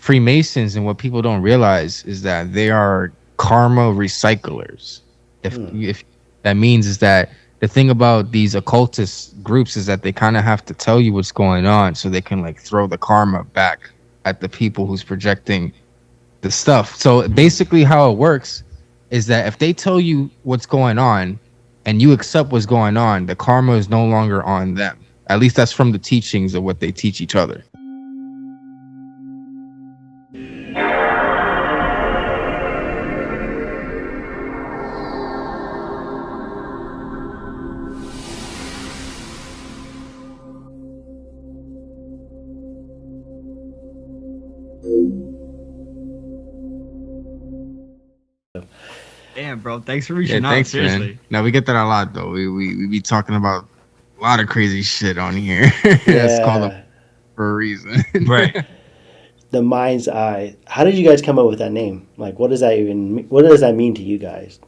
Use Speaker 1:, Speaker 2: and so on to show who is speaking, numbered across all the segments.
Speaker 1: Freemasons, and what people don't realize is that they are karma recyclers. If that means is that the thing about these occultist groups is that they kind of have to tell you what's going on so they can like throw the karma back at the people who's projecting the stuff. So basically how it works is that if they tell you what's going on and you accept what's going on, the karma is no longer on them. At least that's from the teachings of what they teach each other.
Speaker 2: Damn, bro. Thanks for reaching out.
Speaker 1: Thanks,
Speaker 2: seriously.
Speaker 1: Man. Now we get that a lot though. We be talking about a lot of crazy shit on here. It's called for a reason.
Speaker 2: Right.
Speaker 3: The Mind's Eye. How did you guys come up with that name? Like, what does that mean to you guys?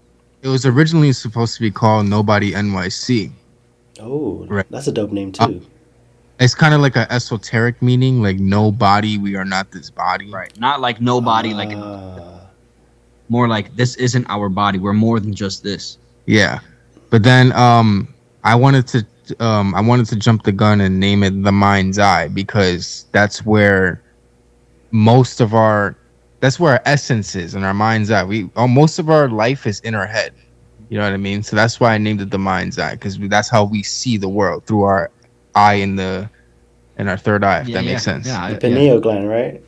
Speaker 1: It was originally supposed to be called Nobody NYC.
Speaker 3: Oh,
Speaker 1: right.
Speaker 3: That's a dope name too.
Speaker 1: It's kind of like an esoteric meaning, like no body, we are not this body.
Speaker 2: Right. Not like nobody, more like this isn't our body. We're more than just this.
Speaker 1: Yeah. But then I wanted to jump the gun and name it The Mind's Eye, because that's where our essence is, in our mind's eye. Most of our life is in our head. You know what I mean? So that's why I named it The Mind's Eye, because that's how we see the world, through our eye in our third eye, if that makes sense.
Speaker 3: Yeah, the pineal gland, right?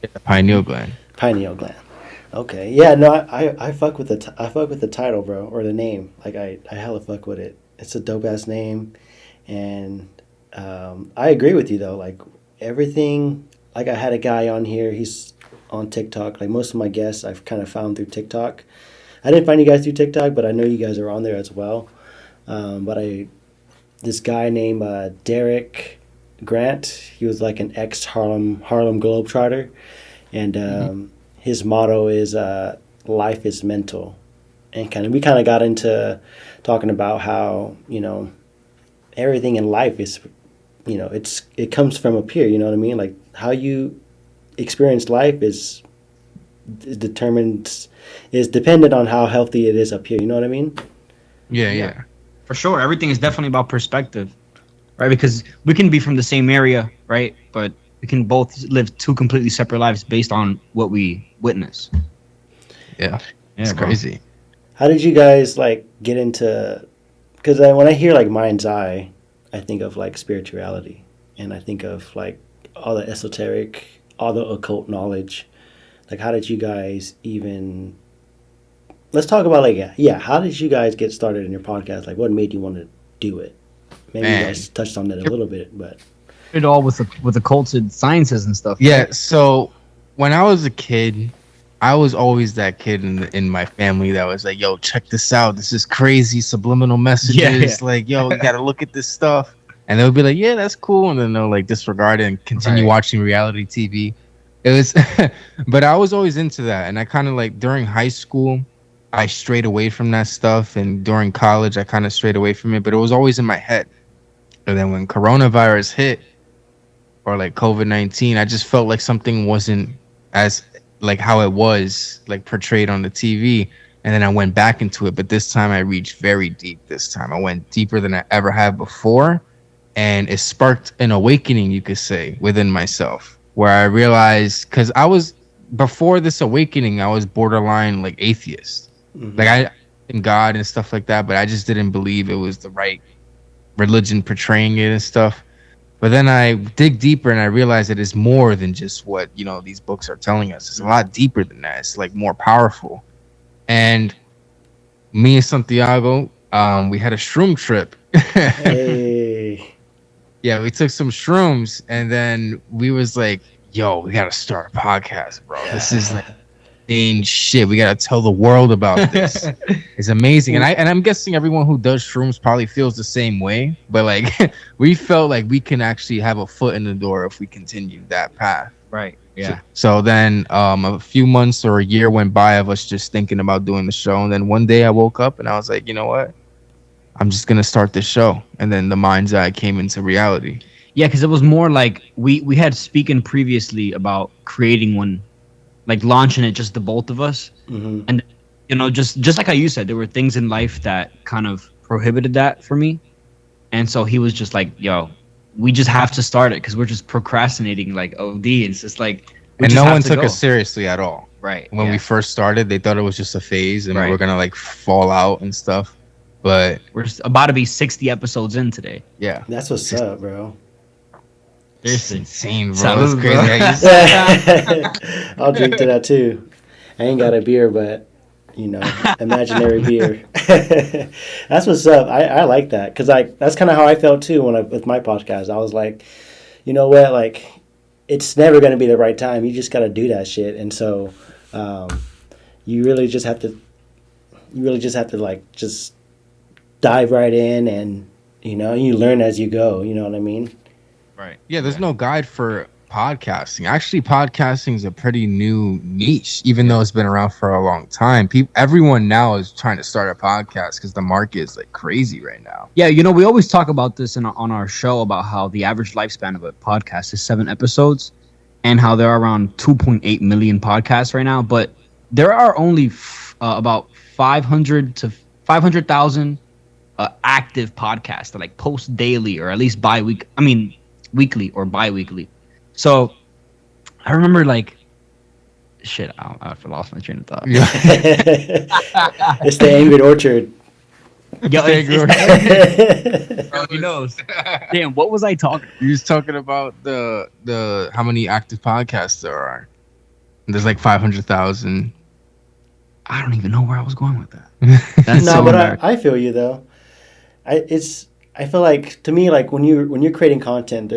Speaker 1: Yeah, pineal gland.
Speaker 3: Pineal gland. Okay. Yeah, no, I fuck with the title, bro, or the name. Like I hella fuck with it. It's a dope ass name, and I agree with you though. Like everything, like I had a guy on here. He's on TikTok. Like most of my guests, I've kind of found through TikTok. I didn't find you guys through TikTok, but I know you guys are on there as well. This guy named Derek Grant. He was like an ex Harlem Globetrotter, and his motto is life is mental. And we kind of got into talking about how, everything in life is, it comes from up here, you know what I mean? Like how you experience life is dependent on how healthy it is up here, you know what I mean?
Speaker 1: Yeah.
Speaker 2: For sure. Everything is definitely about perspective, right? Because we can be from the same area, right? But we can both live two completely separate lives based on what we witness.
Speaker 1: Yeah. It's crazy.
Speaker 3: How did you guys get into? Because when I hear Mind's Eye, I think of spirituality, and I think of all the esoteric, all the occult knowledge. How did you guys even? Let's talk about how did you guys get started in your podcast? What made you want to do it? Maybe you guys touched on that a little bit, but
Speaker 2: it all with occulted sciences and stuff.
Speaker 1: Yeah. Right? So when I was a kid, I was always that kid in my family that was like, yo, check this out. This is crazy. Subliminal messages. Yeah. Yo, you got to look at this stuff. And they'll be like, yeah, that's cool. And then they'll disregard it and continue watching reality TV. It was, but I was always into that. And I kind of during high school, I strayed away from that stuff. And during college, I kind of strayed away from it, but it was always in my head. And then when coronavirus hit, or COVID-19, I just felt like something wasn't as how it was portrayed on the TV, and then I went back into it. But this time I reached very deep. This time I went deeper than I ever have before, and it sparked an awakening, you could say, within myself, where I realized, because before this awakening, I was borderline atheist. Mm-hmm. I in God and stuff like that, but I just didn't believe it was the right religion portraying it and stuff. But then I dig deeper and I realize that it's more than just what, these books are telling us. It's a lot deeper than that. It's more powerful. And me and Santiago, we had a shroom trip.
Speaker 3: Hey.
Speaker 1: Yeah, we took some shrooms and then we was like, yo, we got to start a podcast, bro. This is shit. We got to tell the world about this. It's amazing. And I'm guessing everyone who does shrooms probably feels the same way, but we felt like we can actually have a foot in the door if we continue that path.
Speaker 2: Right. Yeah.
Speaker 1: So then a few months or a year went by of us just thinking about doing the show. And then one day I woke up and I was like, you know what? I'm just going to start this show. And then The Mind's Eye came into reality.
Speaker 2: Yeah, because it was more like we had spoken previously about creating one, like launching it just the both of us, and just like how you said, there were things in life that kind of prohibited that for me, and so he was just like, "Yo, we just have to start it because we're just procrastinating like OD." It's just like,
Speaker 1: and no one took us seriously at all.
Speaker 2: Right.
Speaker 1: When we first started, they thought it was just a phase and we were gonna like fall out and stuff. But
Speaker 2: we're just about to be 60 episodes in today.
Speaker 1: Yeah,
Speaker 3: that's what's up, bro.
Speaker 1: It's insane, bro. It's crazy.
Speaker 3: I'll drink to that too. I ain't got a beer, but imaginary beer. That's what's up. I like that because that's kind of how I felt too with my podcast. I was like, you know what, like it's never going to be the right time. You just got to do that shit, and so you really just have to like just dive right in, and you learn as you go. You know what I mean?
Speaker 1: Right. Yeah, there's no guide for podcasting. Actually, podcasting is a pretty new niche, even though it's been around for a long time. Everyone now is trying to start a podcast because the market is like crazy right now.
Speaker 2: Yeah, we always talk about this on our show about how the average lifespan of a podcast is 7 episodes and how there are around 2.8 million podcasts right now. But there are only about 500 to 500,000 active podcasts that like post daily or at least weekly or bi-weekly. So I remember like shit, I lost my train of thought.
Speaker 3: Yeah. It's the Angry Orchard.
Speaker 2: Yo, he knows. Damn, what was I talking?
Speaker 1: You was talking about the how many active podcasts there are. There's like 500,000.
Speaker 2: I don't even know where I was going with that.
Speaker 3: That's no, so but I feel you though. I feel like, to me, like when you're creating content,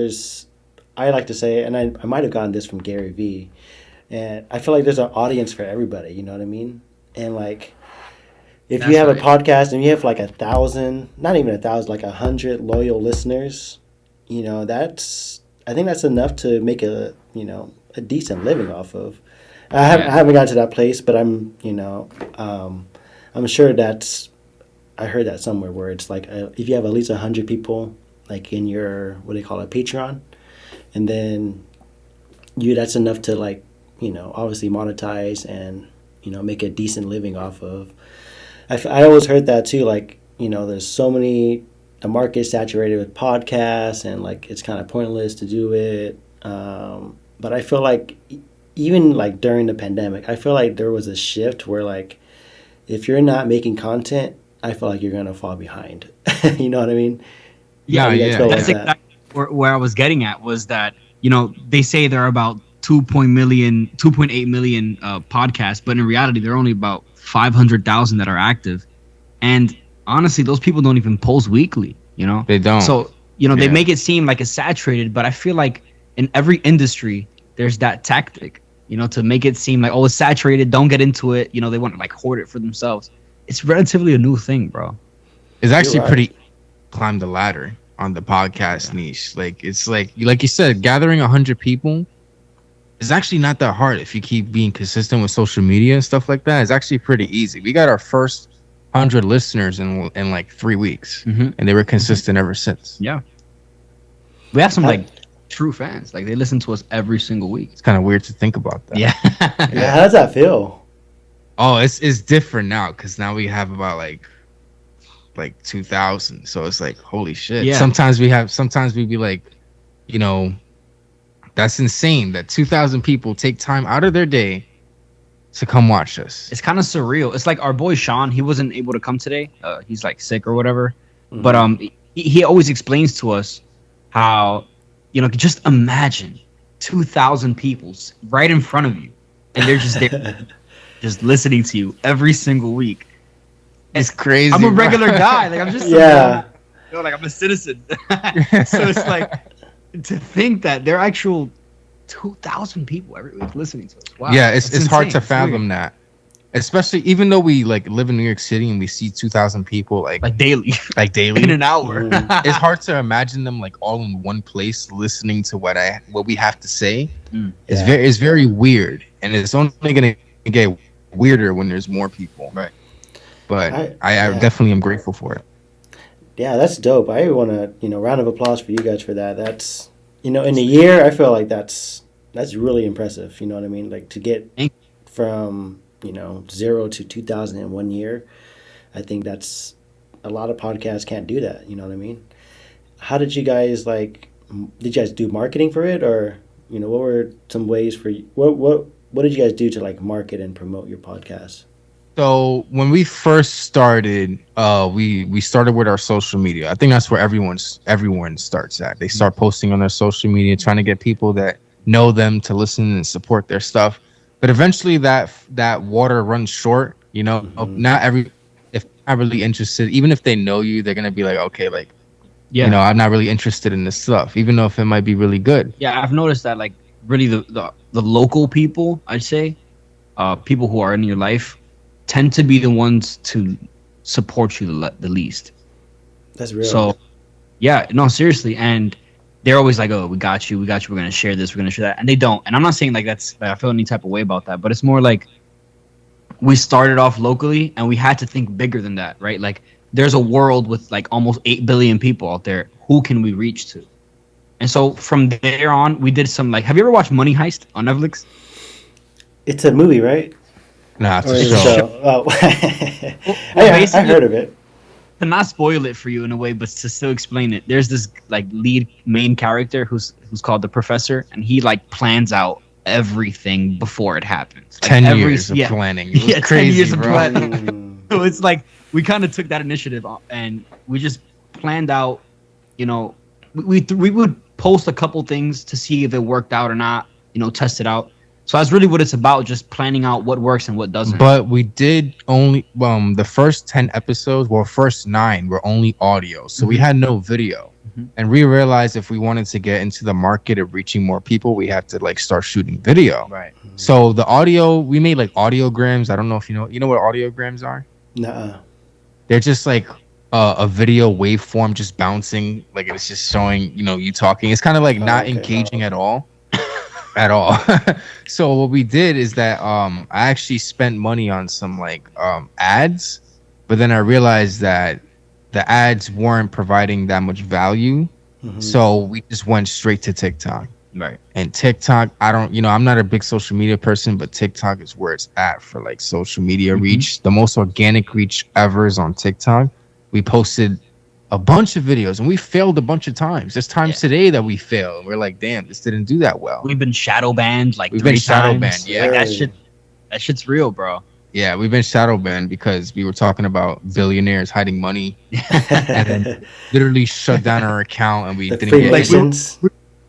Speaker 3: I like to say, and I might have gotten this from Gary Vee, and I feel like there's an audience for everybody. You know what I mean? And like, if you have a podcast and you have like 1,000, not even 1,000, like 100 loyal listeners, I think that's enough to make a decent living off of. I haven't gotten to that place, but I'm sure I heard that somewhere where it's like if you have at least 100 people like in your, what do they call it, Patreon, and then that's enough to like obviously monetize and make a decent living off of. I always heard that too, like there's so many, the market is saturated with podcasts and like it's kind of pointless to do it, but I feel like even like during the pandemic, I feel like there was a shift where like if you're not making content, I feel like you're gonna fall behind. You know what I mean?
Speaker 2: Yeah. That's exactly where I was getting at, was that they say there are about 2.8 million podcasts, but in reality there are only about 500,000 that are active. And honestly, those people don't even post weekly.
Speaker 1: They don't.
Speaker 2: So they make it seem like it's saturated, but I feel like in every industry there's that tactic, to make it seem like, oh, it's saturated, don't get into it. They want to like hoard it for themselves. It's relatively a new thing, bro.
Speaker 1: It's actually pretty climb the ladder on the podcast niche. Like it's like you said, gathering 100 people is actually not that hard if you keep being consistent with social media and stuff like that. It's actually pretty easy. We got our first 100 listeners in like 3 weeks, and they were consistent ever since.
Speaker 2: Yeah, we have some like true fans. Like they listen to us every single week.
Speaker 1: It's kind of weird to think about that.
Speaker 3: Yeah. How does that feel?
Speaker 1: Oh, it's different now because now we have about like 2,000. So it's like, holy shit. Yeah. Sometimes we be like, that's insane that 2,000 people take time out of their day to come watch us.
Speaker 2: It's kind of surreal. It's like our boy Sean. He wasn't able to come today. He's like sick or whatever. Mm-hmm. But he always explains to us how, just imagine 2,000 people right in front of you, and they're just there. Just listening to you every single week.
Speaker 1: It's crazy.
Speaker 2: I'm a regular guy. Like I'm just like I'm a citizen. So it's like to think that there are actual 2,000 people every week listening to us. Wow.
Speaker 1: Yeah, it's hard to fathom that. Especially even though we like live in New York City and we see 2,000 people like
Speaker 2: daily.
Speaker 1: Like daily
Speaker 2: in an hour.
Speaker 1: It's hard to imagine them like all in one place listening to what we have to say. It's very weird, and it's only gonna get weirder when there's more people.
Speaker 2: Right.
Speaker 1: But I definitely am grateful for it.
Speaker 3: Yeah, that's dope. I want to, round of applause for you guys for that. That's, in a year, I feel like that's really impressive. You know what I mean? Like to get from, 0 to 2,000 in 1 year. I think that's a lot of podcasts can't do that. You know what I mean? How did you guys did you guys do marketing for it, or what were some ways for you? What did you guys do to market and promote your podcast?
Speaker 1: So when we first started, we started with our social media. I think that's where everyone starts at. They start posting on their social media, trying to get people that know them to listen and support their stuff. But eventually, that water runs short. Not if not really interested, even if they know you, they're gonna be like, okay, I'm not really interested in this stuff, even though if it might be really good.
Speaker 2: Yeah, I've noticed that really the local people, I'd say, people who are in your life, tend to be the ones to support you the least.
Speaker 3: That's real.
Speaker 2: So, yeah, no, seriously, and they're always like, "Oh, we got you. We're gonna share this. We're gonna share that," and they don't. And I'm not saying I feel any type of way about that, but it's more like we started off locally and we had to think bigger than that, right? Like, there's a world with almost 8 billion people out there. Who can we reach to? And so from there on, we did some have you ever watched Money Heist on Netflix?
Speaker 3: It's a movie, right?
Speaker 1: Nah, it's a show.
Speaker 3: Oh. I heard of it.
Speaker 2: To not spoil it for you in a way, but to still explain it, there's this lead main character who's called the Professor, and he plans out everything before it happens.
Speaker 1: 10 years of planning. It was crazy,
Speaker 2: 10 years of
Speaker 1: bro.
Speaker 2: planning. So it's we kind of took that initiative and we just planned out. We would post a couple things to see if it worked out or not. Test it out. So that's really what it's about, just planning out what works and what doesn't.
Speaker 1: But we did only the first 10 episodes, first 9 were only audio. So we had no video. And we realized if we wanted to get into the market of reaching more people, we have to start shooting video.
Speaker 2: Right.
Speaker 1: So the audio, we made audiograms. I don't know if you know what audiograms are?
Speaker 3: Nuh-uh.
Speaker 1: They're just a video waveform just bouncing, it's just showing, you talking. It's kind of not engaging at all. At all. So what we did is that I actually spent money on some ads, but then I realized that the ads weren't providing that much value. So we just went straight to TikTok.
Speaker 2: Right.
Speaker 1: And TikTok, I'm not a big social media person, but TikTok is where it's at for social media reach. The most organic reach ever is on TikTok. We posted a bunch of videos and we failed a bunch of times. There's times today that we fail and we're like, damn, this didn't do that well.
Speaker 2: We've been shadow banned
Speaker 1: we've been shadow banned.
Speaker 2: Yeah, that shit's real, bro.
Speaker 1: Yeah, we've been shadow banned because we were talking about billionaires hiding money and then literally shut down our account and we didn't
Speaker 3: Freemasons.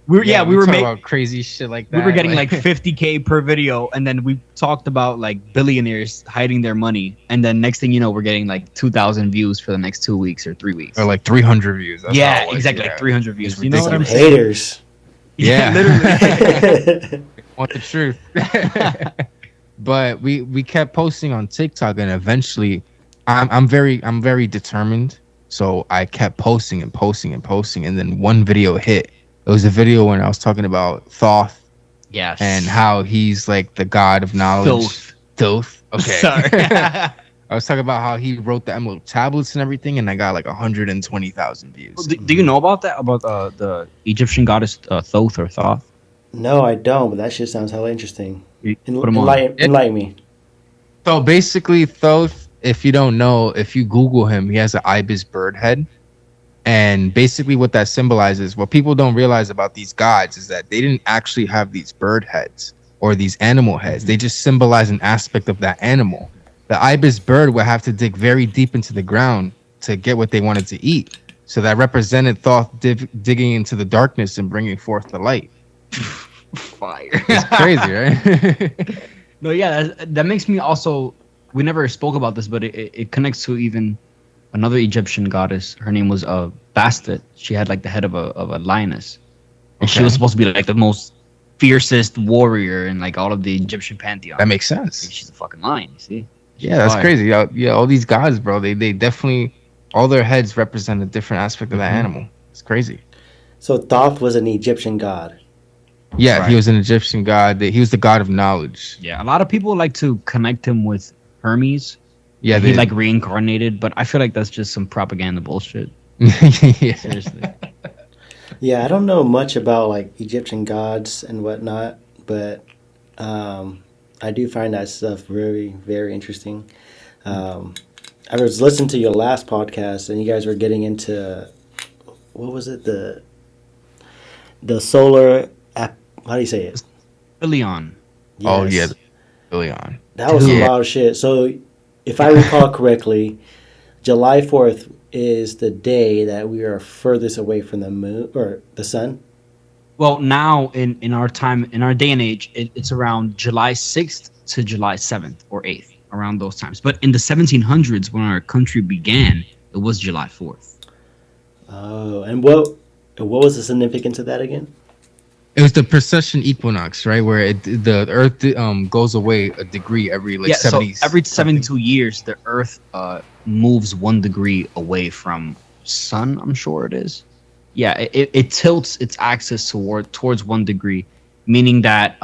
Speaker 1: we were talking about crazy shit like that.
Speaker 2: We were getting 50K per video, and then we talked about billionaires hiding their money, and then next thing you know, we're getting 2,000 views for the next 2 weeks or 3 weeks,
Speaker 1: or 300 views.
Speaker 2: That's exactly, 300 views.
Speaker 3: You know what I'm saying? Haters.
Speaker 1: Yeah,
Speaker 2: literally.
Speaker 1: Want the truth. But we kept posting on TikTok, and eventually, I'm very determined. So I kept posting and posting and posting, and then one video hit. It was a video when I was talking about Thoth.
Speaker 2: Yes.
Speaker 1: And how he's the god of knowledge. Thoth. Okay.
Speaker 2: Sorry.
Speaker 1: I was talking about how he wrote the Emerald tablets and everything, and I got 120,000 views.
Speaker 2: Do you know about that? About the Egyptian goddess Thoth or Thoth?
Speaker 3: No, I don't, but that shit sounds hella interesting.
Speaker 2: Enlighten
Speaker 3: me.
Speaker 1: So basically, Thoth, if you don't know, if you Google him, he has an ibis bird head. And basically what that symbolizes, what people don't realize about these gods is that they didn't actually have these bird heads or these animal heads. They just symbolize an aspect of that animal. The ibis bird would have to dig very deep into the ground to get what they wanted to eat. So that represented Thoth digging into the darkness and bringing forth the light.
Speaker 2: Fire.
Speaker 1: It's crazy, right?
Speaker 2: No, yeah, that makes me also, we never spoke about this, but it connects to even another Egyptian goddess. Her name was Bastet. She had the head of a lioness, and she was supposed to be the most fiercest warrior in all of the Egyptian pantheon.
Speaker 1: That makes sense.
Speaker 2: She's a fucking lion. You see?
Speaker 1: That's crazy. Yeah, all these gods, bro. They definitely, all their heads represent a different aspect of that animal. It's crazy.
Speaker 3: So Thoth was an Egyptian god.
Speaker 1: Yeah, right. He was an Egyptian god. He was the god of knowledge.
Speaker 2: Yeah, a lot of people like to connect him with Hermes.
Speaker 1: Yeah,
Speaker 2: he reincarnated, but I feel like that's just some propaganda bullshit.
Speaker 1: Yeah.
Speaker 2: Seriously.
Speaker 3: Yeah, I don't know much about like Egyptian gods and whatnot, but I do find that stuff very, very interesting. Um, I was listening to your last podcast, and you guys were getting into what was it the solar app? How do you say it?
Speaker 2: Leon.
Speaker 1: Oh yeah,
Speaker 3: Yes,
Speaker 1: Leon.
Speaker 3: that was some
Speaker 2: Dude.
Speaker 1: Yeah.
Speaker 3: wild shit. So, if I recall correctly, July 4th is the day that we are furthest away from the moon or the sun.
Speaker 2: Well, now in our time, in our day and age, it's around July 6th to July 7th or 8th, around those times. But in the 1700s, when our country began, it was July 4th.
Speaker 3: Oh, and what was the significance of that again?
Speaker 1: It was the precession equinox, right? Where the Earth goes away a degree every like
Speaker 2: Yeah, so
Speaker 1: 70
Speaker 2: every
Speaker 1: something.
Speaker 2: 72 years, the Earth moves 1 degree away from Sun. I'm sure it is. Yeah, it tilts its axis towards 1 degree, meaning that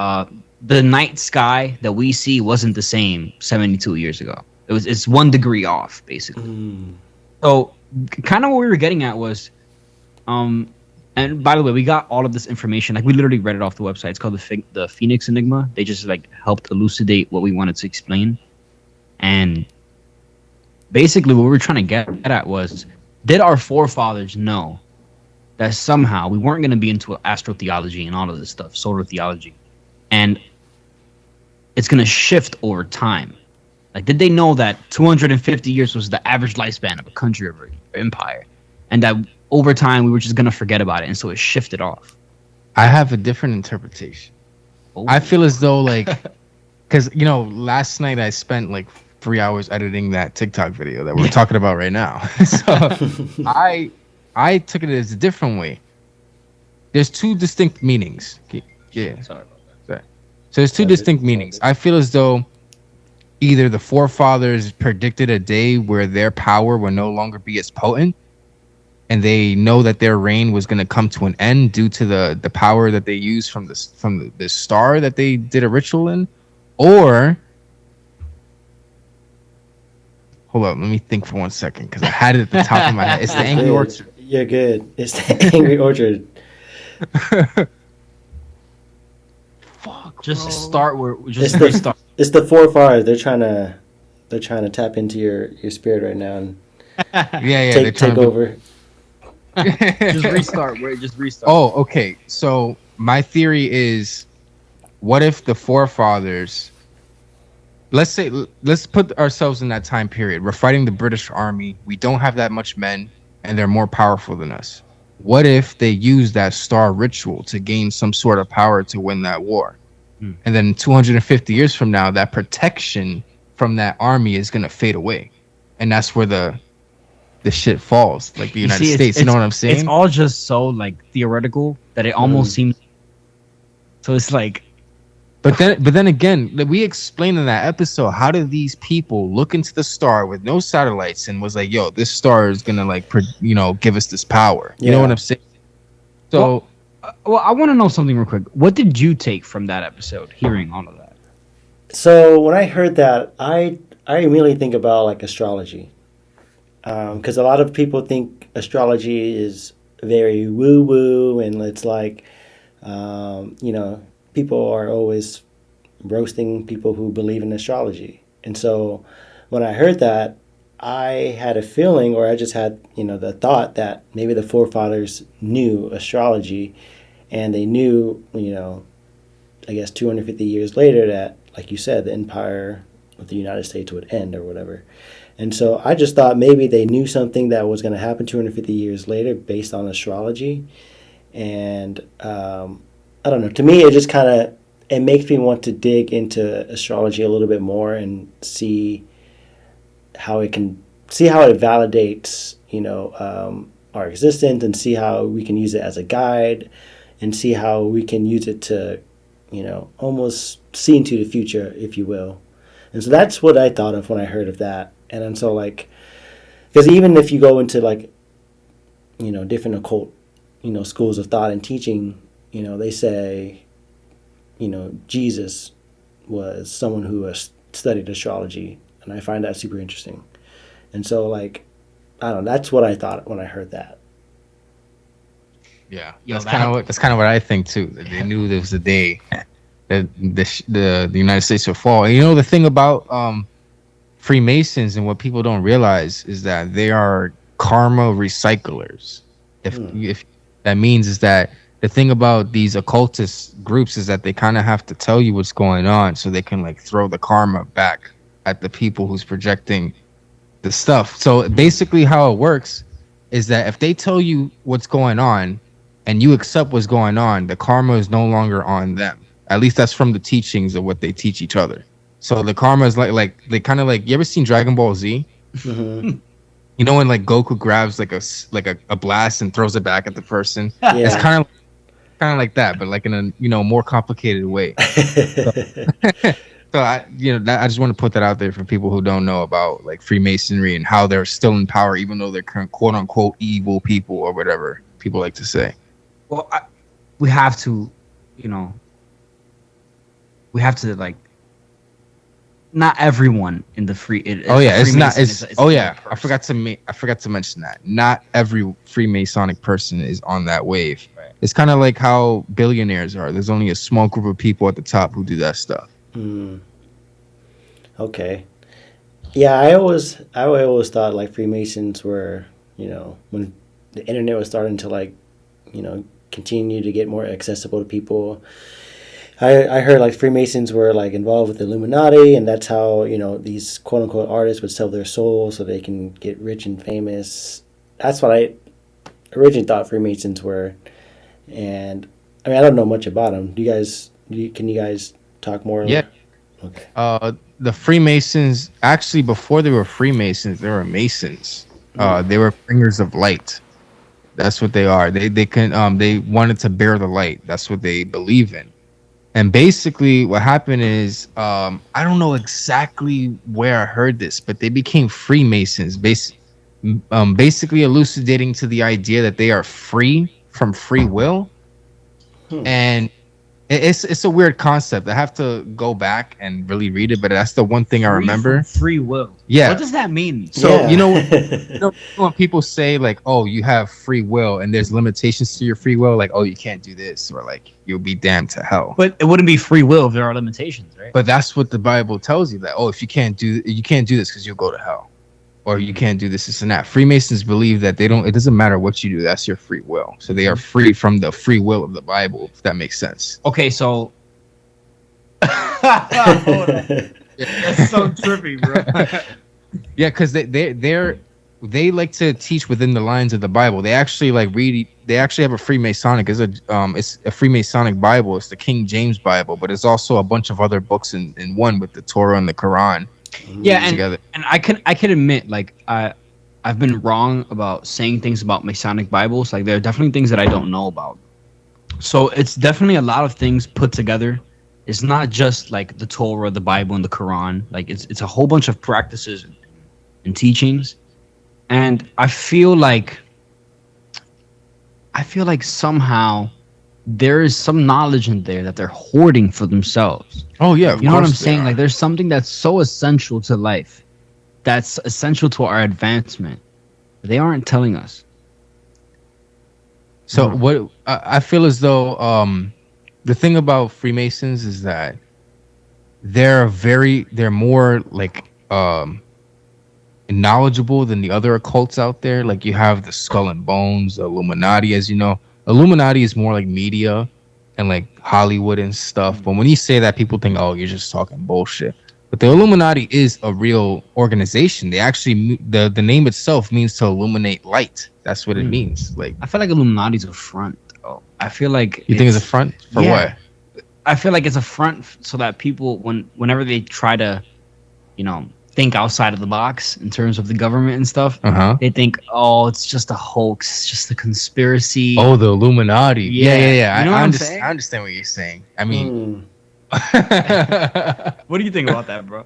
Speaker 2: the night sky that we see wasn't the same 72 years ago. It's 1 degree off, basically.
Speaker 3: Mm.
Speaker 2: So kind of what we were getting at was, um, and by the way, we got all of this information. Like we literally read it off the website. It's called the Phoenix Enigma. They just like helped elucidate what we wanted to explain. And basically, what we were trying to get at was, did our forefathers know that somehow we weren't going to be into astrotheology and all of this stuff, solar theology, and it's going to shift over time? Like, did they know that 250 years was the average lifespan of a country or empire, and that over time we were just going to forget about it, and so it shifted off?
Speaker 1: I have a different interpretation.
Speaker 2: Oh.
Speaker 1: I feel as though like, because last night I spent like 3 hours editing that TikTok video that we're talking about right now. So I took it as a different way. There's two distinct meanings. Yeah.
Speaker 2: Sorry about that.
Speaker 1: So there's two distinct meanings. I feel as though either the forefathers predicted a day where their power will no longer be as potent, and they know that their reign was going to come to an end due to the power that they used from the star that they did a ritual in, or hold up, let me think for 1 second because I had it at the top of my head. It's the Angry Orchard.
Speaker 3: You're good. It's the Angry Orchard.
Speaker 1: Fuck,
Speaker 2: Just
Speaker 1: bro.
Speaker 2: start where just
Speaker 3: It's the-
Speaker 2: restart.
Speaker 3: It's the forefathers. They're trying to tap into your spirit right now and
Speaker 1: Yeah, they're trying
Speaker 3: take
Speaker 1: to
Speaker 3: over.
Speaker 2: Just restart. Just restart.
Speaker 1: Oh, okay. So my theory is, what if the forefathers, let's put ourselves in that time period. We're fighting the British Army. We don't have that much men, and they're more powerful than us. What if they use that star ritual to gain some sort of power to win that war? And then 250 years from now, that protection from that army is going to fade away. And that's where the shit falls, like the United States. You know what I'm saying?
Speaker 2: It's all just so like theoretical that it almost seems. So it's like,
Speaker 1: But then again, we explained in that episode, how did these people look into the star with no satellites and was like, yo, this star is gonna like give us this power. You know what I'm saying? So
Speaker 2: well, I want to know something real quick. What did you take from that episode, hearing all of that?
Speaker 3: So when I heard that, I immediately think about like astrology, because a lot of people think astrology is very woo woo, and it's like, people are always roasting people who believe in astrology. And so when I heard that, I had a feeling, or I just had, the thought that maybe the forefathers knew astrology, and they knew, I guess 250 years later that, like you said, the empire of the United States would end or whatever. And so I just thought maybe they knew something that was going to happen 250 years later based on astrology. And I don't know. To me, it just it makes me want to dig into astrology a little bit more and see how it validates, our existence, and see how we can use it as a guide, and see how we can use it to, almost see into the future, if you will. And so that's what I thought of when I heard of that. And then so because even if you go into different occult, schools of thought and teaching, they say, Jesus was someone who has studied astrology, and I find that super interesting. And so I don't know. That's what I thought when I heard that.
Speaker 1: Yeah,
Speaker 2: Yo,
Speaker 1: that's kind of what I think too. That they knew there was a day that the United States would fall. And you know the thing about Freemasons and what people don't realize is that they are karma recyclers. If that means is that the thing about these occultist groups is that they kind of have to tell you what's going on so they can like throw the karma back at the people who's projecting the stuff. So basically how it works is that if they tell you what's going on and you accept what's going on, the karma is no longer on them. At least that's from the teachings of what they teach each other. So the karma is like they kind of like, you ever seen Dragon Ball Z?
Speaker 3: Mm-hmm.
Speaker 1: You know when like Goku grabs like a blast and throws it back at the person? It's
Speaker 3: Yeah.
Speaker 1: kind of like that, but like in a more complicated way. So I just want to put that out there for people who don't know about like Freemasonry and how they're still in power, even though they're quote unquote evil people or whatever people like to say.
Speaker 2: Well, we have to, you know, we have to like. Not everyone in the free.
Speaker 1: It's not. It's
Speaker 2: a
Speaker 1: I forgot to mention that. Not every Freemasonic person is on that wave.
Speaker 2: Right.
Speaker 1: It's kind of like how billionaires are. There's only a small group of people at the top who do that stuff.
Speaker 3: Okay. Yeah, I always thought like Freemasons were, when the internet was starting to like, continue to get more accessible to people. I heard like Freemasons were like involved with the Illuminati, and that's how these quote unquote artists would sell their souls so they can get rich and famous. That's what I originally thought Freemasons were, and I mean I don't know much about them. Can you guys talk more?
Speaker 1: Yeah.
Speaker 3: Okay.
Speaker 1: The Freemasons, actually before they were Freemasons, they were Masons. They were bringers of light. That's what they are. They wanted to bear the light. That's what they believe in. And basically what happened is, I don't know exactly where I heard this, but they became Freemasons, basically elucidating to the idea that they are free from free will. And it's a weird concept. I have to go back and really read it, but that's the one thing I remember.
Speaker 2: Free will.
Speaker 1: Yeah.
Speaker 2: What does that mean?
Speaker 1: So when people say like, "Oh, you have free will," and there's limitations to your free will, like, "Oh, you can't do this," or like, "You'll be damned to hell."
Speaker 2: But it wouldn't be free will if there are limitations, right?
Speaker 1: But that's what the Bible tells you, that if you can't do this because you'll go to hell, or you can't do this and that. Freemasons believe that it doesn't matter what you do, that's your free will. So they are free from the free will of the Bible, if that makes sense.
Speaker 2: Okay, so that's so trippy, bro.
Speaker 1: Yeah, because they like to teach within the lines of the Bible. They actually they actually have a Freemasonic. It's a Freemasonic Bible. It's the King James Bible, but it's also a bunch of other books in one with the Torah and the Quran.
Speaker 2: Yeah,
Speaker 1: together.
Speaker 2: And I can admit, like I've been wrong about saying things about Masonic Bibles. Like there are definitely things that I don't know about. So it's definitely a lot of things put together. It's not just like the Torah, the Bible, and the Quran. Like it's a whole bunch of practices and teachings. And I feel like somehow there is some knowledge in there that they're hoarding for themselves.
Speaker 1: Oh yeah,
Speaker 2: you know what I'm saying? Like there's something that's so essential to life, that's essential to our advancement. They aren't telling us.
Speaker 1: So what I feel as though the thing about Freemasons is that they're more like knowledgeable than the other occults out there. Like you have the Skull and Bones, the Illuminati, as you know. Illuminati is more like media and like Hollywood and stuff. But when you say that, people think, "Oh, you're just talking bullshit." But the Illuminati is a real organization. They actually, the name itself means to illuminate light. That's what it means. Like
Speaker 2: I feel like Illuminati's a front. Though I feel like
Speaker 1: you think it's a front for what?
Speaker 2: I feel like it's a front so that people, whenever they try to, think outside of the box in terms of the government and stuff, they think, "Oh, it's just a hoax, it's just a conspiracy."
Speaker 1: Oh, the Illuminati. Yeah.
Speaker 2: You know
Speaker 1: I
Speaker 2: understand.
Speaker 1: I understand what you're saying. I mean,
Speaker 2: what do you think about that, bro?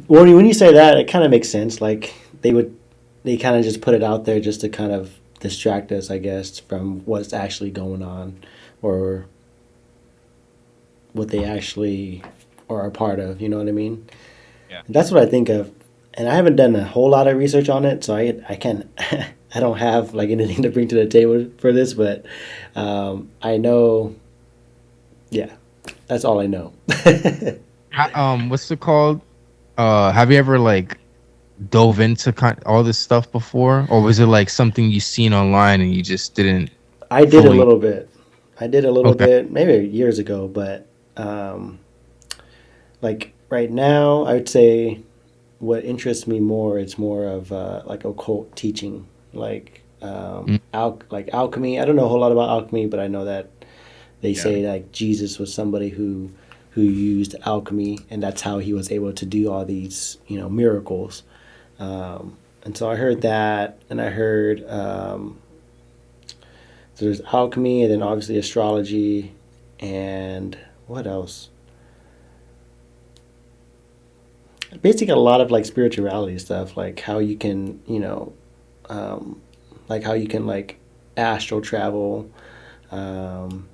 Speaker 3: When you say that, it kind of makes sense. Like they kind of just put it out there just to kind of distract us, I guess, from what's actually going on or what they actually are a part of. You know what I mean?
Speaker 2: Yeah.
Speaker 3: And that's what I think of. and I haven't done a whole lot of research on it, so I can't I don't have like anything to bring to the table for this, but I know, yeah, that's all I know.
Speaker 1: What's it called? Have you ever like dove into all this stuff before, or was it like something you seen online and you just didn't
Speaker 3: I did a
Speaker 1: fully?
Speaker 3: little bit. I did a little
Speaker 1: Okay.
Speaker 3: bit, maybe years ago, but like right now, I would say what interests me more is more of like occult teaching, like
Speaker 1: Mm,
Speaker 3: like alchemy. I don't know a whole lot about alchemy, but I know that they
Speaker 2: Yeah.
Speaker 3: say like Jesus was somebody who used alchemy, and that's how he was able to do all these miracles. And so I heard that, and I heard so there's alchemy, and then obviously astrology, and what else? Basically, a lot of like spirituality stuff, like how you can, like how you can like astral travel, um,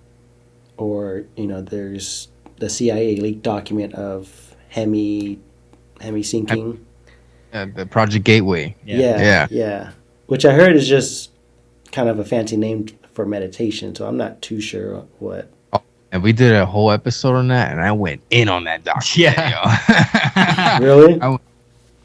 Speaker 3: or there's the CIA leaked document of Hemi sinking.
Speaker 1: the Project Gateway.
Speaker 3: Yeah,
Speaker 1: Yeah.
Speaker 3: yeah. Which I heard is just kind of a fancy name for meditation, so I'm not too sure what.
Speaker 1: Oh, and we did a whole episode on that, and I went in on that document,
Speaker 2: Yeah.
Speaker 1: yo.
Speaker 3: Really?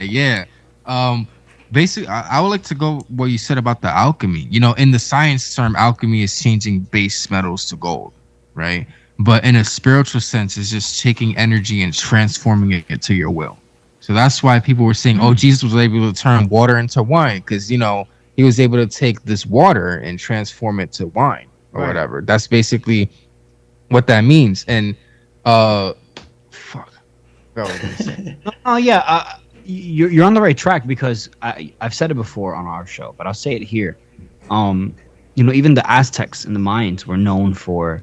Speaker 1: Yeah. Um, Basically, I would like to go what you said about the alchemy. In the science term, alchemy is changing base metals to gold, right? But in a spiritual sense, it's just taking energy and transforming it to your will. So that's why people were saying, "Oh, Jesus was able to turn water into wine," because he was able to take this water and transform it to wine or
Speaker 2: Right.
Speaker 1: whatever. That's basically what that means. And fuck, I forgot what I was gonna say.
Speaker 2: Oh yeah, you're on the right track because I've said it before on our show, but I'll say it here. Even the Aztecs and the Mayans were known for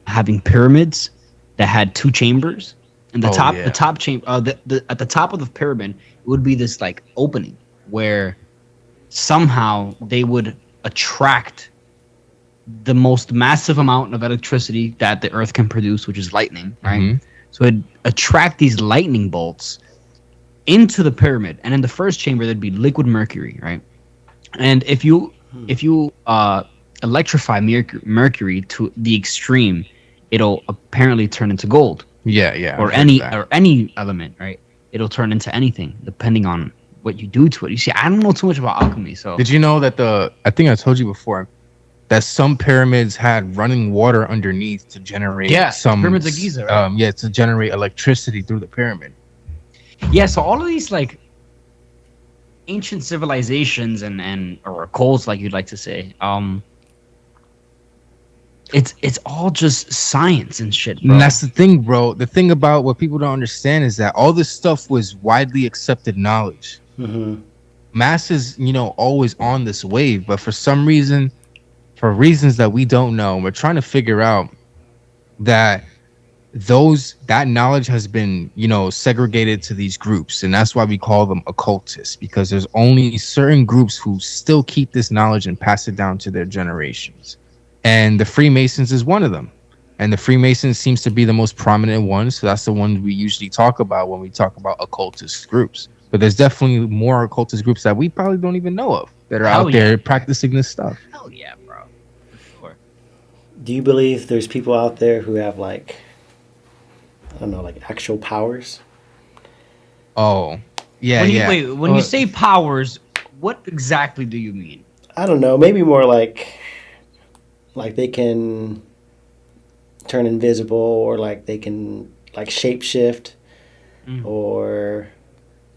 Speaker 2: having pyramids that had two chambers, and
Speaker 1: Oh, yeah.
Speaker 2: the top chamber, at the top of the pyramid, it would be this like opening where somehow they would attract the most massive amount of electricity that the Earth can produce, which is lightning, right?
Speaker 1: Mhm.
Speaker 2: So it'd attract these lightning bolts into the pyramid, and in the first chamber there'd be liquid mercury, right? And if you electrify mercury to the extreme, it'll apparently turn into gold,
Speaker 1: Yeah, yeah.
Speaker 2: or
Speaker 1: I've heard
Speaker 2: any
Speaker 1: that.
Speaker 2: or any element, right? It'll turn into anything depending on what you do to it. You see, I don't know too much about alchemy, so
Speaker 1: Did you know that I think I told you before that some pyramids had running water underneath to generate some
Speaker 2: pyramids of Giza, right?
Speaker 1: to generate electricity through the pyramid.
Speaker 2: Yeah, so all of these like ancient civilizations and or cults, like you'd like to say, it's all just science and shit, bro.
Speaker 1: And that's the thing, bro. The thing about what people don't understand is that all this stuff was widely accepted knowledge.
Speaker 3: Mm-hmm.
Speaker 1: Masses, always on this wave, but for some reason, for reasons that we don't know, we're trying to figure out that that knowledge has been segregated to these groups, and that's why we call them occultists, because there's only certain groups who still keep this knowledge and pass it down to their generations, and the Freemasons is one of them. And the Freemasons seems to be the most prominent one, so that's the one we usually talk about when we talk about occultist groups. But there's definitely more occultist groups that we probably don't even know of that are
Speaker 2: Hell
Speaker 1: out there
Speaker 2: yeah.
Speaker 1: practicing this stuff.
Speaker 2: Hell yeah, bro. For sure.
Speaker 3: Do you believe there's people out there who have like, I don't know, like actual powers?
Speaker 1: Oh, yeah,
Speaker 2: When you
Speaker 1: yeah.
Speaker 2: wait, when you say powers, what exactly do you mean?
Speaker 3: I don't know. Maybe more like they can turn invisible, or like they can like shapeshift, or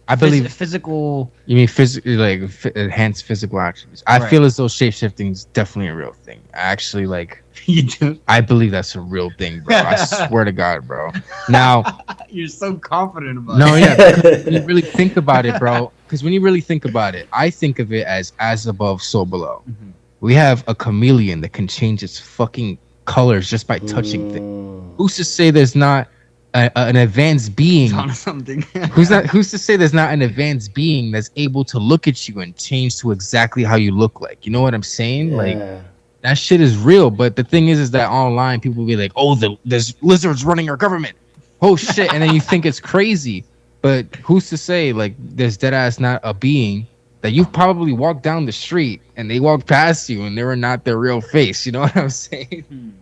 Speaker 1: I believe
Speaker 2: physical.
Speaker 1: you mean enhanced physical attributes. I
Speaker 2: Right.
Speaker 1: feel as though shapeshifting is definitely a real thing. I actually
Speaker 2: You do.
Speaker 1: I believe that's a real thing, bro. I swear to God, bro. Now,
Speaker 2: You're so confident about
Speaker 1: no, yeah, because when you really think about it, bro. Because when you really think about it, I think of it as above, so below.
Speaker 2: Mhm.
Speaker 1: We have a chameleon that can change its fucking colors just by touching things. Who's to say there's not an advanced being?
Speaker 2: It's on something.
Speaker 1: Who's to say there's not an advanced being that's able to look at you and change to exactly how you look like? You know what I'm saying? Like,
Speaker 3: Yeah.
Speaker 1: that shit is real. But the thing is that online people will be like, "Oh, there's lizards running our government." Oh shit, and then you think it's crazy. But who's to say like there's dead ass not a being that you've probably walked down the street and they walked past you and they were not their real face. You know what I'm saying?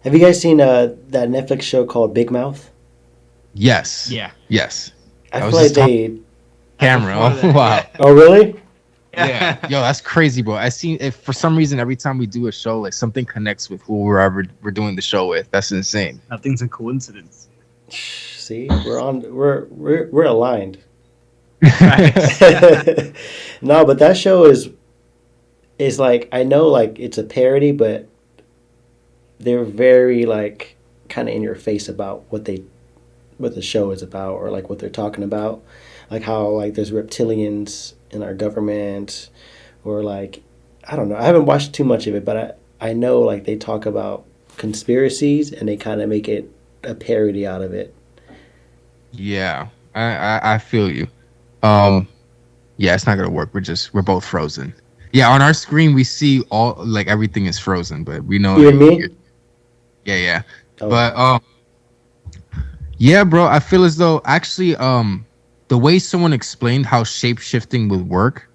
Speaker 3: Have you guys seen that Netflix show called Big Mouth?
Speaker 1: Yes.
Speaker 2: Yeah.
Speaker 1: Yes.
Speaker 3: I feel like they
Speaker 1: camera. Oh wow.
Speaker 2: Yeah.
Speaker 3: Oh really?
Speaker 1: Yeah. Yo, that's crazy, bro. I seen if for some reason every time we do a show, like something connects with whoever we're doing the show with. That's insane.
Speaker 2: Nothing's a coincidence.
Speaker 3: See, we're aligned. No, but that show is like, I know like it's a parody, but they're very like kind of in your face about what the show is about, or like what they're talking about, like how like there's reptilians in our government, or like I don't know. I haven't watched too much of it, but I know like they talk about conspiracies and they kind of make it a parody out of it.
Speaker 1: Yeah, I feel you. Yeah, it's not gonna work. We're both frozen. Yeah, on our screen we see all like everything is frozen, but we know.
Speaker 3: You and me?
Speaker 1: Yeah.
Speaker 3: Oh.
Speaker 1: But yeah, bro. I feel as though actually the way someone explained how shape shifting would work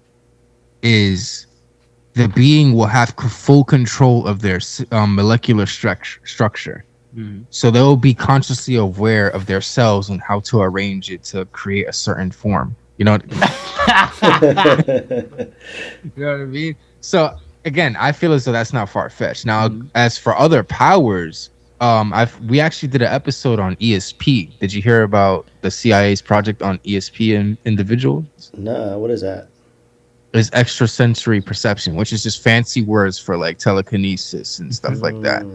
Speaker 1: is the being will have full control of their molecular structure.
Speaker 2: Mm-hmm.
Speaker 1: So they'll be consciously aware of their cells and how to arrange it to create a certain form. You know, you know what I mean? So again, I feel as though that's not far fetched. Now, as for other powers, we actually did an episode on ESP. Did you hear about the CIA's project on ESP and individuals?
Speaker 3: No, what is that?
Speaker 1: It's extrasensory perception, which is just fancy words for like telekinesis and stuff like that.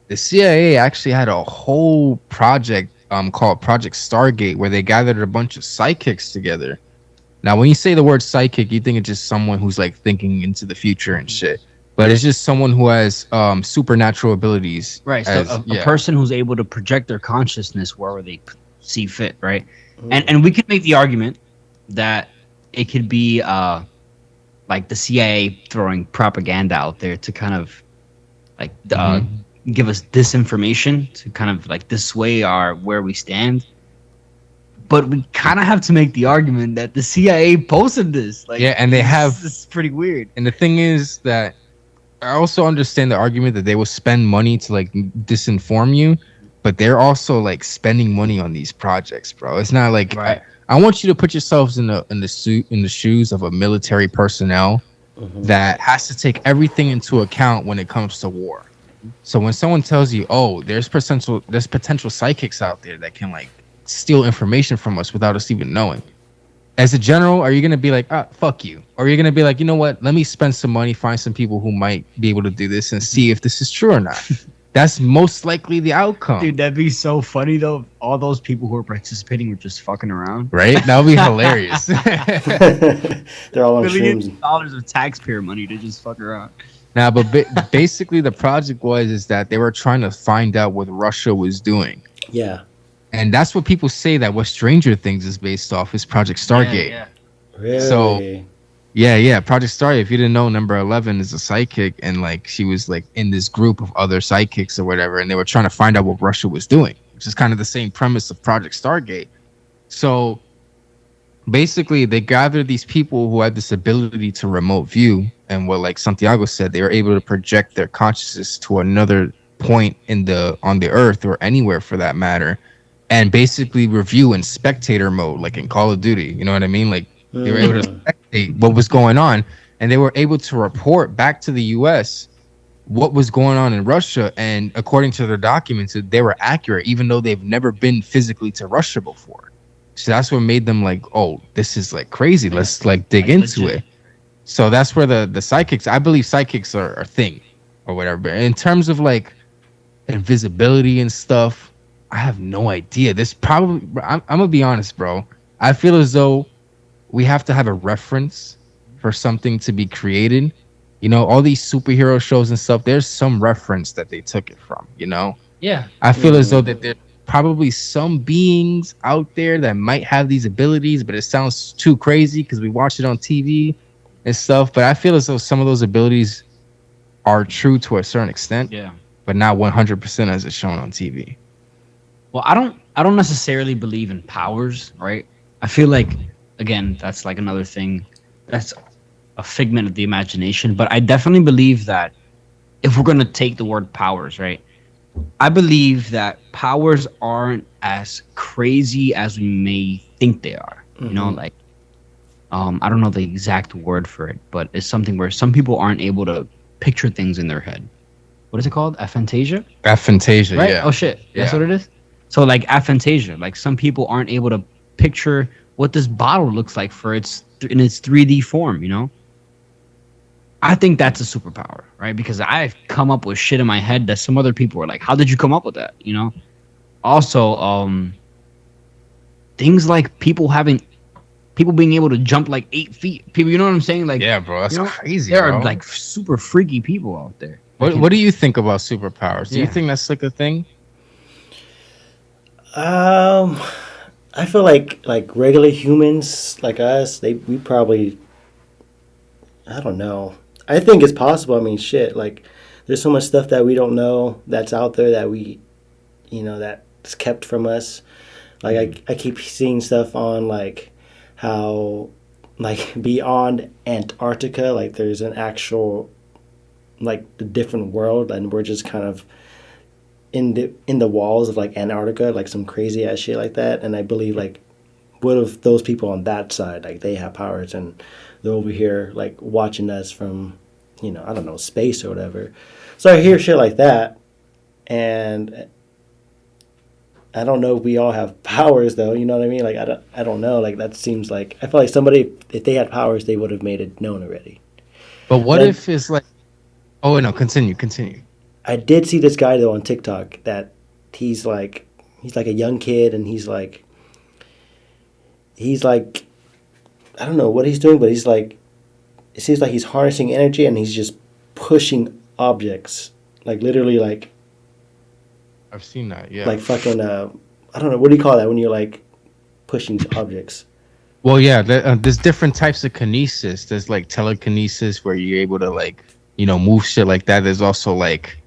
Speaker 1: The CIA actually had a whole project called Project Stargate, where they gathered a bunch of psychics together. Now, when you say the word psychic, you think it's just someone who's like thinking into the future and shit. But it's just someone who has supernatural abilities.
Speaker 2: Right. So a person who's able to project their consciousness wherever they see fit, right? And we could make the argument that it could be like the CIA throwing propaganda out there to kind of like give us disinformation to kind of like dissuade where we stand. But we kind of have to make the argument that the CIA posted this. Like,
Speaker 1: yeah, and they have.
Speaker 2: This is pretty weird.
Speaker 1: And the thing is that I also understand the argument that they will spend money to like disinform you, but they're also like spending money on these projects, bro. It's not like I want you to put yourselves in the shoes of a military personnel that has to take everything into account when it comes to war. So when someone tells you, "Oh, there's potential psychics out there that can like steal information from us without us even knowing," as a general, are you gonna be like, fuck you? Or are you gonna be like, you know what? Let me spend some money, find some people who might be able to do this, and see if this is true or not. That's most likely the outcome.
Speaker 2: Dude, that'd be so funny though. If all those people who are participating were just fucking around.
Speaker 1: Right? That would be hilarious.
Speaker 3: They're all on
Speaker 2: $billions
Speaker 3: shrooms.
Speaker 2: of taxpayer money to just fuck around.
Speaker 1: Now, but basically the project is that they were trying to find out what Russia was doing.
Speaker 3: Yeah.
Speaker 1: And that's what people say that what Stranger Things is based off is Project Stargate.
Speaker 2: Yeah.
Speaker 3: Really?
Speaker 1: So, yeah. Project Stargate, if you didn't know, number 11 is a psychic. And like she was like in this group of other psychics or whatever. And they were trying to find out what Russia was doing, which is kind of the same premise of Project Stargate. So basically they gathered these people who had this ability to remote view. And what like Santiago said, they were able to project their consciousness to another point on the earth or anywhere for that matter. And basically review in spectator mode, like in Call of Duty. You know what I mean? Like they were able to spectate what was going on, and they were able to report back to the U.S. what was going on in Russia. And according to their documents, they were accurate, even though they've never been physically to Russia before. So that's what made them like, oh, this is like crazy. Let's like dig into it. So that's where the psychics. I believe psychics are a thing, or whatever. But in terms of like invisibility and stuff, I have no idea. This probably, I'm gonna be honest, bro. I feel as though we have to have a reference for something to be created. You know, all these superhero shows and stuff, there's some reference that they took it from, you know?
Speaker 2: Yeah.
Speaker 1: I feel as though that there's probably some beings out there that might have these abilities, but it sounds too crazy because we watch it on TV and stuff. But I feel as though some of those abilities are true to a certain extent,
Speaker 2: Yeah.
Speaker 1: but not 100% as it's shown on TV.
Speaker 2: Well, I don't I don't necessarily believe in powers, right? I feel like, again, that's like another thing. That's a figment of the imagination. But I definitely believe that if we're going to take the word powers, right? I believe that powers aren't as crazy as we may think they are. You know, like, I don't know the exact word for it, but it's something where some people aren't able to picture things in their head. What is it called? Aphantasia?
Speaker 1: Aphantasia,
Speaker 2: Right?
Speaker 1: yeah.
Speaker 2: Oh shit. That's what it is? So like aphantasia, like some people aren't able to picture what this bottle looks like for in its 3D form, you know? I think that's a superpower, right? Because I've come up with shit in my head that some other people are like, "How did you come up with that?" You know? Also, things like people being able to jump like 8 feet. People, you know what I'm saying? Like,
Speaker 1: yeah, bro, that's
Speaker 2: you know,
Speaker 1: crazy.
Speaker 2: There
Speaker 1: bro.
Speaker 2: are like super freaky people out there.
Speaker 1: What do you think about superpowers? Do you think that's like a thing?
Speaker 3: I feel like regular humans like us, we probably, I don't know. I think it's possible. I mean, shit, like there's so much stuff that we don't know that's out there that that's kept from us. Like I keep seeing stuff on like how like beyond Antarctica, like there's an actual like a different world, and we're just kind of in the walls of like Antarctica, like some crazy ass shit like that. And I believe like, what if those people on that side, like they have powers and they're over here like watching us from, I don't know, space or whatever. So I hear shit like that, and I don't know if we all have powers though. You know what I mean? Like I don't know. Like that seems like, I feel like somebody, if they had powers, they would have made it known already.
Speaker 1: But what if it's like? Oh no, continue.
Speaker 3: I did see this guy though on TikTok that he's like a young kid, and he's like I don't know what he's doing, but he's like, it seems like he's harnessing energy and he's just pushing objects, like literally like.
Speaker 1: I've seen that, yeah.
Speaker 3: Like fucking I don't know, what do you call that when you're like pushing objects?
Speaker 1: Well, yeah, there's different types of kinesis. There's like telekinesis where you're able to like move shit like that. There's also like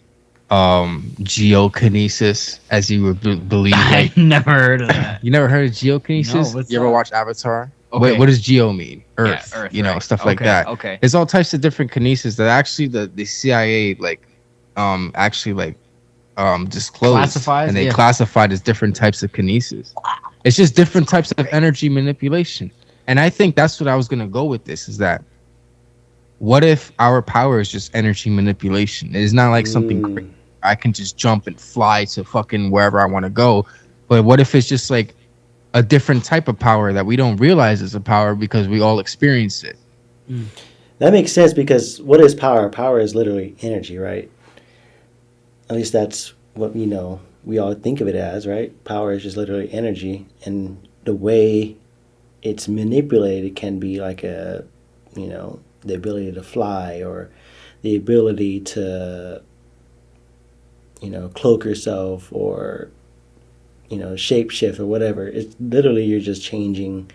Speaker 1: geokinesis, as you would believe.
Speaker 2: I never heard of that.
Speaker 1: You never heard of geokinesis?
Speaker 2: No,
Speaker 1: you ever watch Avatar?
Speaker 2: Okay.
Speaker 1: What does geo mean? Earth.
Speaker 2: Yeah, Earth,
Speaker 1: right. Stuff like that.
Speaker 2: Okay.
Speaker 1: There's all types of different kinesis that actually the CIA like actually like disclosed,
Speaker 2: classifies,
Speaker 1: and they classified as different types of kinesis. It's just different types of energy manipulation. And I think that's what I was gonna go with this, is that what if our power is just energy manipulation? It is not like something crazy. I can just jump and fly to fucking wherever I want to go. But what if it's just like a different type of power that we don't realize is a power because we all experience it?
Speaker 3: That makes sense, because what is power? Power is literally energy, right? At least that's what we all think of it as, right? Power is just literally energy, and the way it's manipulated can be like the ability to fly, or the ability to cloak yourself, or shape shift, or whatever. It's literally, you're just changing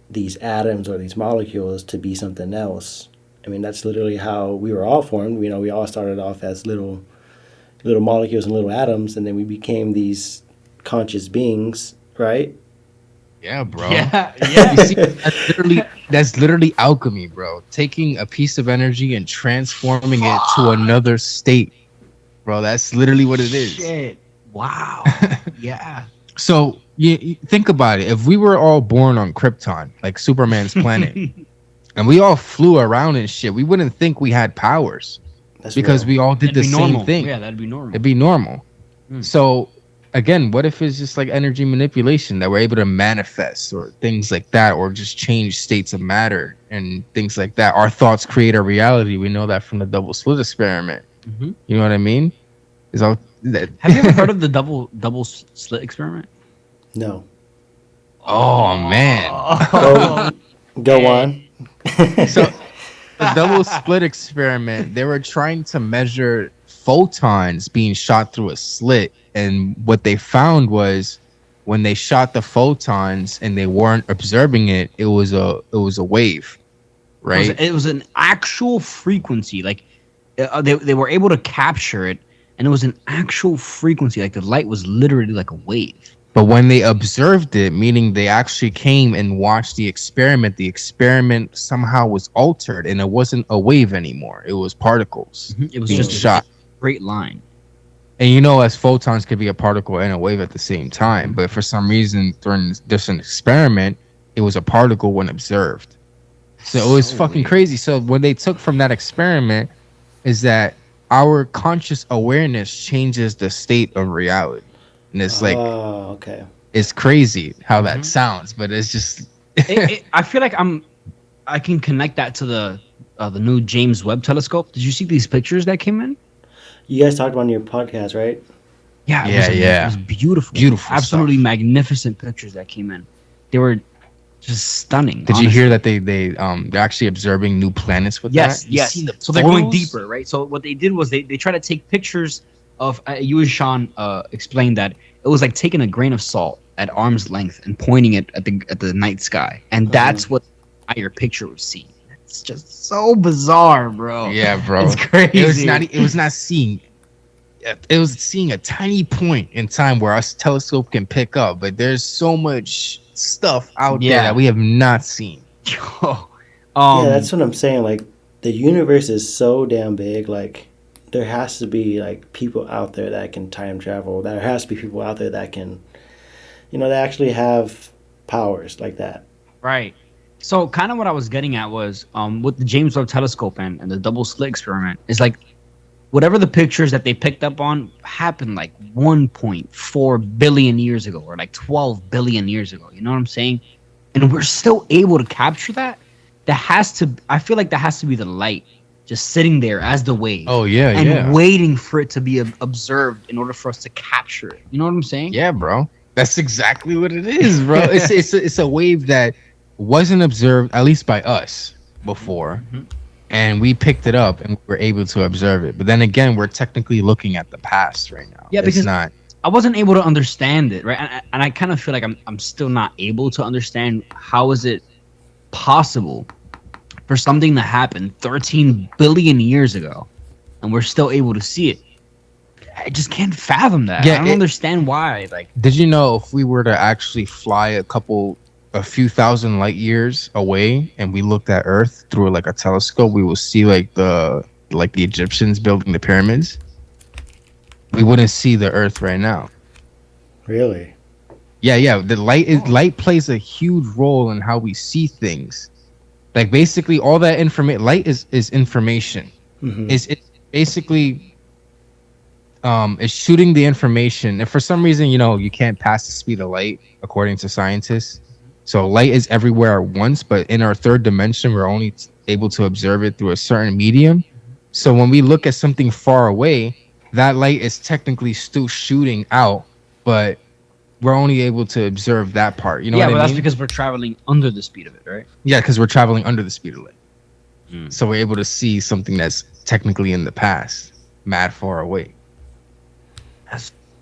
Speaker 3: these atoms or these molecules to be something else. I mean, that's literally how we were all formed. We all started off as little molecules and little atoms, and then we became these conscious beings, right?
Speaker 1: Yeah, bro.
Speaker 2: Yeah.
Speaker 1: You see, that's literally alchemy, bro. Taking a piece of energy and transforming it to another state, bro. That's literally what it is.
Speaker 2: Shit. Wow. Yeah.
Speaker 1: So you think about it. If we were all born on Krypton, like Superman's planet, and we all flew around and shit, we wouldn't think we had powers.
Speaker 3: That's
Speaker 1: because
Speaker 3: real.
Speaker 1: we all did the same thing.
Speaker 2: Yeah, that'd be normal.
Speaker 1: It'd be normal. So again, what if it's just like energy manipulation that we're able to manifest, or things like that, or just change states of matter and things like that? Our thoughts create our reality. We know that from the double slit experiment. You know what I mean? Have
Speaker 2: you ever heard of the double slit experiment?
Speaker 3: No.
Speaker 1: Oh man.
Speaker 3: Go on.
Speaker 1: So the double split experiment, they were trying to measure photons being shot through a slit, and what they found was when they shot the photons and they weren't observing it, it was a wave, right?
Speaker 2: It was an actual frequency. Like they were able to capture it, and it was an actual frequency. Like the light was literally like a wave.
Speaker 1: But when they observed it, meaning they actually came and watched the experiment somehow was altered, and it wasn't a wave anymore. It was particles.
Speaker 2: It was
Speaker 1: being
Speaker 2: just
Speaker 1: shot.
Speaker 2: a straight line.
Speaker 1: And as photons could be a particle and a wave at the same time. But for some reason, during this experiment, it was a particle when observed. So it was fucking weird. Crazy. So what they took from that experiment is that our conscious awareness changes the state of reality. And it's like,
Speaker 3: okay,
Speaker 1: it's crazy how that sounds, but it's just.
Speaker 2: I feel like I can connect that to the new James Webb telescope. Did you see these pictures that came in?
Speaker 3: You guys talked about on your podcast, right?
Speaker 2: Yeah, it was beautiful, absolutely stuff. Magnificent pictures that came in. They were just stunning.
Speaker 1: Did you hear that they're actually observing new planets with that?
Speaker 2: Yes. So they're going deeper, right? So what they did was they tried to take pictures of you and Sean explained that it was like taking a grain of salt at arm's length and pointing it at the night sky, and that's what the entire picture was seeing. It's just so bizarre, bro.
Speaker 1: Yeah, bro.
Speaker 2: It's crazy.
Speaker 1: It was not seeing. It was seeing a tiny point in time where our telescope can pick up, but there's so much stuff out there that we have not seen.
Speaker 3: Yeah, that's what I'm saying. Like, the universe is so damn big. Like, there has to be like people out there that can time travel. There has to be people out there that can, that actually have powers like that.
Speaker 2: Right. So kind of what I was getting at was with the James Webb telescope and the double slit experiment is like whatever the pictures that they picked up on happened like 1.4 billion years ago or like 12 billion years ago. You know what I'm saying? And we're still able to capture that. I feel like that has to be the light just sitting there as the wave.
Speaker 1: Oh, yeah,
Speaker 2: and waiting for it to be observed in order for us to capture it. You know what I'm saying?
Speaker 1: Yeah, bro. That's exactly what it is, bro. It's a wave that wasn't observed, at least by us, before. And we picked it up and we were able to observe it. But then again, we're technically looking at the past right now.
Speaker 2: Yeah, because I wasn't able to understand it, right? And I kind of feel like I'm still not able to understand how is it possible for something to happen 13 billion years ago and we're still able to see it. I just can't fathom that. I don't understand why. Like,
Speaker 1: did you know if we were to actually fly a few thousand light years away and we looked at Earth through like a telescope, we will see like the Egyptians building the pyramids? We wouldn't see the Earth right now.
Speaker 3: Really?
Speaker 1: Yeah. The light plays a huge role in how we see things. Like basically all that information, light is information. It's basically it's shooting the information. And for some reason, you can't pass the speed of light according to scientists. So light is everywhere at once, but in our third dimension, we're only able to observe it through a certain medium. So when we look at something far away, that light is technically still shooting out, but we're only able to observe that part. You know what I mean?
Speaker 2: Yeah, but that's because we're traveling under the speed of it, right?
Speaker 1: Yeah, because we're traveling under the speed of light. So we're able to see something that's technically in the past, mad far away.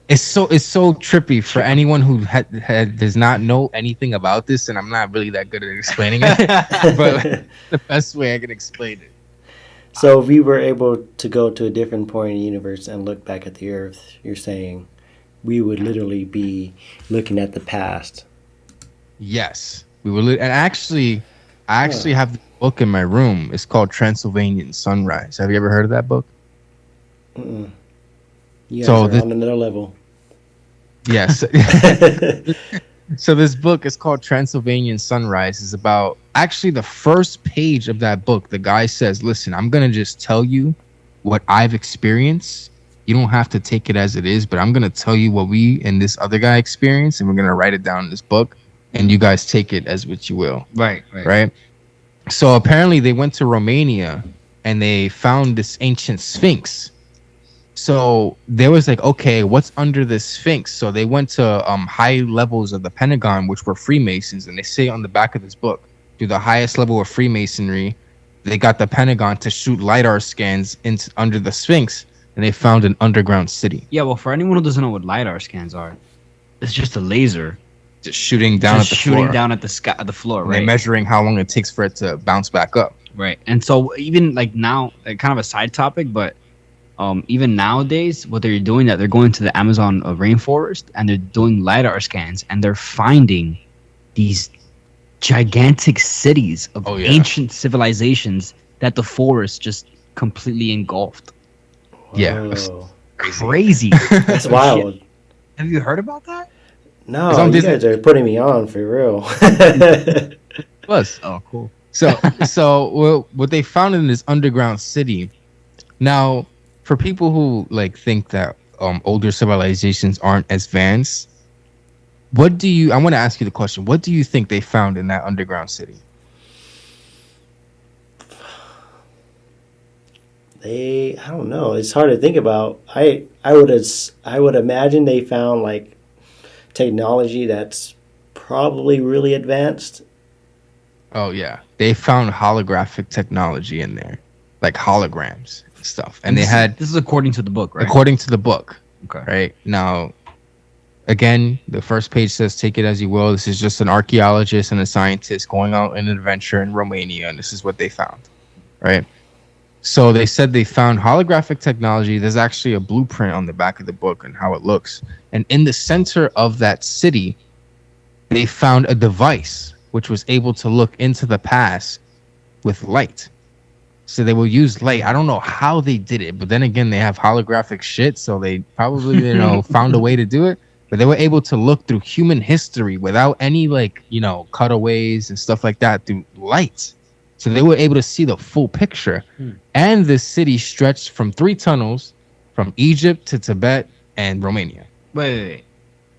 Speaker 1: It's so trippy for anyone who does not know anything about this, and I'm not really that good at explaining it, but the best way I can explain it.
Speaker 3: So if we were able to go to a different point in the universe and look back at the Earth, you're saying we would literally be looking at the past.
Speaker 1: Yes, we would. And I actually have the book in my room. It's called Transylvanian Sunrise. Have you ever heard of that book?
Speaker 3: You guys are on another level.
Speaker 1: Yes. So this book is called Transylvanian Sunrise. Is about actually the first page of that book. The guy says, "Listen, I'm gonna just tell you what I've experienced. You don't have to take it as it is, but I'm gonna tell you what we and this other guy experienced, and we're gonna write it down in this book, and you guys take it as what you will." Right. So apparently they went to Romania and they found this ancient Sphinx. So there was like, okay, what's under this Sphinx? So they went to high levels of the Pentagon, which were Freemasons, and they say on the back of this book, through the highest level of Freemasonry, they got the Pentagon to shoot LiDAR scans under the Sphinx, and they found an underground city.
Speaker 2: Yeah, well, for anyone who doesn't know what LiDAR scans are, it's just a laser
Speaker 1: just shooting down
Speaker 2: at the sky, at the floor, right?
Speaker 1: And they're measuring how long it takes for it to bounce back up.
Speaker 2: Right. And so even like now, kind of a side topic, but even nowadays, what they're doing, that they're going to the Amazon rainforest and they're doing LiDAR scans and they're finding these gigantic cities of ancient civilizations that the forest just completely engulfed.
Speaker 1: Yeah,
Speaker 3: Whoa.
Speaker 2: Crazy.
Speaker 3: That's wild.
Speaker 2: Have you heard about that?
Speaker 3: No, you guys are putting me on for real.
Speaker 1: Was
Speaker 2: Oh, cool.
Speaker 1: So what they found in this underground city. Now, for people who like think that older civilizations aren't as advanced, I want to ask you the question. What do you think they found in that underground city?
Speaker 3: I don't know. It's hard to think about. I would imagine they found like technology that's probably really advanced.
Speaker 1: Oh yeah, they found holographic technology in there, like holograms and stuff. And this
Speaker 2: is according to the book, right?
Speaker 1: According to the book.
Speaker 2: Okay.
Speaker 1: Right now, again, the first page says, "Take it as you will." This is just an archaeologist and a scientist going out on an adventure in Romania, and this is what they found. Right. So they said they found holographic technology. There's actually a blueprint on the back of the book and how it looks. And in the center of that city, they found a device which was able to look into the past with light. So they will use light. I don't know how they did it, but then again, they have holographic shit, so they probably, found a way to do it. But they were able to look through human history without any cutaways and stuff like that through light. So they were able to see the full picture. And this city stretched from 3 tunnels from Egypt to Tibet and Romania.
Speaker 2: Wait.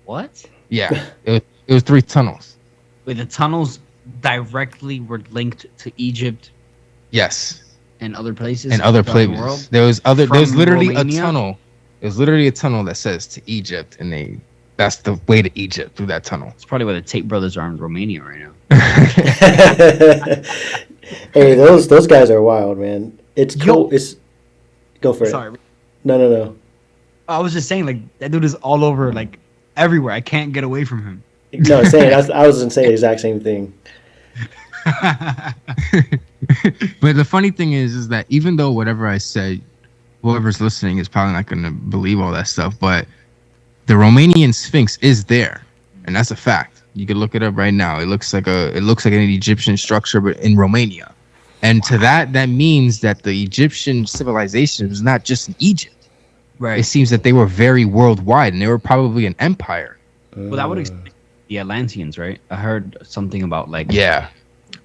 Speaker 2: What?
Speaker 1: Yeah, it was 3 tunnels.
Speaker 2: Wait, the tunnels directly were linked to Egypt.
Speaker 1: Yes.
Speaker 2: And other places.
Speaker 1: And other places. There was literally
Speaker 2: Romania?
Speaker 1: a tunnel. There's literally a tunnel that says to Egypt, and that's the way to Egypt through that tunnel.
Speaker 2: It's probably why the Tate brothers are in Romania right now.
Speaker 3: Hey, those guys are wild, man. It's cool. Go for it.
Speaker 2: Sorry.
Speaker 3: No.
Speaker 2: I was just saying, like, that dude is all over, like, everywhere. I can't get away from him.
Speaker 3: No, I was going to say the exact same thing.
Speaker 1: But the funny thing is that even though whatever I say, whoever's listening is probably not going to believe all that stuff, but the Romanian Sphinx is there, and that's a fact. You can look it up right now. It looks like an Egyptian structure, but in Romania. And to that means that the Egyptian civilization was not just in Egypt.
Speaker 2: Right.
Speaker 1: It seems that they were very worldwide, and they were probably an empire.
Speaker 2: Well, that would explain the Atlanteans, right? I heard something about
Speaker 1: yeah.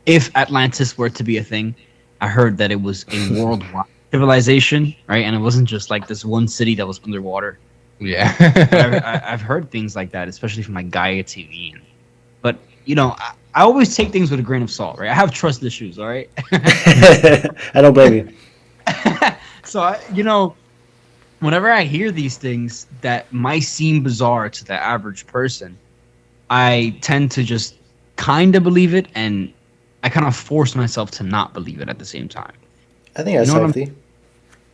Speaker 2: If Atlantis were to be a thing, I heard that it was a worldwide civilization, right? And it wasn't just like this one city that was underwater.
Speaker 1: Yeah.
Speaker 2: I've heard things like that, especially from like Gaia TV. But I always take things with a grain of salt, right? I have trust issues, all right?
Speaker 3: I don't blame you.
Speaker 2: So whenever I hear these things that might seem bizarre to the average person, I tend to just kind of believe it, and I kind of force myself to not believe it at the same time.
Speaker 3: I think that's healthy.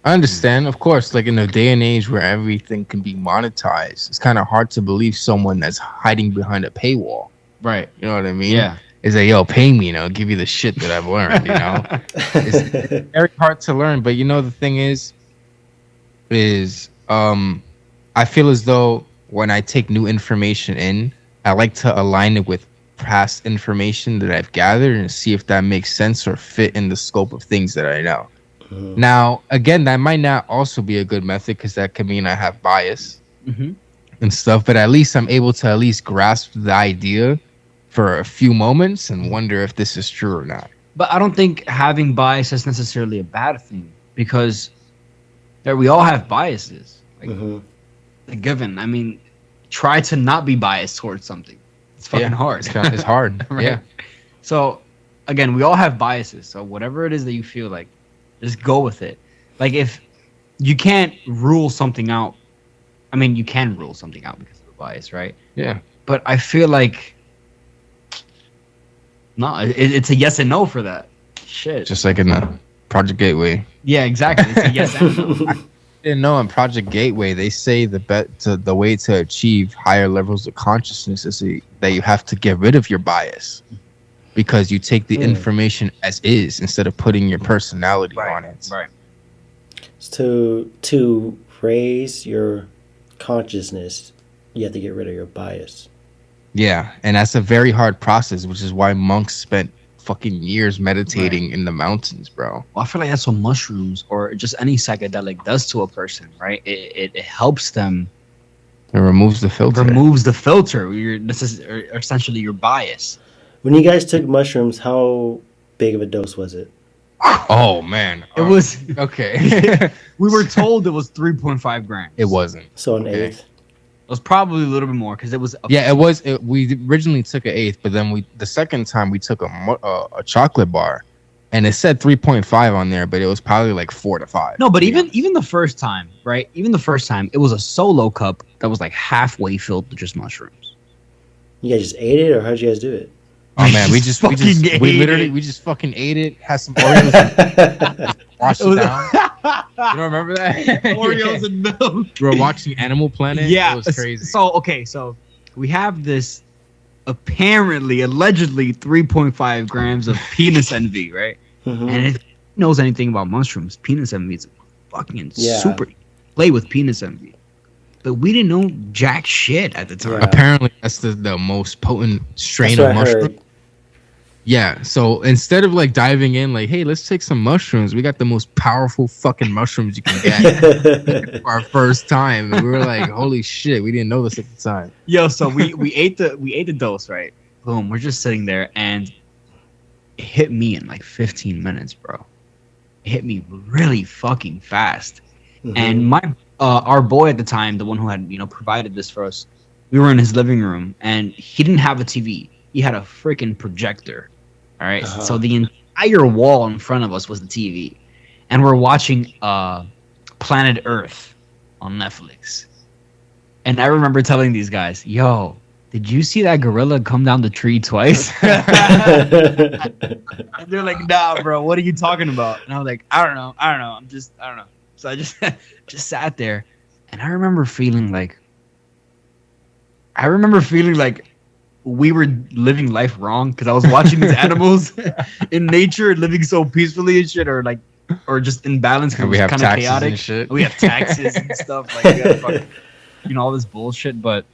Speaker 1: I understand. Of course, like in a day and age where everything can be monetized, it's kind of hard to believe someone that's hiding behind a paywall.
Speaker 2: Right.
Speaker 1: You know what I mean?
Speaker 2: Yeah.
Speaker 1: Is that, yo, pay me, give you the shit that I've learned, It's very hard to learn, but the thing is I feel as though when I take new information in, I like to align it with past information that I've gathered and see if that makes sense or fit in the scope of things that I know. Now, again, that might not also be a good method because that could mean I have bias and stuff, but at least I'm able to at least grasp the idea for a few moments and wonder if this is true or not.
Speaker 2: But I don't think having bias is necessarily a bad thing, because we all have biases. Like, given. I mean, try to not be biased towards something. It's fucking hard.
Speaker 1: It's hard. Right? Yeah.
Speaker 2: So, again, we all have biases. So whatever it is that you feel like, just go with it. Like, if you can't rule something out, I mean, you can rule something out because of a bias, right?
Speaker 1: Yeah.
Speaker 2: But I feel like, no, it's a yes and no for that. Shit.
Speaker 1: Just like in the Project Gateway.
Speaker 2: Yeah, exactly. It's a yes and no.
Speaker 1: I didn't know in Project Gateway they say the way to achieve higher levels of consciousness is that you have to get rid of your bias, because you take the information as is instead of putting your personality on it.
Speaker 2: Right.
Speaker 3: To raise your consciousness, you have to get rid of your bias.
Speaker 1: Yeah, and that's a very hard process, which is why monks spent fucking years meditating in the mountains, bro.
Speaker 2: Well, I feel like that's what mushrooms or just any psychedelic does to a person, right? It helps them.
Speaker 1: It removes the filter.
Speaker 2: This is essentially your bias.
Speaker 3: When you guys took mushrooms, how big of a dose was it?
Speaker 1: Oh man,
Speaker 2: It was
Speaker 1: okay.
Speaker 2: We were told it was 3.5 grams.
Speaker 1: It wasn't.
Speaker 3: So an eighth.
Speaker 2: It was probably a little bit more because it was.
Speaker 1: It was. We originally took an eighth, but then the second time we took a chocolate bar, and it said 3.5 on there, but it was probably like 4 to 5.
Speaker 2: No, but even the first time, right? Even the first time, it was a solo cup that was like halfway filled with just mushrooms.
Speaker 3: You guys just ate it, or how'd you guys do it?
Speaker 1: Oh man, we just fucking ate it. Had some Oreos, washed it down. You don't remember that?
Speaker 2: Oreos and milk.
Speaker 1: We were watching Animal Planet.
Speaker 2: Yeah,
Speaker 1: it was crazy.
Speaker 2: So we have this allegedly 3.5 grams of penis envy, right?
Speaker 3: Mm-hmm.
Speaker 2: And if he knows anything about mushrooms, penis envy is fucking super. Play with penis envy. But we didn't know jack shit at the time.
Speaker 3: Yeah.
Speaker 1: Apparently, that's the most potent strain
Speaker 3: That's
Speaker 1: of
Speaker 3: what I
Speaker 1: mushroom.
Speaker 3: heard.
Speaker 1: Yeah, so instead of like diving in, like, hey, let's take some mushrooms. We got the most powerful fucking mushrooms you can get. Our first time, and we were like, holy shit, we didn't know this at the time.
Speaker 2: Yo, so we ate the dose, right? Boom, we're just sitting there, and it hit me in like 15 minutes, bro. It hit me really fucking fast.
Speaker 3: Mm-hmm.
Speaker 2: And my our boy at the time, the one who had provided this for us, we were in his living room, and he didn't have a TV. He had a freaking projector. All right, so the entire wall in front of us was the TV, and we're watching Planet Earth on Netflix. And I remember telling these guys, "Yo, did you see that gorilla come down the tree twice?" And they're like, "Nah, bro, what are you talking about?" And I was like, I don't know. I don't know. So I just sat there, and I remember feeling like we were living life wrong because I was watching these animals in nature living so peacefully and shit, or just in balance because it was kind of chaotic.
Speaker 1: And shit.
Speaker 2: We have taxes and stuff, like we gotta all this bullshit. But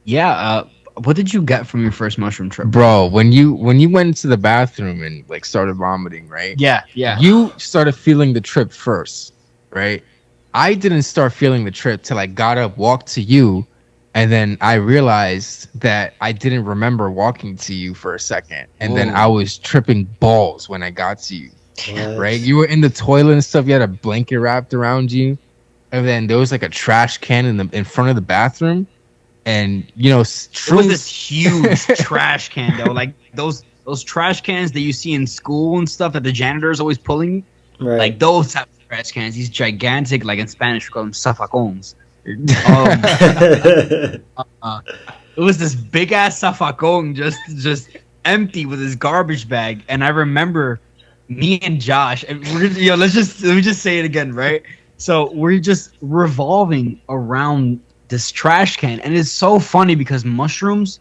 Speaker 2: yeah, what did you get from your first mushroom trip,
Speaker 1: bro? When you went to the bathroom and like started vomiting, right?
Speaker 2: Yeah.
Speaker 1: You started feeling the trip first, right? I didn't start feeling the trip till I got up, walked to you. And then I realized that I didn't remember walking to you for a second. And then I was tripping balls when I got to you.
Speaker 3: What?
Speaker 1: Right? You were in the toilet and stuff. You had a blanket wrapped around you. And then there was like a trash can in front of the bathroom. And,
Speaker 2: it was this huge trash can, though. Like those trash cans that you see in school and stuff that the janitor is always pulling.
Speaker 3: Right.
Speaker 2: Like those type of trash cans. These gigantic, like in Spanish, we call them zafacones. It was this big ass zafacón just empty with his garbage bag, and I remember me and Josh, and let me just say it again, right? So we're just revolving around this trash can, and it's so funny because mushrooms,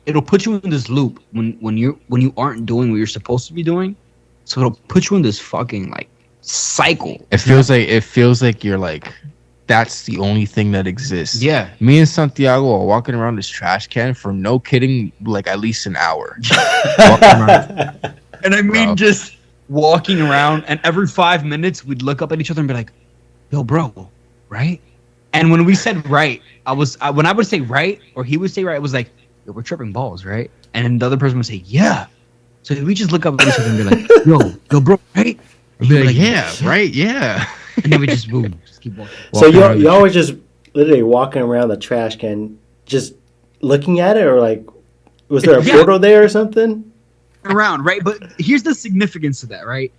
Speaker 2: it'll put you in this loop when you aren't doing what you're supposed to be doing, so it'll put you in this fucking like cycle.
Speaker 1: It feels like you're like, that's the only thing that exists.
Speaker 2: Yeah.
Speaker 1: Me and Santiago are walking around this trash can for no kidding, like at least an hour.
Speaker 2: And I mean, just walking around, and every 5 minutes we'd look up at each other and be like, "Yo, bro, right?" And when we said right, when I would say right, or he would say right, it was like, "Yo, we're tripping balls, right?" And the other person would say, "Yeah." So we just look up at each other and be like, "Yo, bro, right?"
Speaker 1: We'd be like, "Yeah, right, yeah."
Speaker 2: And then we just boom, just keep walking.
Speaker 3: So y'all were just literally walking around the trash can, just looking at it, or like, was there a portal there or something?
Speaker 2: Around, right? But here's the significance of that, right?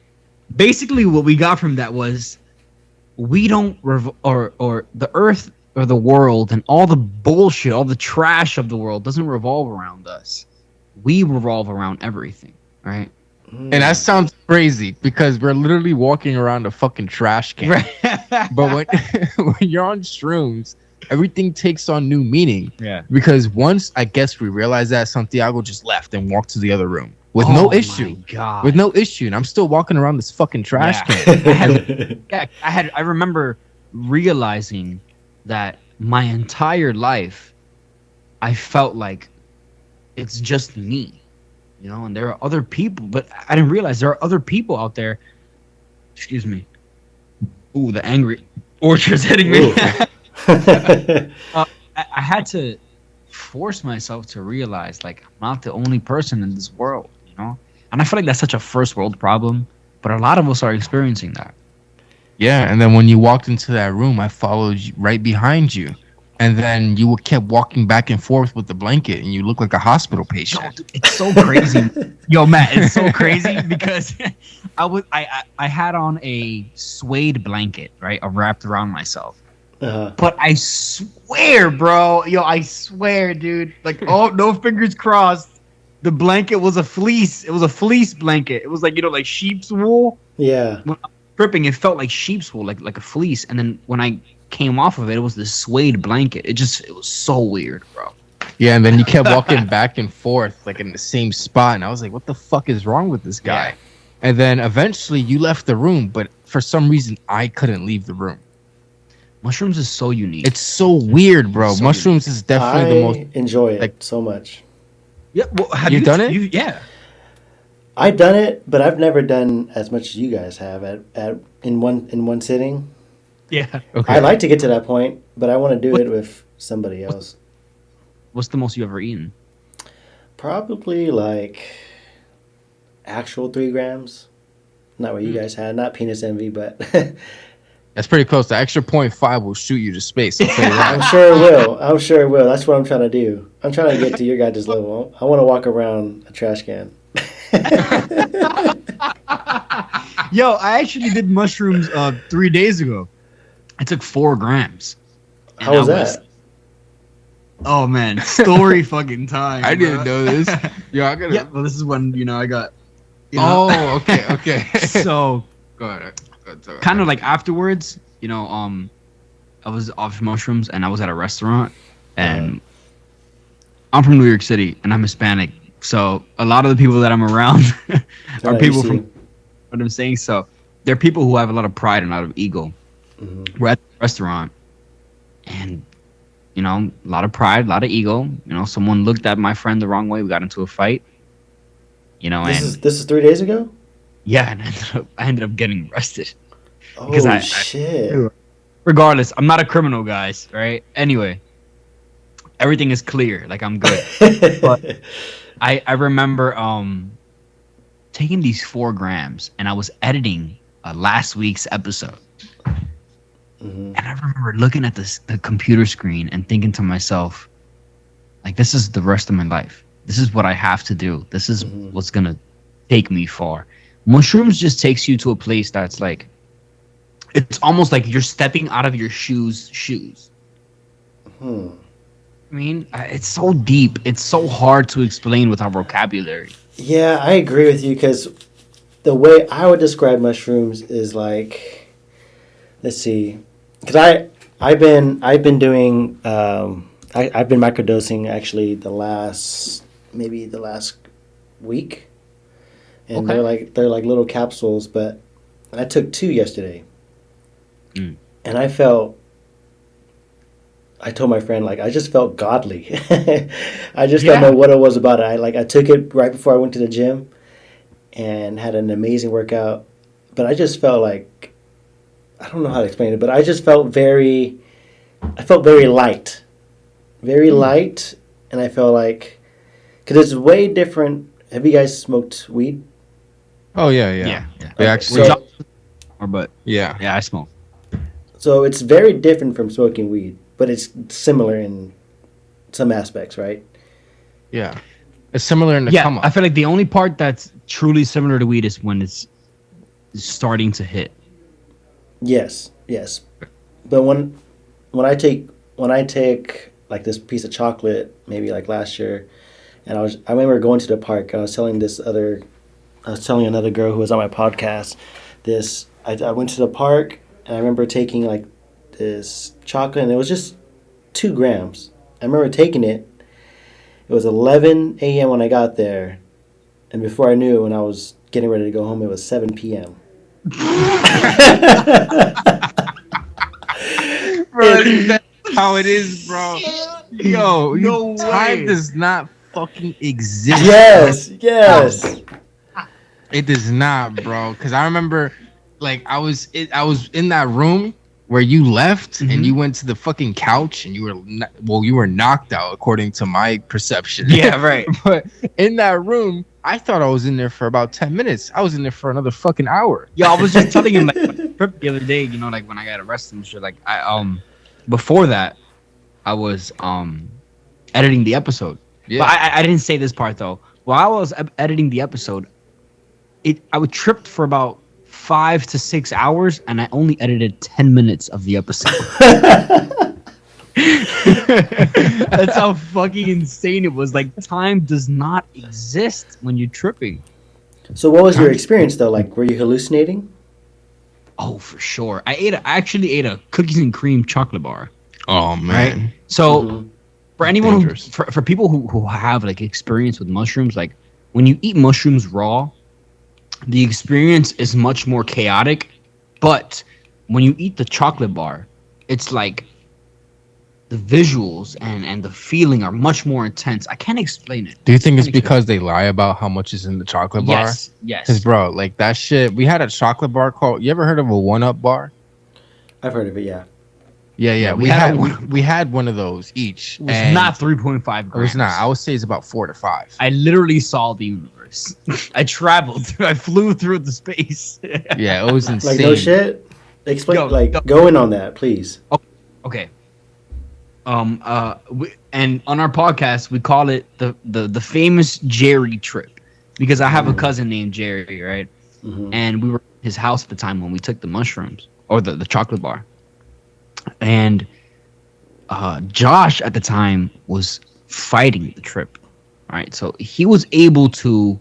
Speaker 2: Basically, what we got from that was we don't or the earth or the world and all the bullshit, all the trash of the world doesn't revolve around us. We revolve around everything, right?
Speaker 1: And that sounds crazy because we're literally walking around a fucking trash can.
Speaker 2: Right.
Speaker 1: But when you're on shrooms, everything takes on new meaning.
Speaker 2: Yeah.
Speaker 1: Because once I guess we realized that, Santiago just left and walked to the other room, with no issue.
Speaker 2: My God.
Speaker 1: With no issue, and I'm still walking around this fucking trash
Speaker 2: can.
Speaker 3: can.
Speaker 2: I remember realizing that my entire life, I felt like it's just me, and there are other people, but I didn't realize there are other people out there. Excuse me. Ooh, the angry orchard's hitting me. I had to force myself to realize, like, I'm not the only person in this world, And I feel like that's such a first world problem, but a lot of us are experiencing that.
Speaker 1: Yeah, and then when you walked into that room, I followed you right behind you. And then you kept walking back and forth with the blanket, and you look like a hospital patient.
Speaker 2: Yo, dude, it's so crazy. Yo, Matt, it's so crazy because I had on a suede blanket, right, wrapped around myself. But I swear, bro, I swear, dude, like, oh, no fingers crossed. The blanket was a fleece. It was a fleece blanket. It was like, like sheep's wool.
Speaker 3: Yeah.
Speaker 2: When I was tripping, it felt like sheep's wool, like a fleece. And then when I came off of it, it was this suede blanket. It was so weird, bro.
Speaker 1: Yeah, and then you kept walking back and forth, like in the same spot. And I was like, what the fuck is wrong with this guy? Yeah. And then eventually you left the room, but for some reason, I couldn't leave the room.
Speaker 2: Mushrooms is so unique.
Speaker 1: It's so weird, bro. So mushrooms unique. Is definitely the most...
Speaker 3: enjoy it, like, so much.
Speaker 2: Yeah, well, have
Speaker 1: you done it?
Speaker 2: Yeah.
Speaker 3: I've done it, but I've never done as much as you guys have in one sitting.
Speaker 2: Yeah.
Speaker 3: Okay. I'd like to get to that point, but I want to do it with somebody else.
Speaker 2: What's the most you ever eaten?
Speaker 3: Probably like actual 3 grams. Not what you guys had. Not penis envy, but...
Speaker 1: That's pretty close. The extra 0.5 will shoot you to space.
Speaker 3: I'm sure it will. I'm sure it will. That's what I'm trying to do. I'm trying to get to your guys' level. I want to walk around a trash can.
Speaker 2: Yo, I actually did mushrooms 3 days ago. I took 4 grams.
Speaker 3: How was that?
Speaker 2: Oh man, story fucking time.
Speaker 1: I didn't know this. Yo, I gotta.
Speaker 2: Yeah, well, this is when I got.
Speaker 1: Oh, okay.
Speaker 2: So
Speaker 1: go ahead.
Speaker 2: Kind of like afterwards, I was off mushrooms and I was at a restaurant, and I'm from New York City and I'm Hispanic, so a lot of the people that I'm around are people from what I'm saying. So they're people who have a lot of pride and a lot of ego. Mm-hmm. We're at the restaurant, and a lot of pride, a lot of ego. Someone looked at my friend the wrong way. We got into a fight.
Speaker 3: This is 3 days ago.
Speaker 2: Yeah, and I ended up getting arrested.
Speaker 3: Oh, shit.
Speaker 2: Regardless, I'm not a criminal, guys, right? Anyway, everything is clear. Like, I'm good. But I remember taking these 4 grams, and I was editing last week's episode. Mm-hmm. And I remember looking at the computer screen and thinking to myself, like, this is the rest of my life. This is what I have to do. This is what's going to take me far. Mushrooms just takes you to a place that's like, it's almost like you're stepping out of your shoes. I mean, it's so deep. It's so hard to explain with our vocabulary.
Speaker 3: Yeah, I agree with you, because the way I would describe mushrooms is like, let's see, because I've been doing I've been microdosing actually the last week. And they're like little capsules, but I took 2 yesterday. And I told my friend, like, I just felt godly. I just don't know what it was about it. I took it right before I went to the gym and had an amazing workout. But I just felt like, I don't know how to explain it, but I just felt very light. Very light. And I felt like, because it's way different. Have you guys smoked weed?
Speaker 1: Oh yeah.
Speaker 2: Okay.
Speaker 1: Actually,
Speaker 2: yeah, I smoke.
Speaker 3: So it's very different from smoking weed, but it's similar in some aspects, right?
Speaker 1: Yeah, it's similar in the come up.
Speaker 2: I feel like the only part that's truly similar to weed is when it's starting to hit. Yes.
Speaker 3: But when I take like this piece of chocolate, maybe like last year, and I remember going to the park. And I was telling another girl who was on my podcast this. I went to the park, and I remember taking like this chocolate, and it was just 2 grams. I remember taking it. It was 11 a.m. when I got there, And before I knew it, when I was getting ready to go home, it was 7 p.m.
Speaker 1: Bro, that's how it is, bro. Yo,
Speaker 2: No
Speaker 1: time
Speaker 2: way.
Speaker 1: does not fucking exist.
Speaker 3: Yes,
Speaker 1: Bro.
Speaker 3: yes.
Speaker 1: It does not, bro. Because I remember, like, I was in that room where you left and you went to the fucking couch and you were you were knocked out according to my perception.
Speaker 2: Yeah, right.
Speaker 1: But in that room, I thought I was in there for about 10 minutes. I was in there for another fucking hour.
Speaker 2: Yo, I was just telling him like when I tripped the other day, you know, like when I got arrested and shit. Like I before that, I was editing the episode.
Speaker 1: Yeah.
Speaker 2: But I didn't say this part though. While I was editing the episode, I would tripped for about 5 to 6 hours, and I only edited 10 minutes of the episode. That's how fucking insane it was. Like, time does not exist when you're tripping.
Speaker 3: So what was your experience though? Like, were you hallucinating?
Speaker 2: Oh, for sure. I actually ate a cookies and cream chocolate bar.
Speaker 1: Oh man.
Speaker 2: Right. So for anyone who,
Speaker 1: Dangerous.
Speaker 2: for people who have like experience with mushrooms, like when you eat mushrooms raw, the experience is much more chaotic. But when you eat the chocolate bar, it's like the visuals and the feeling are much more intense. I can't explain it.
Speaker 1: Do you think it's because they lie about how much is in the chocolate bar?
Speaker 2: Yes, yes.
Speaker 1: Because, bro, like that shit. We had a chocolate bar called. You ever heard of a 1-Up bar?
Speaker 3: I've heard of it, yeah.
Speaker 1: Yeah. We had one of those each.
Speaker 2: It was not 3.5 grams.
Speaker 1: It was not. I would say it's about 4 to 5.
Speaker 2: I literally saw the universe. I traveled. I flew through the space.
Speaker 1: Yeah, it was insane.
Speaker 3: Like, no shit? Explain, go in on that, please.
Speaker 2: Okay. And on our podcast we call it the famous Jerry trip, because I have a cousin named Jerry, right? And we were at his house at the time when we took the mushrooms or the chocolate bar, and Josh at the time was fighting the trip, right? So he was able to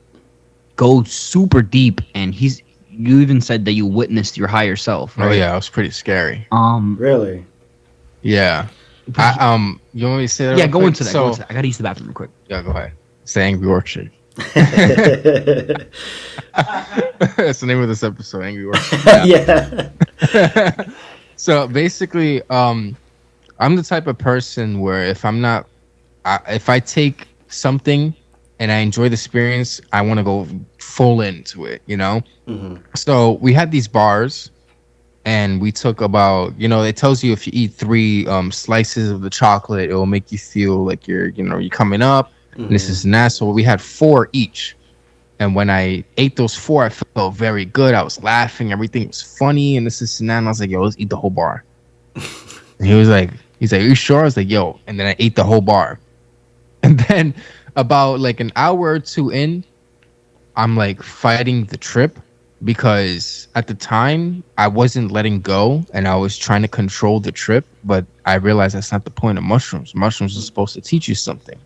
Speaker 2: go super deep, and you even said that you witnessed your higher self, right?
Speaker 1: Oh yeah, it was pretty scary.
Speaker 3: Really?
Speaker 1: Yeah. You want me to say that?
Speaker 2: Yeah,
Speaker 1: real
Speaker 2: go
Speaker 1: quick?
Speaker 2: into that.
Speaker 1: So,
Speaker 2: I gotta use the bathroom real quick.
Speaker 1: Yeah, go ahead. It's the Angry Orchard. That's the name of this episode, Angry Orchard.
Speaker 3: Yeah.
Speaker 1: So basically, I'm the type of person where if I take something and I enjoy the experience, I want to go full into it, you know? So we had these bars, and we took about, it tells you if you eat 3 slices of the chocolate, it will make you feel like you're coming up. And this is that. So we had 4 each. And when I ate those 4, I felt very good. I was laughing. Everything was funny. And this is that. And I was like, yo, let's eat the whole bar. And he's like, are you sure? I was like, yo. And then I ate the whole bar. And then about like an hour or 2 in, I'm like fighting the trip, because at the time I wasn't letting go and I was trying to control the trip, but I realized that's not the point of mushrooms. Mushrooms are supposed to teach you something.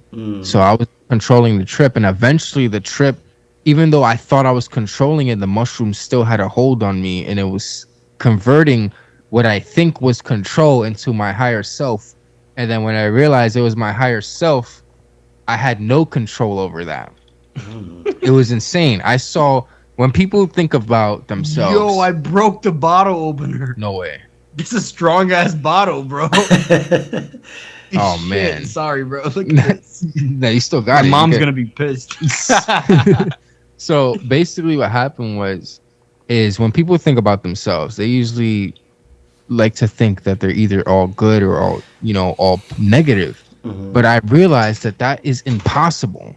Speaker 1: So I was controlling the trip, and eventually the trip, even though I thought I was controlling it, the mushrooms still had a hold on me, and it was converting what I think was control into my higher self. And then when I realized it was my higher self, I had no control over that. It was insane. I saw, when people think about themselves.
Speaker 2: Yo, I broke the bottle opener.
Speaker 1: No way.
Speaker 2: It's a strong ass bottle, bro.
Speaker 1: Oh
Speaker 2: Shit,
Speaker 1: man.
Speaker 2: sorry, bro. Look at this.
Speaker 1: No, you still got
Speaker 2: My
Speaker 1: it.
Speaker 2: mom's gonna be pissed.
Speaker 1: So basically what happened is when people think about themselves, they usually like to think that they're either all good or all negative. But I realized that is impossible.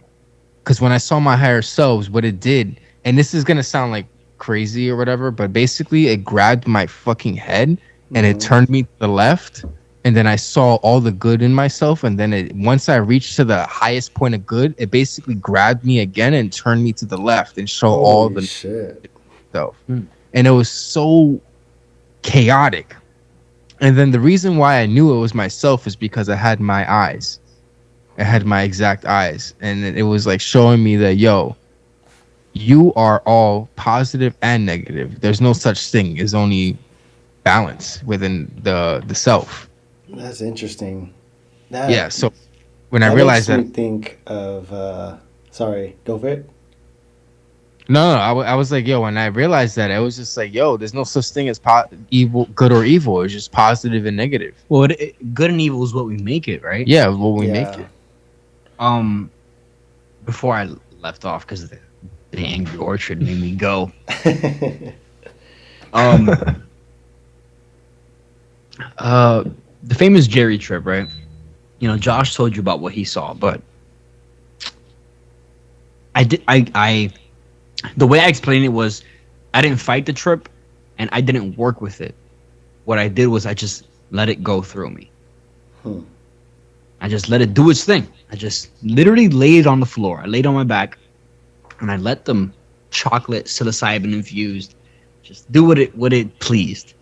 Speaker 1: Because when I saw my higher selves, what it did, and this is going to sound like crazy or whatever, but basically it grabbed my fucking head and it turned me to the left. And then I saw all the good in myself. And then once I reached to the highest point of good, it basically grabbed me again and turned me to the left and showed all the
Speaker 3: shit
Speaker 1: stuff. And it was so chaotic. And then the reason why I knew it was myself is because I had my eyes. I had my exact eyes. And it was like showing me that, yo, you are all positive and negative. There's no such thing. There's only balance within the self.
Speaker 3: That's interesting.
Speaker 1: So when I realized that,
Speaker 3: makes me think of sorry, go for it.
Speaker 1: No, I was like, yo, when I realized that, I was just like, yo, there's no such thing as evil, good or evil. It's just positive and negative.
Speaker 2: Well, good and evil is what we make it, right?
Speaker 1: Yeah, what we make
Speaker 3: Yeah.
Speaker 1: it.
Speaker 2: Before I left off because the Angry Orchard made me go. The famous Jerry trip, right? You know, Josh told you about what he saw, but I the way I explained it was I didn't fight the trip and I didn't work with it. What I did was I just let it go through me. I just let it do its thing. I just literally laid on the floor. I laid on my back and I let them chocolate psilocybin infused just do what it pleased.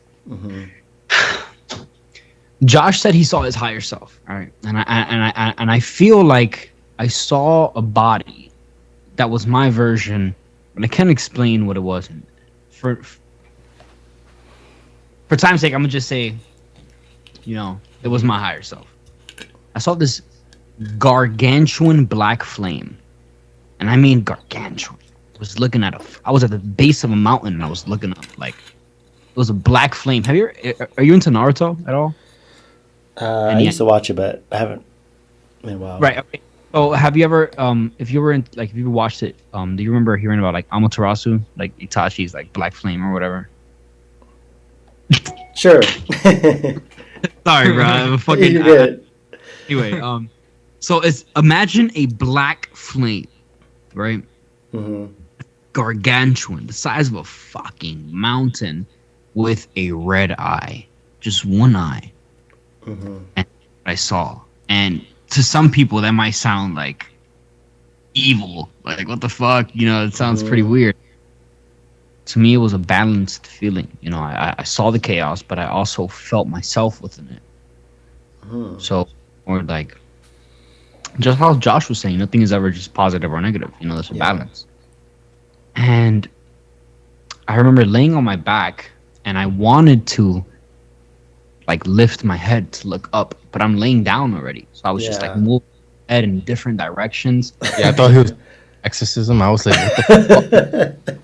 Speaker 2: Josh said he saw his higher self. All right. And I feel like I saw a body that was my version, but I can't explain what it was. For time's sake, I'm gonna just say, you know, it was my higher self. I saw this gargantuan black flame, and I mean gargantuan. I was at the base of a mountain, and I was looking up like it was a black flame. Are you into Naruto at all?
Speaker 3: I used to watch it, but I haven't in a while.
Speaker 2: Right. Okay. Oh, have you ever, if you watched it, do you remember hearing about like Amaterasu, like Itachi's like black flame or whatever?
Speaker 3: Sure.
Speaker 2: Sorry, bro. I'm fucking.
Speaker 3: You're good.
Speaker 2: Anyway, so it's imagine a black flame, right? Gargantuan, the size of a fucking mountain, with a red eye, just one eye. And I saw, and to some people that might sound like evil, like what the fuck, you know, it sounds pretty weird. To me, it was a balanced feeling. You know, I saw the chaos, but I also felt myself within it. So, or like, just how Josh was saying, nothing is ever just positive or negative. You know, there's a balance. And I remember laying on my back, and I wanted to like lift my head to look up, but I'm laying down already. So I was just like moving my head in different directions.
Speaker 1: Yeah, I thought he was exorcism. I was like, what the fuck?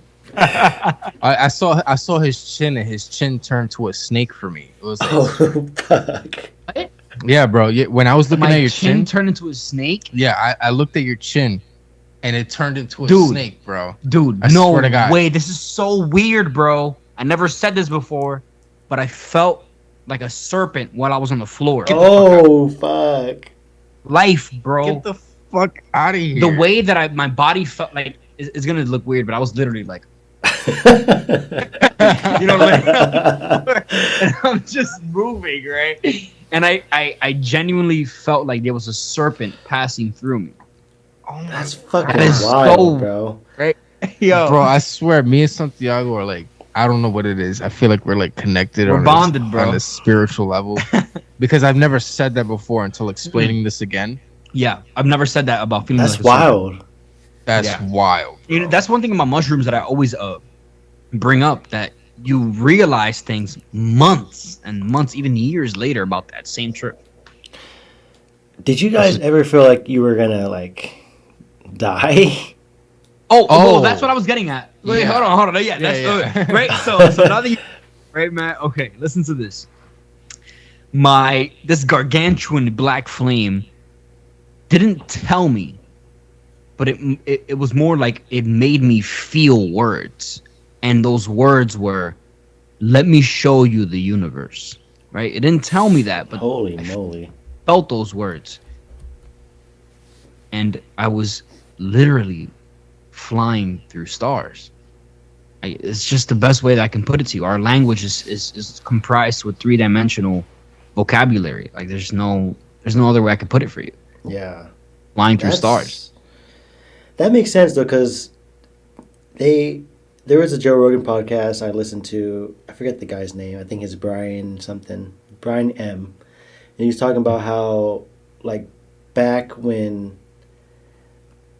Speaker 1: I saw his chin, and his chin turned to a snake for me. It was like,
Speaker 3: Fuck.
Speaker 2: What?
Speaker 1: Yeah, bro. Yeah, when I was looking at your chin
Speaker 2: turned into a snake.
Speaker 1: Yeah, I looked at your chin, and it turned into a snake, bro.
Speaker 2: Dude,
Speaker 1: I swear to God.
Speaker 2: Way. This is so weird, bro. I never said this before, but I felt like a serpent while I was on the floor.
Speaker 3: Fuck.
Speaker 2: Life, bro.
Speaker 1: Get the fuck out of here.
Speaker 2: The way that my body felt like it's gonna look weird, but I was literally like, you know, like, and I'm just moving, right? And I genuinely felt like there was a serpent passing through me.
Speaker 3: Oh, that's fucking
Speaker 2: that
Speaker 3: wild, bro.
Speaker 2: Right? Yo,
Speaker 1: bro, I swear, me and Santiago are like, I don't know what it is. I feel like we're like connected.
Speaker 2: We're bonded, bro,
Speaker 1: on a spiritual level. Because I've never said that before until explaining this again.
Speaker 2: Yeah, I've never said that about feeling.
Speaker 3: That's wild.
Speaker 1: That's wild.
Speaker 2: You know, that's one thing about mushrooms that I always bring up, that you realize things months and months, even years later, about that same trip.
Speaker 3: Did you guys ever feel like you were gonna like die?
Speaker 2: Oh, that's what I was getting at. Wait, hold on. Yeah, that's right. So now that right, Matt. Okay, listen to this. This gargantuan black flame didn't tell me, but it was more like it made me feel words, and those words were, "Let me show you the universe." Right? It didn't tell me that, but
Speaker 3: holy moly,
Speaker 2: felt those words, and I was literally flying through stars. It's just the best way that I can put it to you. Our language is comprised with 3-dimensional vocabulary. Like there's no other way I could put it for you.
Speaker 3: Yeah,
Speaker 2: flying through stars.
Speaker 3: That makes sense though, because there was a Joe Rogan podcast I listened to. I forget the guy's name. I think it's Brian M. And he was talking about how like back when,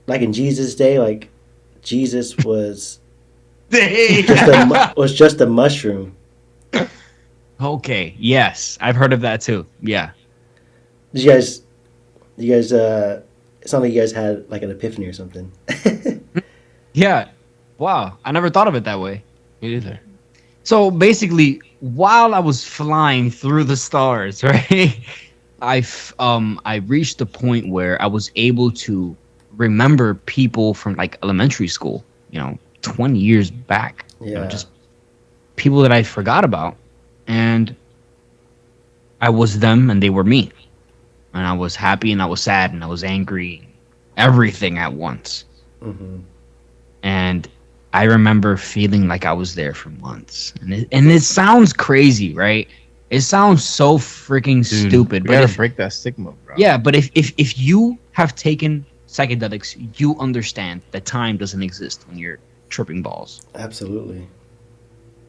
Speaker 3: like in Jesus' day, like Jesus was just a mushroom.
Speaker 2: Okay. Yes, I've heard of that too. Yeah.
Speaker 3: Did you guys? It sounded like you guys had like an epiphany or something.
Speaker 2: Yeah. Wow, I never thought of it that way.
Speaker 1: Me either.
Speaker 2: So basically, while I was flying through the stars, right, I reached the point where I was able to remember people from like elementary school, 20 years back.
Speaker 3: Yeah.
Speaker 2: Just people that I forgot about, and I was them and they were me, and I was happy and I was sad and I was angry, everything at once.
Speaker 3: Mm-hmm.
Speaker 2: And I remember feeling like I was there for months. And it sounds crazy, right? It sounds so freaking stupid.
Speaker 1: We gotta break that stigma, bro.
Speaker 2: Yeah, but if you have taken psychedelics, you understand that time doesn't exist when you're tripping balls.
Speaker 3: Absolutely.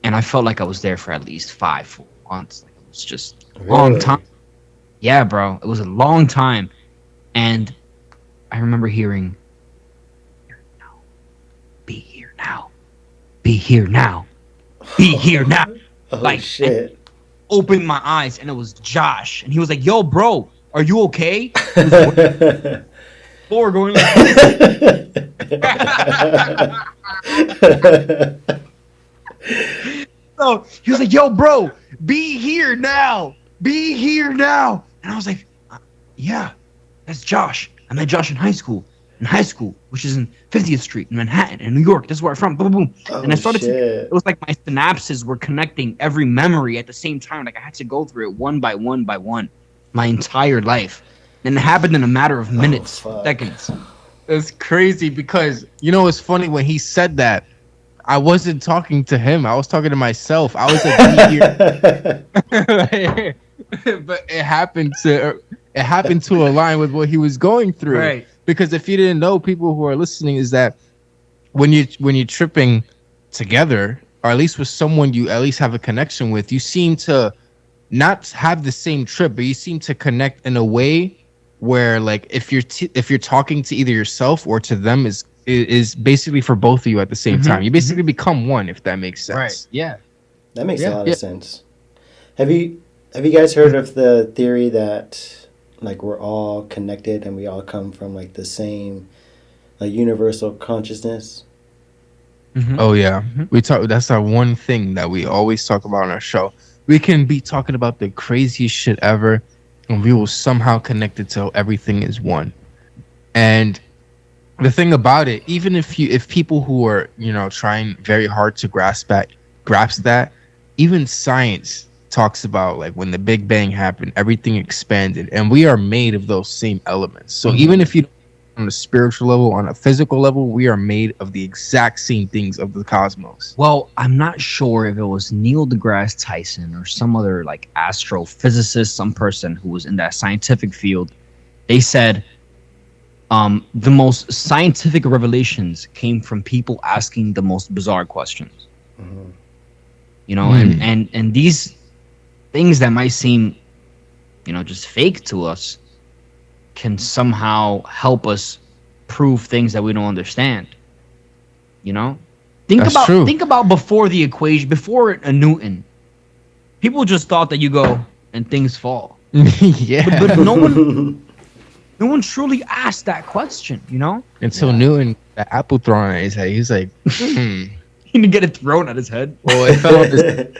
Speaker 2: And I felt like I was there for at least 5 full months. Like, it was just a long time. Yeah, bro. It was a long time. And I remember hearing, be here now. Be here now. Be here now.
Speaker 3: Oh,
Speaker 2: like,
Speaker 3: shit.
Speaker 2: Opened my eyes, and it was Josh. And he was like, yo, bro, are you okay? Floor going like So he was like, yo, bro, be here now. Be here now. And I was like, yeah, that's Josh. I met Josh in high school, which is in 50th Street in Manhattan, in New York. This is where I'm from. Boom, boom.
Speaker 3: Oh,
Speaker 2: and I started
Speaker 3: shit.
Speaker 2: it was like my synapses were connecting every memory at the same time. Like I had to go through it one by one by one, my entire life. And it happened in a matter of minutes, seconds.
Speaker 1: It's crazy because, it's funny when he said that, I wasn't talking to him. I was talking to myself. I was like, but it happened to align with what he was going through.
Speaker 2: Right.
Speaker 1: Because if you didn't know, people who are listening, is that when you're tripping together, or at least with someone you at least have a connection with, you seem to not have the same trip, but you seem to connect in a way where, like, if you're talking to either yourself or to them, is basically for both of you at the same time. You basically become one, if that makes sense.
Speaker 2: Right. Yeah.
Speaker 3: That makes a lot of sense. Have you guys heard of the theory that, like, we're all connected and we all come from, like, the same, like, universal consciousness?
Speaker 2: Mm-hmm.
Speaker 1: Oh yeah, that's our one thing that we always talk about on our show. We can be talking about the craziest shit ever, and we will somehow connect it to everything is one. And the thing about it, even if people who are trying very hard to grasp that, even science talks about, like, when the Big Bang happened, everything expanded, and we are made of those same elements. So even if you, on a spiritual level, on a physical level, we are made of the exact same things of the cosmos.
Speaker 2: Well, I'm not sure if it was Neil deGrasse Tyson or some other, like, astrophysicist, some person who was in that scientific field. They said the most scientific revelations came from people asking the most bizarre questions.
Speaker 3: Mm-hmm.
Speaker 2: And these things that might seem, just fake to us, can somehow help us prove things that we don't understand. Think about before the equation, before a Newton, people just thought that you go and things fall.
Speaker 1: Yeah.
Speaker 2: But no one truly asked that question,
Speaker 1: Until Newton, the apple thrown at his head, he's like,
Speaker 2: He didn't get it thrown at his head.
Speaker 1: Well, it fell on his head.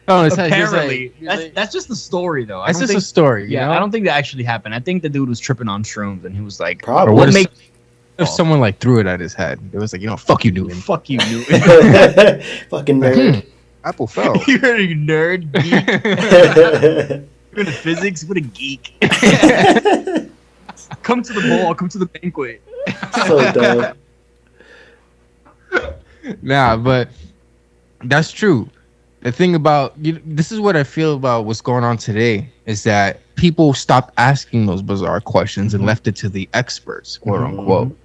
Speaker 2: Apparently, that's just the story, though.
Speaker 1: That's just a story.
Speaker 2: Yeah, I don't think that actually happened. I think the dude was tripping on shrooms, and he was like,
Speaker 3: probably.
Speaker 1: Or what if someone, like, threw it at his head? It was like, fuck you, Newton.
Speaker 2: Fuck you, Newton.
Speaker 3: Fucking nerd.
Speaker 1: Apple fell.
Speaker 2: You're a nerd, geek. You're into physics. What a geek. Come to the ball. Come to the banquet.
Speaker 3: So dumb.
Speaker 1: Nah, but that's true. The thing about this is what I feel about what's going on today, is that people stopped asking those bizarre questions and left it to the experts, quote unquote.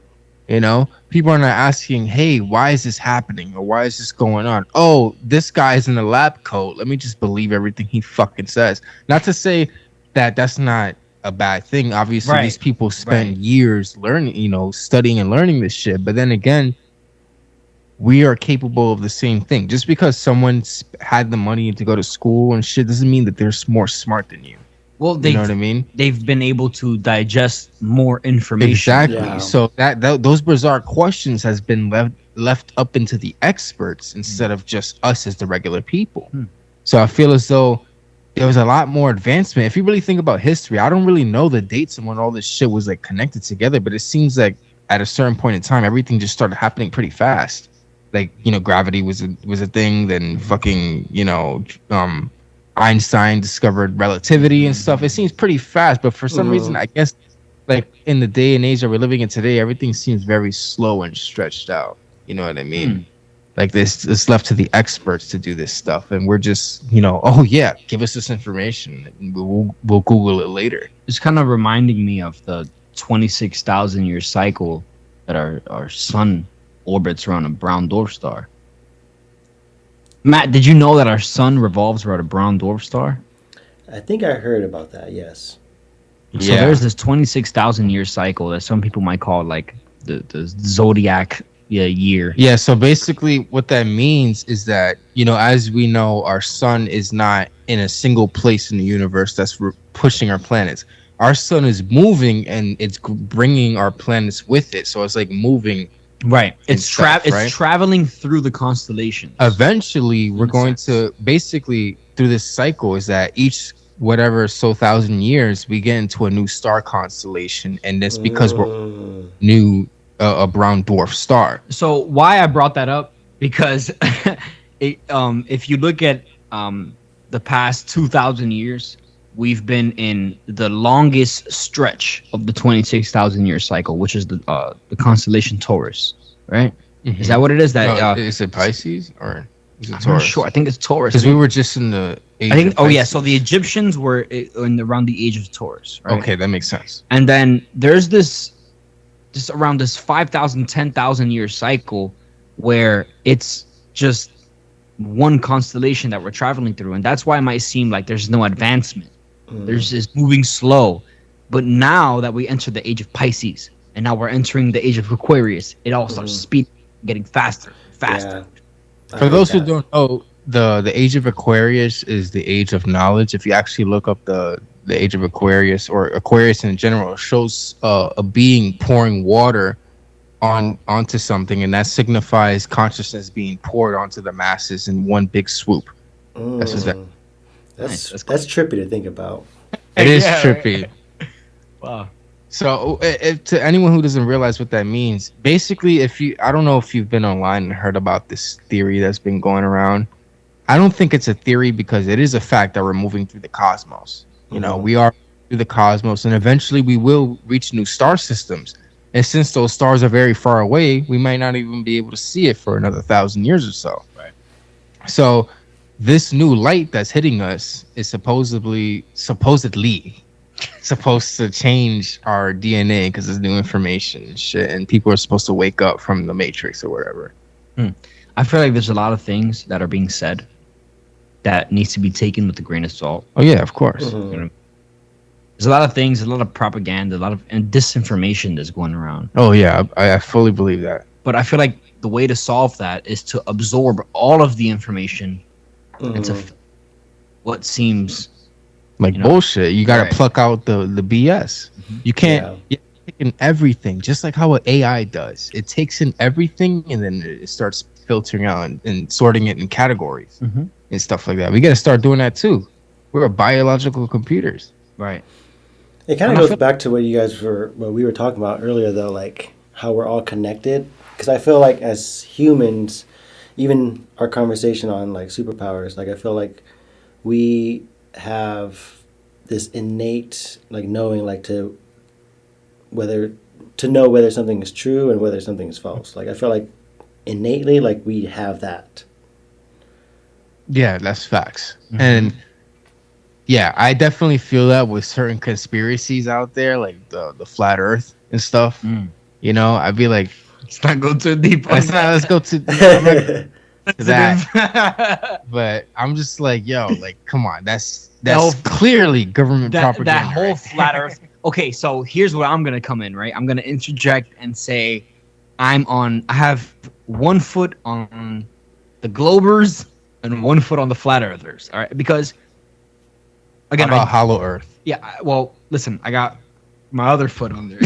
Speaker 1: People are not asking, hey, why is this happening, or why is this going on? Oh, this guy's in a lab coat, let me just believe everything he fucking says. Not to say that that's not a bad thing. Obviously, these people spend years learning, studying and learning this shit. But then again, we are capable of the same thing. Just because someone had the money to go to school and shit doesn't mean that they're more smart than you.
Speaker 2: Well,
Speaker 1: you know what I mean?
Speaker 2: They've been able to digest more information.
Speaker 1: Exactly.
Speaker 3: Yeah.
Speaker 1: So that those bizarre questions has been left up into the experts instead of just us as the regular people. So I feel as though there was a lot more advancement. If you really think about history, I don't really know the dates and when all this shit was like connected together, but it seems like at a certain point in time, everything just started happening pretty fast. Like, you know, gravity was a thing. Then fucking, you know, Einstein discovered relativity and stuff. It seems pretty fast, but for some reason, I guess, like in the day and age that we're living in today, everything seems very slow and stretched out. You know what I mean? Like it's left to the experts to do this stuff, and we're just, you know, oh yeah, give us this information, and we'll Google it later.
Speaker 2: It's kind of reminding me of the 26,000 year cycle that our sun orbits around a brown dwarf star. Matt, did you know that our sun revolves around a brown dwarf star?
Speaker 3: I think I heard about that. Yes.
Speaker 2: So there's this 26,000 year cycle that some people might call like the zodiac year.
Speaker 1: Yeah, so basically what that means is that, you know, as we know, our sun is not in a single place in the universe that's pushing our planets. Our sun is moving and it's bringing our planets with it. So it's like moving.
Speaker 2: Right. It's
Speaker 1: right?
Speaker 2: traveling through the constellations.
Speaker 1: Eventually, we're going to basically through this cycle is that each whatever 1,000 years we get into a new star constellation, and that's because we're new a brown dwarf star.
Speaker 2: So why I brought that up, because if you look at the past 2,000 years, we've been in the longest stretch of the 26,000 year cycle, which is the constellation Taurus, right? Is that what it is? That
Speaker 1: is it Pisces or is it
Speaker 2: I'm
Speaker 1: Taurus?
Speaker 2: not sure. I think it's Taurus.
Speaker 1: Because we were just in the age
Speaker 2: I think.
Speaker 1: of Pisces.
Speaker 2: So the Egyptians were around the age of Taurus, right?
Speaker 1: Okay, that makes sense.
Speaker 2: And then there's this around this 5,000, 10,000 year cycle where it's just one constellation that we're traveling through, and that's why it might seem like there's no advancement. There's this moving slow. But now that we enter the age of Pisces, and now we're entering the age of Aquarius, it all starts speeding, getting faster.
Speaker 3: Yeah.
Speaker 1: For those who don't know, the age of Aquarius is the age of knowledge. If you actually look up the age of Aquarius or Aquarius in general, it shows a being pouring water onto something, and that signifies consciousness being poured onto the masses in one big swoop. That's what that.
Speaker 3: That's trippy to think about.
Speaker 1: It is trippy.
Speaker 2: Wow.
Speaker 1: So if, to anyone who doesn't realize what that means, basically, I don't know if you've been online and heard about this theory that's been going around. I don't think it's a theory because it is a fact that we're moving through the cosmos. You know, we are through the cosmos, and eventually we will reach new star systems. And since those stars are very far away, we might not even be able to see it for another 1,000 years or so.
Speaker 2: Right.
Speaker 1: So this new light that's hitting us is supposedly supposed to change our DNA because it's new information and shit, and people are supposed to wake up from the Matrix or whatever.
Speaker 2: I feel like there's a lot of things that are being said that needs to be taken with a grain of salt.
Speaker 1: Oh yeah, of course.
Speaker 2: You know, there's a lot of things, a lot of propaganda, a lot of disinformation that's going around.
Speaker 1: Oh yeah, I fully believe that.
Speaker 2: But I feel like the way to solve that is to absorb all of the information into what seems
Speaker 1: like bullshit. You got to pluck out the BS. You can't take in everything, just like how an AI does. It takes in everything and then it starts filtering out and sorting it in categories and stuff like that. We got to start doing that too. We're biological computers.
Speaker 2: Right.
Speaker 3: It kind of goes back to what we were talking about earlier, though, like how we're all connected. Because I feel like as humans, even our conversation on like superpowers, like I feel like we have this innate like knowing, like to know whether something is true and whether something is false. Like I feel like innately, like we have that.
Speaker 1: Yeah, that's facts. And yeah, I definitely feel that with certain conspiracies out there, like the flat Earth and stuff. You know, I'd be like,
Speaker 2: let's not go too deep.
Speaker 1: Let's go to that. But I'm just like, yo, like, come on, that's clearly government propaganda.
Speaker 2: That whole flat Earth. Okay, so here's where I'm gonna come in, right? I'm gonna interject and say, I have 1 foot on the Globers and 1 foot on the flat Earthers. All right, because again,
Speaker 1: about hollow Earth.
Speaker 2: Well, listen, I got my other foot on there.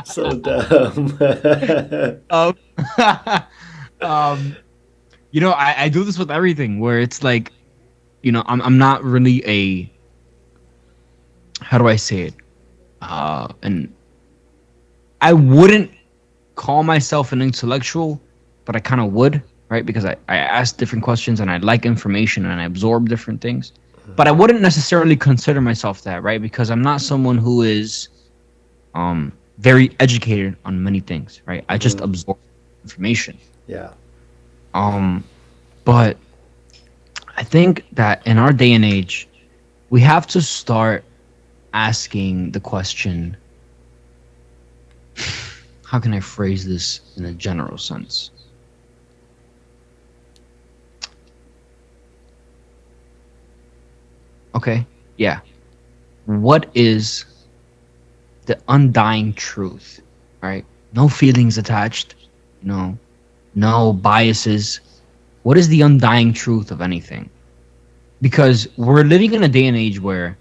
Speaker 3: So dumb.
Speaker 2: um, um, I do this with everything where it's like, I'm not really how do I say it? And I wouldn't call myself an intellectual, but I kind of would, right? Because I ask different questions and I like information and I absorb different things. But I wouldn't necessarily consider myself that, right? Because I'm not someone who is very educated on many things, right? I just absorb information.
Speaker 3: Yeah.
Speaker 2: But I think that in our day and age, we have to start asking the question, how can I phrase this in a general sense? Okay, yeah. What is the undying truth, right? No feelings attached, no biases. What is the undying truth of anything? Because we're living in a day and age where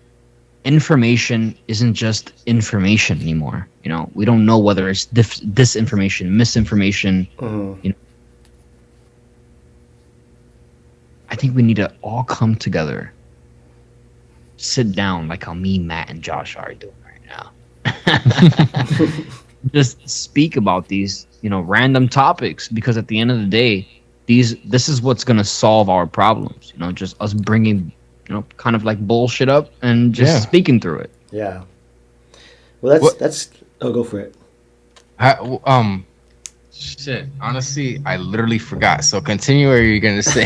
Speaker 2: information isn't just information anymore. We don't know whether it's disinformation, misinformation. I think we need to all come together, sit down like how me, Matt, and Josh are doing right now. Just speak about these, random topics, because at the end of the day, this is what's gonna solve our problems. Just us bringing, kind of like bullshit up and just speaking through it.
Speaker 3: Yeah. Well, that's. Oh, go for it.
Speaker 1: Shit. Honestly, I literally forgot. So continue. What you're gonna say?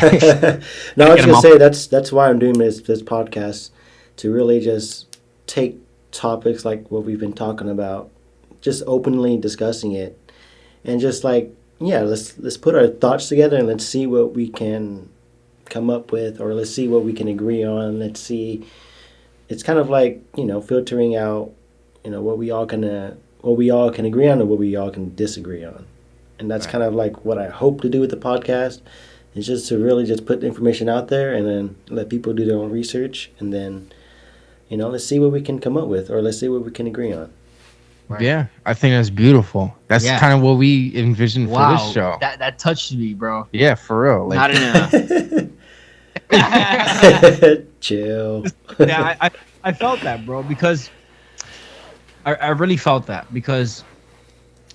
Speaker 3: No, I was gonna say that's why I'm doing this podcast, to really just take topics like what we've been talking about, just openly discussing it, and just like, let's put our thoughts together and let's see what we can come up with, or let's see what we can agree on. Let's see. It's kind of like, filtering out, what we all can agree on and what we all can disagree on. And that's kind of like what I hope to do with the podcast, is just to really just put information out there and then let people do their own research, and then, let's see what we can come up with, or let's see what we can agree on.
Speaker 1: Right. Yeah, I think that's beautiful. That's kind of what we envisioned for this show.
Speaker 2: That touched me, bro.
Speaker 1: Yeah, for real.
Speaker 2: Not in
Speaker 3: Chill.
Speaker 2: Yeah, I felt that, bro, because I really felt that, because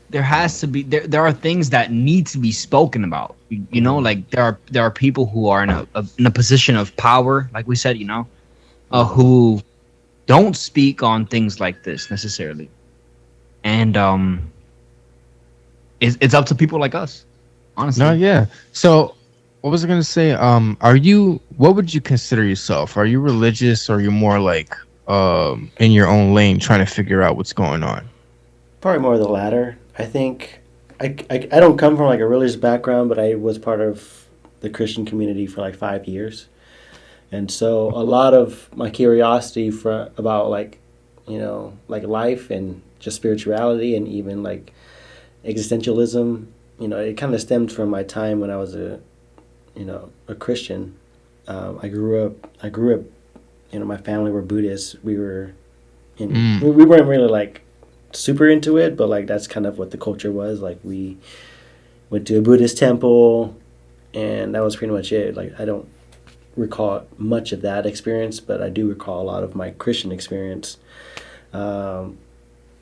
Speaker 2: there has to be there are things that need to be spoken about. Like there are people who are in a position of power, like we said, who don't speak on things like this necessarily. And it's up to people like us, honestly.
Speaker 1: No, yeah. So what was I gonna say? What would you consider yourself? Are you religious, or are you more like in your own lane trying to figure out what's going on?
Speaker 3: Probably more of the latter. I think I don't come from like a religious background, but I was part of the Christian community for like 5 years. And so a lot of my curiosity about like life and just spirituality, and even like existentialism, it kind of stemmed from my time when I was a Christian. I grew up, my family were Buddhists. We were, we weren't really like super into it, but like that's kind of what the culture was. Like we went to a Buddhist temple, and that was pretty much it. Like I don't recall much of that experience, but I do recall a lot of my Christian experience.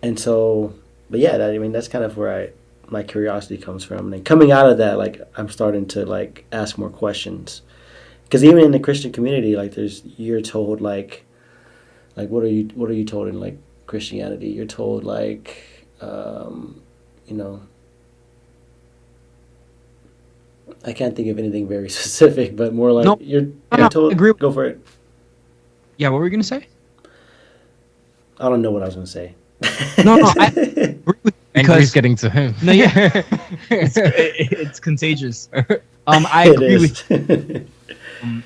Speaker 3: And so, but yeah, that's kind of where my curiosity comes from. And then coming out of that, like I'm starting to like ask more questions, because even in the Christian community, like you're told like what are you told in like Christianity? You're told like I can't think of anything very specific, but more like you're told.
Speaker 2: Agree.
Speaker 3: Go for it.
Speaker 2: Yeah, what were you gonna say?
Speaker 3: I don't know what I was gonna say.
Speaker 2: No, I agree with,
Speaker 1: because he's getting to him.
Speaker 2: No, yeah, it's contagious. I agree with.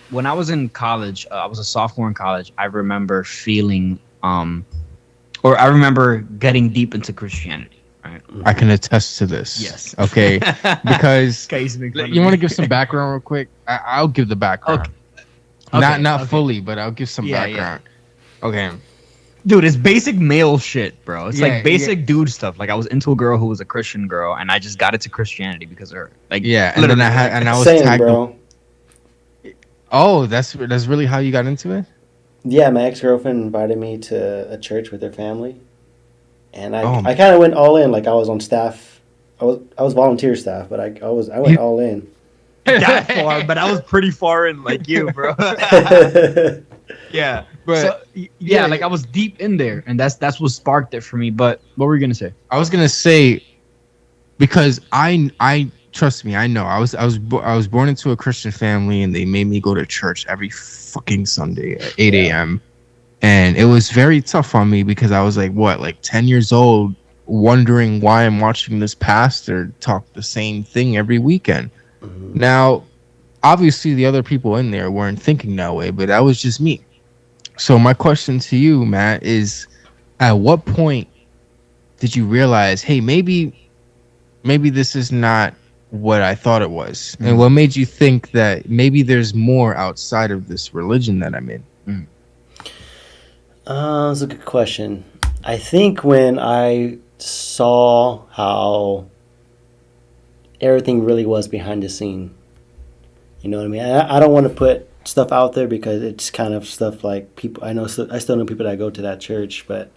Speaker 2: When I was in college, I was a sophomore in college. I remember feeling, or I remember getting deep into Christianity. Right.
Speaker 1: I can attest to this.
Speaker 2: Yes.
Speaker 1: Okay. Because you want to give some
Speaker 2: background.
Speaker 1: background real quick? I'll give the background.
Speaker 2: Okay.
Speaker 1: Not
Speaker 2: Okay.
Speaker 1: fully, but I'll give some
Speaker 2: Yeah,
Speaker 1: background. Okay.
Speaker 2: Dude, it's basic male shit, bro. It's
Speaker 1: Yeah,
Speaker 2: like basic dude stuff. Like I was into a girl who was a Christian girl, and I just got into Christianity because of her. Like
Speaker 1: Yeah, and then
Speaker 2: literally,
Speaker 1: I had
Speaker 2: like,
Speaker 1: and I was
Speaker 3: Same,
Speaker 1: tagged.
Speaker 3: bro.
Speaker 1: Oh, that's really how you got into it?
Speaker 3: Yeah, my ex-girlfriend invited me to a church with her family, and I
Speaker 1: Oh.
Speaker 3: I kind of went all in. Like I was on staff. I was volunteer staff, but I went all in.
Speaker 2: that far, but I was pretty far in, like you, bro. Yeah,
Speaker 1: But
Speaker 2: so yeah, like I was deep in there, and that's what sparked it for me. But what were you gonna say?
Speaker 1: I was gonna say, because I trust me, I know I was born into a Christian family, and they made me go to church every fucking Sunday at 8 a.m. And it was very tough on me because I was like 10 years old, wondering why I'm watching this pastor talk the same thing every weekend.
Speaker 3: Mhm.
Speaker 1: Now, obviously, the other people in there weren't thinking that way, but that was just me. So my question to you, Matt, is at what point did you realize, hey, maybe this is not what I thought it was? And what made you think that maybe there's more outside of this religion that I'm in?
Speaker 3: That's a good question. I think when I saw how everything really was behind the scene, you know what I mean? I don't want to put stuff out there because it's kind of stuff like people. I still know people that go to that church, but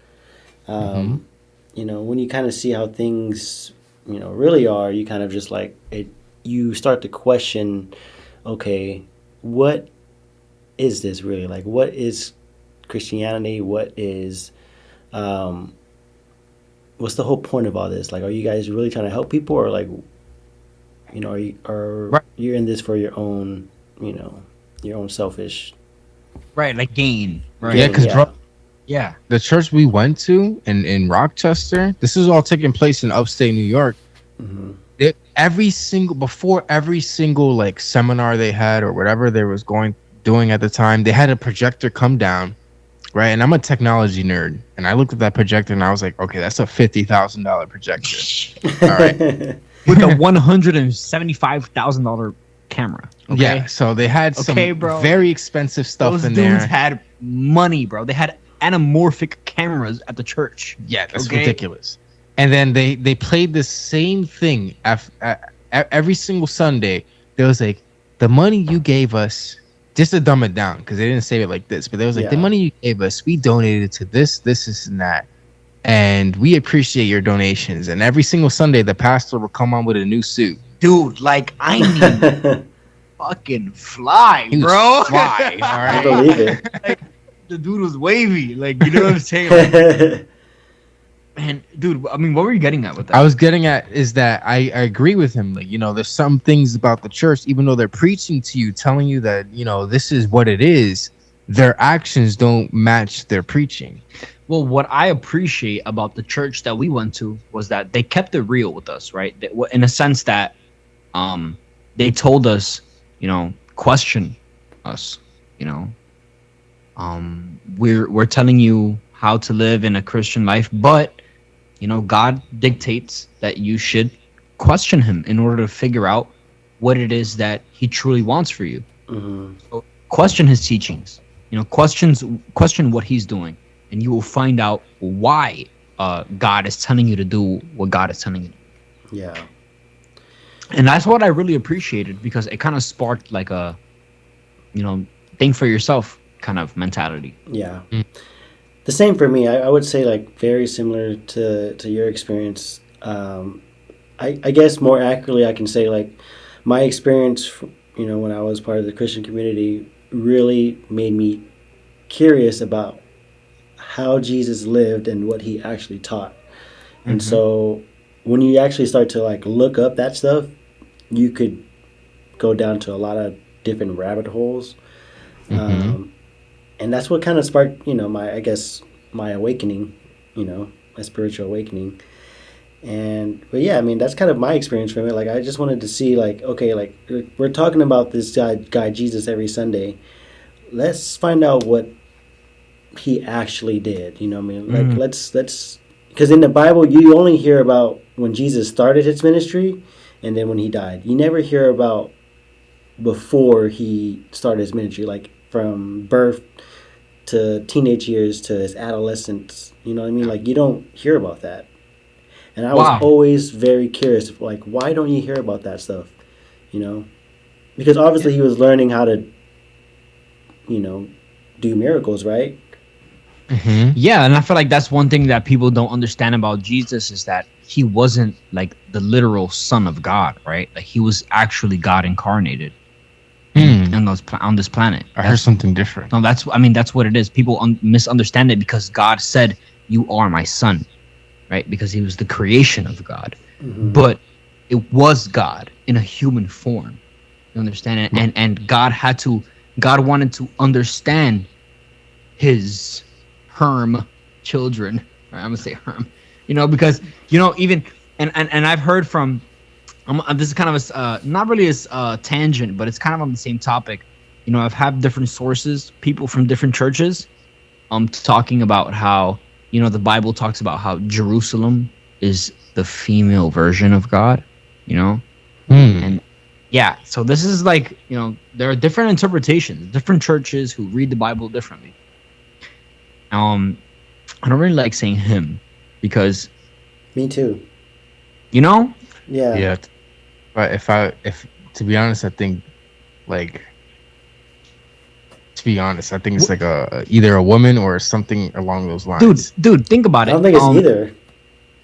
Speaker 3: you know, when you kind of see how things, you know, really are, you kind of just like it. You start to question, okay, what is this really like? What is Christianity? What is, what's the whole point of all this? Like, are you guys really trying to help people, or like, you know, you're in this for your own, you know, your own selfish,
Speaker 2: Right, like gain. Right.
Speaker 1: Yeah, because
Speaker 2: Yeah.
Speaker 1: the church we went to in Rochester, this is all taking place in upstate New York.
Speaker 3: Mm-hmm.
Speaker 1: Every single like seminar they had or whatever they was doing at the time, they had a projector come down, right? And I'm a technology nerd, and I looked at that projector and I was like, okay, that's a $50,000 projector. All right.
Speaker 2: With a $175,000 camera. Okay?
Speaker 1: Yeah, so they had some very expensive stuff
Speaker 2: Those
Speaker 1: in
Speaker 2: dudes
Speaker 1: there.
Speaker 2: had money, bro. They had anamorphic cameras at the church.
Speaker 1: Yeah, that's ridiculous. And then they played the same thing every single Sunday. There was like, the money you gave us, just to dumb it down, because they didn't say it like this, but there was like, the money you gave us, we donated to this, and that. And we appreciate your donations. And every single Sunday, the pastor will come on with a new suit.
Speaker 2: Dude, like, I need fucking fly, bro.
Speaker 1: Fly, all right?
Speaker 3: I believe it.
Speaker 2: Like, the dude was wavy. Like, you know what I'm saying? Like, man, dude, I mean, what were you getting at with that?
Speaker 1: I was getting at is that I agree with him. Like, you know, there's some things about the church, even though they're preaching to you, telling you that, you know, this is what it is, their actions don't match their preaching.
Speaker 2: Well, what I appreciate about the church that we went to was that they kept it real with us, right? In a sense that they told us, you know, question us, you know. We're telling you how to live in a Christian life, but you know, God dictates that you should question him in order to figure out what it is that he truly wants for you.
Speaker 3: Mm-hmm.
Speaker 2: So question his teachings, you know, question what he's doing, and you will find out why God is telling you to do what God is telling you to do.
Speaker 3: Yeah.
Speaker 2: And that's what I really appreciated, because it kind of sparked like a, you know, think for yourself kind of mentality.
Speaker 3: Yeah. The same for me. I would say like very similar to your experience. I guess more accurately I can say like my experience, you know, when I was part of the Christian community really made me curious about how Jesus lived and what he actually taught. And so when you actually start to like look up that stuff, you could go down to a lot of different rabbit holes. And that's what kind of sparked, you know, my awakening, you know, my spiritual awakening. But yeah, I mean, that's kind of my experience from it. Like, I just wanted to see, like, okay, like, we're talking about this guy Jesus every Sunday. Let's find out what he actually did. You know what I mean? Like, let's Because in the Bible, you only hear about when Jesus started his ministry and then when he died. You never hear about before he started his ministry, like from birth to teenage years to his adolescence. You know what I mean? Like, you don't hear about that. And I was always very curious, like, why don't you hear about that stuff? You know? Because obviously he was learning how to, you know, do miracles, right?
Speaker 2: Mm-hmm. Yeah, and I feel like that's one thing that people don't understand about Jesus is that he wasn't like the literal son of God, right? Like he was actually God incarnated on this planet.
Speaker 1: I heard something different.
Speaker 2: No, that's what it is. People misunderstand it because God said, "You are my son," right? Because he was the creation of God, but it was God in a human form. You understand it? And God wanted to understand his Herm children. Right, I'm gonna say Herm, because even and I've heard from this is kind of a not really as tangent, but it's kind of on the same topic. I've had different sources, people from different churches, talking about how the Bible talks about how Jerusalem is the female version of God, and yeah, so this is like there are different interpretations, different churches who read the Bible differently. I don't really like saying him because.
Speaker 3: Me too.
Speaker 2: Yeah.
Speaker 1: Yeah. But if to be honest, I think like. To be honest, I think it's like either a woman or something along those lines.
Speaker 2: Dude, think about it.
Speaker 3: I don't think it's either.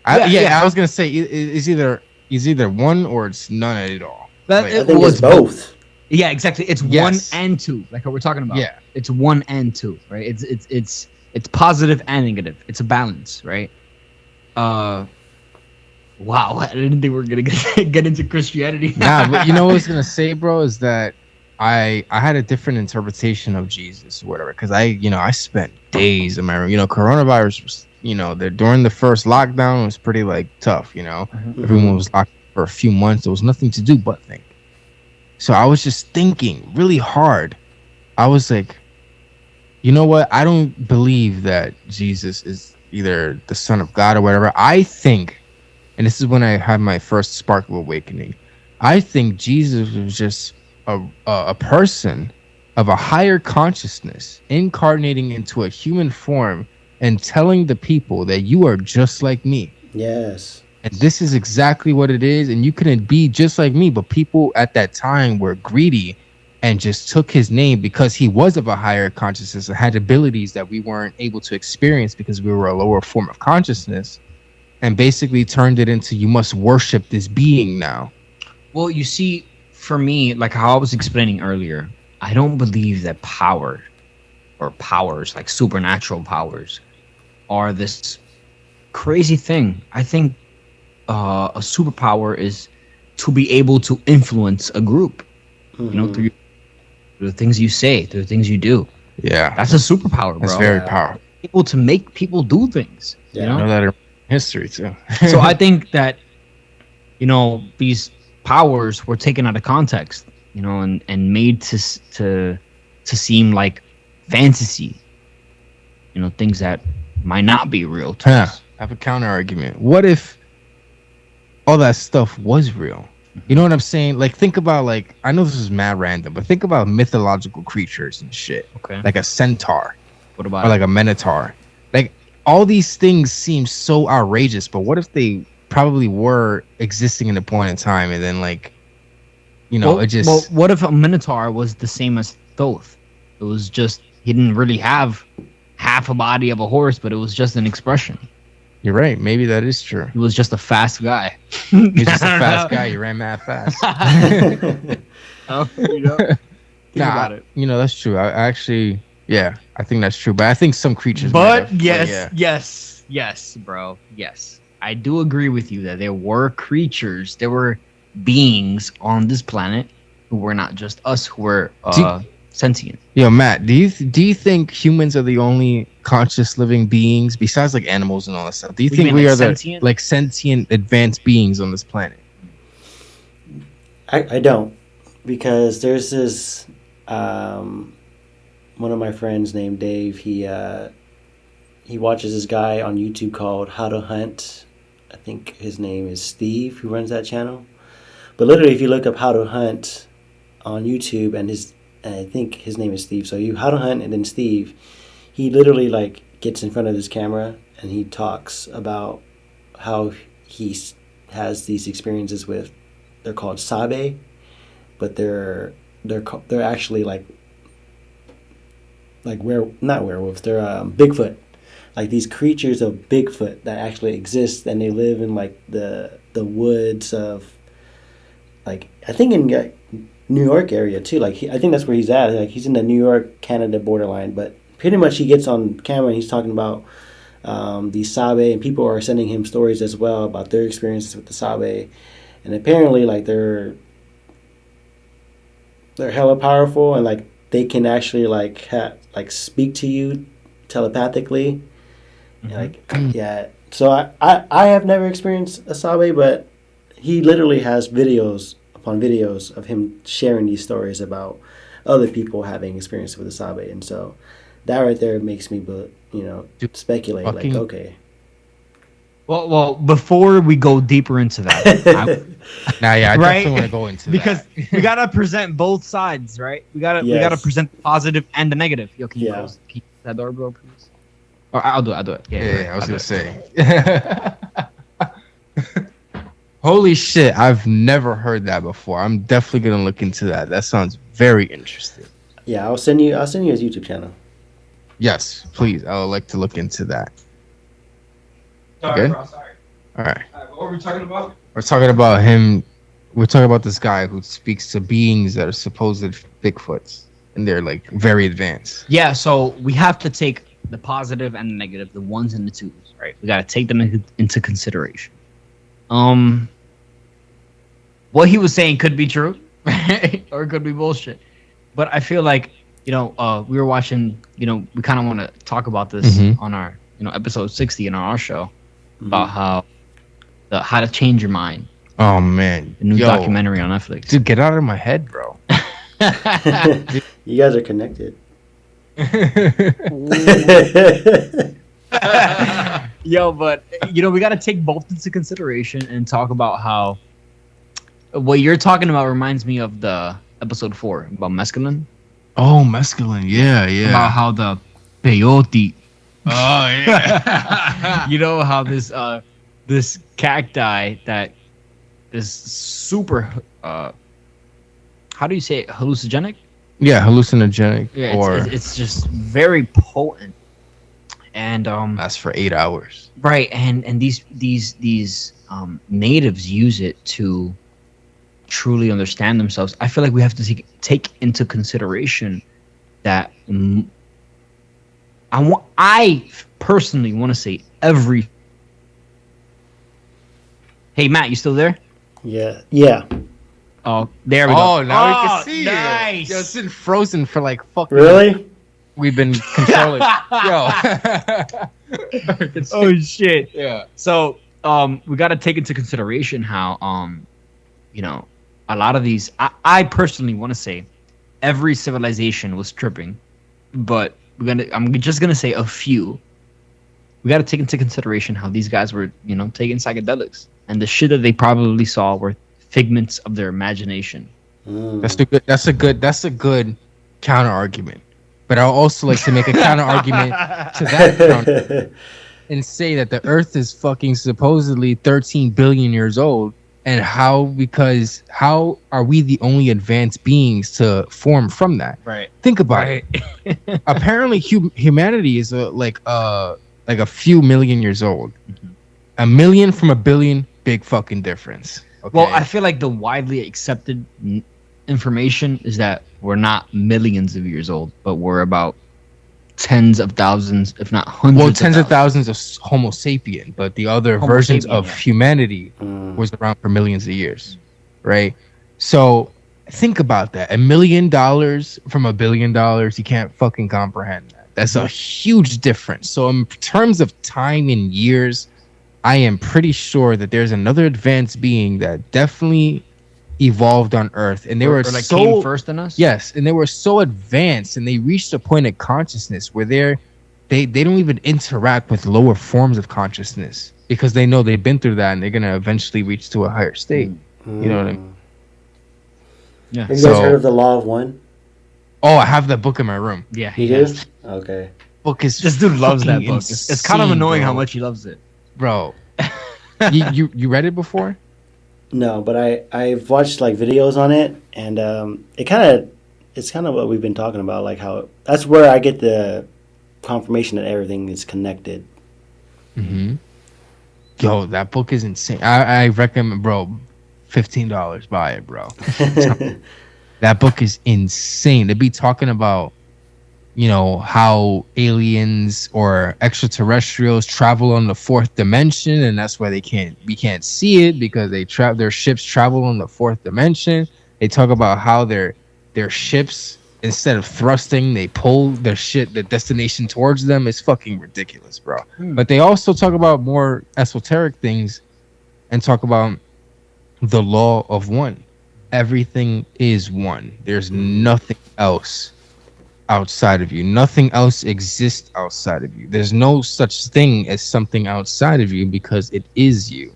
Speaker 1: I was gonna say it's either one or it's none at all.
Speaker 3: I think it's both.
Speaker 2: Yeah, exactly. It's 1 and 2, like what we're talking about.
Speaker 1: Yeah,
Speaker 2: it's 1 and 2, right? It's positive and negative. It's a balance, right? Wow, I didn't think we were gonna get into Christianity.
Speaker 1: Nah, but you know what I was gonna say, bro, is that I had a different interpretation of Jesus or whatever, because I spent days in my room. Coronavirus was during the first lockdown, it was pretty like tough. Everyone was locked for a few months. There was nothing to do but think. So I was just thinking really hard. I was like, you know what? I don't believe that Jesus is either the Son of God or whatever. I think, and this is when I had my first spark of awakening, I think Jesus was just a person of a higher consciousness incarnating into a human form and telling the people that you are just like me.
Speaker 3: Yes.
Speaker 1: And this is exactly what it is. And you couldn't be just like me. But people at that time were greedy and just took his name because he was of a higher consciousness and had abilities that we weren't able to experience because we were a lower form of consciousness, and basically turned it into, you must worship this being now.
Speaker 2: Well, you see, for me, like how I was explaining earlier, I don't believe that power or powers, like supernatural powers, are this crazy thing. I think a superpower is to be able to influence a group, through the things you say, through the things you do.
Speaker 1: Yeah.
Speaker 2: That's a superpower, bro.
Speaker 1: That's very powerful.
Speaker 2: Able to make people do things.
Speaker 3: Yeah.
Speaker 1: I know that in history, too.
Speaker 2: So I think that, these powers were taken out of context, and made to seem like fantasy, things that might not be real to us.
Speaker 1: I have a counter argument. What if all that stuff was real? You know what I'm saying? Like, think about, like, I know this is mad random, but think about mythological creatures and shit.
Speaker 2: Okay.
Speaker 1: Like a centaur.
Speaker 2: What about
Speaker 1: or like a minotaur? Like, all these things seem so outrageous, but what if they probably were existing in a point in time, and then, like, it just...
Speaker 2: Well, what if a minotaur was the same as Thoth? It was just, he didn't really have half a body of a horse, but it was just an expression.
Speaker 1: You're right. Maybe that is true.
Speaker 2: He was just a fast guy.
Speaker 1: He's just a fast guy. He ran mad fast.
Speaker 2: Think about it.
Speaker 1: That's true. I actually, I think that's true. But I think some creatures.
Speaker 2: Yes, bro. Yes, I do agree with you that there were creatures, there were beings on this planet who were not just us, who were sentient.
Speaker 1: Yo, Matt, do you think humans are the only conscious living beings besides like animals and all that stuff? Do you think we are sentient? The sentient advanced beings on this planet?
Speaker 3: I don't, because there's this one of my friends named Dave. He he watches this guy on YouTube called How to Hunt. I think his name is Steve, who runs that channel. But literally, if you look up How to Hunt on YouTube, and I think his name is Steve. So you How to Hunt and then Steve, he literally like gets in front of his camera and he talks about how he has these experiences with. They're called sabe, but they're actually like not werewolves. They're Bigfoot. Like these creatures of Bigfoot that actually exist, and they live in like the woods of, like, I think in New York area too. Like I think that's where he's at. Like he's in the New York Canada borderline. But pretty much he gets on camera and he's talking about these sabe, and people are sending him stories as well about their experiences with the sabe, and apparently like they're hella powerful, and like they can actually like speak to you telepathically. Like, yeah. So I have never experienced a sabe, but he literally has videos upon videos of him sharing these stories about other people having experience with a sabe, and so that right there makes me, speculate. Like, okay.
Speaker 2: Well, before we go deeper into that,
Speaker 1: I definitely want to go into
Speaker 2: because we gotta present both sides, right? We gotta present the positive and the negative. Yo, can you close that door, bro, please? Or I'll do it.
Speaker 1: Yeah, I was gonna say. Holy shit, I've never heard that before. I'm definitely gonna look into that. That sounds very interesting.
Speaker 3: Yeah, I'll send you his YouTube channel.
Speaker 1: Yes, please. I would like to look into that.
Speaker 2: Sorry, bro, sorry.
Speaker 1: All right.
Speaker 2: What were we talking about?
Speaker 1: We're talking about him. We're talking about this guy who speaks to beings that are supposed Bigfoots, and they're like very advanced.
Speaker 2: Yeah, so we have to take the positive and the negative, the ones and the twos, right? We got to take them into consideration. What he was saying could be true, right? Or it could be bullshit. But I feel like, we were watching, we kind of want to talk about this on our, episode 60 in our show about how to change your mind.
Speaker 1: Oh man,
Speaker 2: the new documentary on Netflix.
Speaker 1: Dude, get out of my head, bro.
Speaker 3: You guys are connected.
Speaker 2: Yo, but we got to take both into consideration and talk about how what you're talking about reminds me of the episode 4 about mescaline.
Speaker 1: Oh, mescaline, yeah.
Speaker 2: About how the peyote.
Speaker 1: Oh yeah.
Speaker 2: How this cacti that is super how do you say it? Hallucinogenic?
Speaker 1: Yeah, hallucinogenic.
Speaker 2: Yeah, it's just very potent, and
Speaker 1: lasts for 8 hours.
Speaker 2: Right, and these natives use it to truly understand themselves. I feel like we have to take into consideration that I personally want to say every. Hey Matt, you still there?
Speaker 3: Yeah.
Speaker 2: Oh, there we go.
Speaker 1: Oh, now we can see
Speaker 2: nice.
Speaker 1: it. Yo, it's been frozen for like fucking.
Speaker 3: Really?
Speaker 1: We've been controlling. Yo.
Speaker 2: Oh shit.
Speaker 1: Yeah.
Speaker 2: So we got to take into consideration how a lot of these. I personally want to say every civilization was tripping, but I'm just gonna say a few. We got to take into consideration how these guys were, taking psychedelics, and the shit that they probably saw were figments of their imagination.
Speaker 1: That's a good counter argument. But I'll also like to make a counter argument to that counter and say that the Earth is fucking supposedly 13 billion years old, and how are we the only advanced beings to form from that?
Speaker 2: Right.
Speaker 1: Think about it. Apparently, humanity is like a few million years old. A million from a billion, big fucking difference. Okay?
Speaker 2: Well, I feel like the widely accepted information is that we're not millions of years old, but we're about tens of thousands, if not hundreds.
Speaker 1: Well, tens of thousands of Homo sapien, but the other versions of humanity was around for millions of years, right? So think about that. $1 million from $1 billion, you can't fucking comprehend that. That's a huge difference. So in terms of time and years, I am pretty sure that there's another advanced being that definitely evolved on Earth, and they were
Speaker 2: like
Speaker 1: so
Speaker 2: came first than us.
Speaker 1: Yes, and they were so advanced, and they reached a point of consciousness where they're they don't even interact with lower forms of consciousness because they know they've been through that and they're gonna eventually reach to a higher state. You know what I mean?
Speaker 2: Yeah.
Speaker 3: Have you guys heard of the Law of One?
Speaker 1: Oh, I have that book in my room.
Speaker 2: Yeah,
Speaker 3: You
Speaker 2: he
Speaker 3: do?
Speaker 2: has.
Speaker 3: Okay.
Speaker 1: Book is
Speaker 2: This dude loves that
Speaker 1: fucking
Speaker 2: book. It's kind of
Speaker 1: insane,
Speaker 2: annoying
Speaker 1: bro.
Speaker 2: how much he loves it.
Speaker 1: Bro. you read it before?
Speaker 3: No, but I've watched like videos on it, and it's kind of what we've been talking about, like how that's where I get the confirmation that everything is connected.
Speaker 1: Mm-hmm. Yo, that book is insane. I recommend, bro. $15, buy it, bro. That book is insane. To be talking about, you know, how aliens or extraterrestrials travel on the fourth dimension, and that's why we can't see it because their ships travel on the fourth dimension. They talk about how their ships, instead of thrusting, they pull the destination towards them. It's fucking ridiculous, bro. But they also talk about more esoteric things and talk about the law of one. Everything is one. There's nothing else outside of you. Nothing else exists outside of you. There's no such thing as something outside of you because it is you.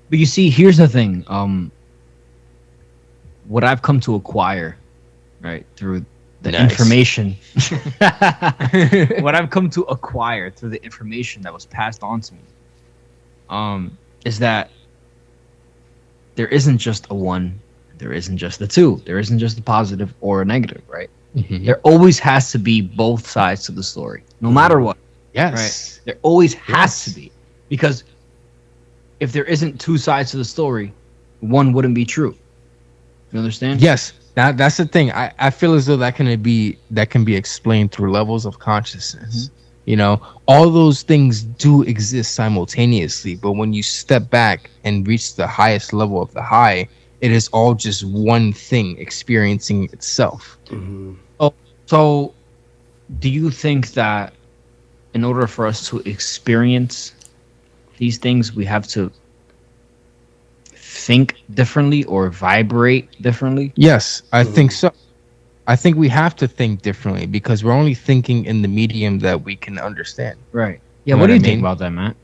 Speaker 2: But you see, here's the thing. What I've come to acquire, right, through the information. What I've come to acquire through the information that was passed on to me, is that there isn't just a one, there isn't just a two, there isn't just a positive or a negative, right?
Speaker 1: Mm-hmm.
Speaker 2: There always has to be both sides to the story, no matter what.
Speaker 1: Yes.
Speaker 2: Right? There always has to be, because if there isn't two sides to the story, one wouldn't be true. You understand?
Speaker 1: Yes. That's the thing. I feel as though that can be explained through levels of consciousness. Mm-hmm. You know, all those things do exist simultaneously, but when you step back and reach the highest level of the high, it is all just one thing experiencing itself.
Speaker 3: Mm-hmm.
Speaker 2: So do you think that in order for us to experience these things, we have to think differently or vibrate differently?
Speaker 1: Yes, I think so. I think we have to think differently because we're only thinking in the medium that we can understand.
Speaker 2: Right. Yeah. What do you think about that, Matt?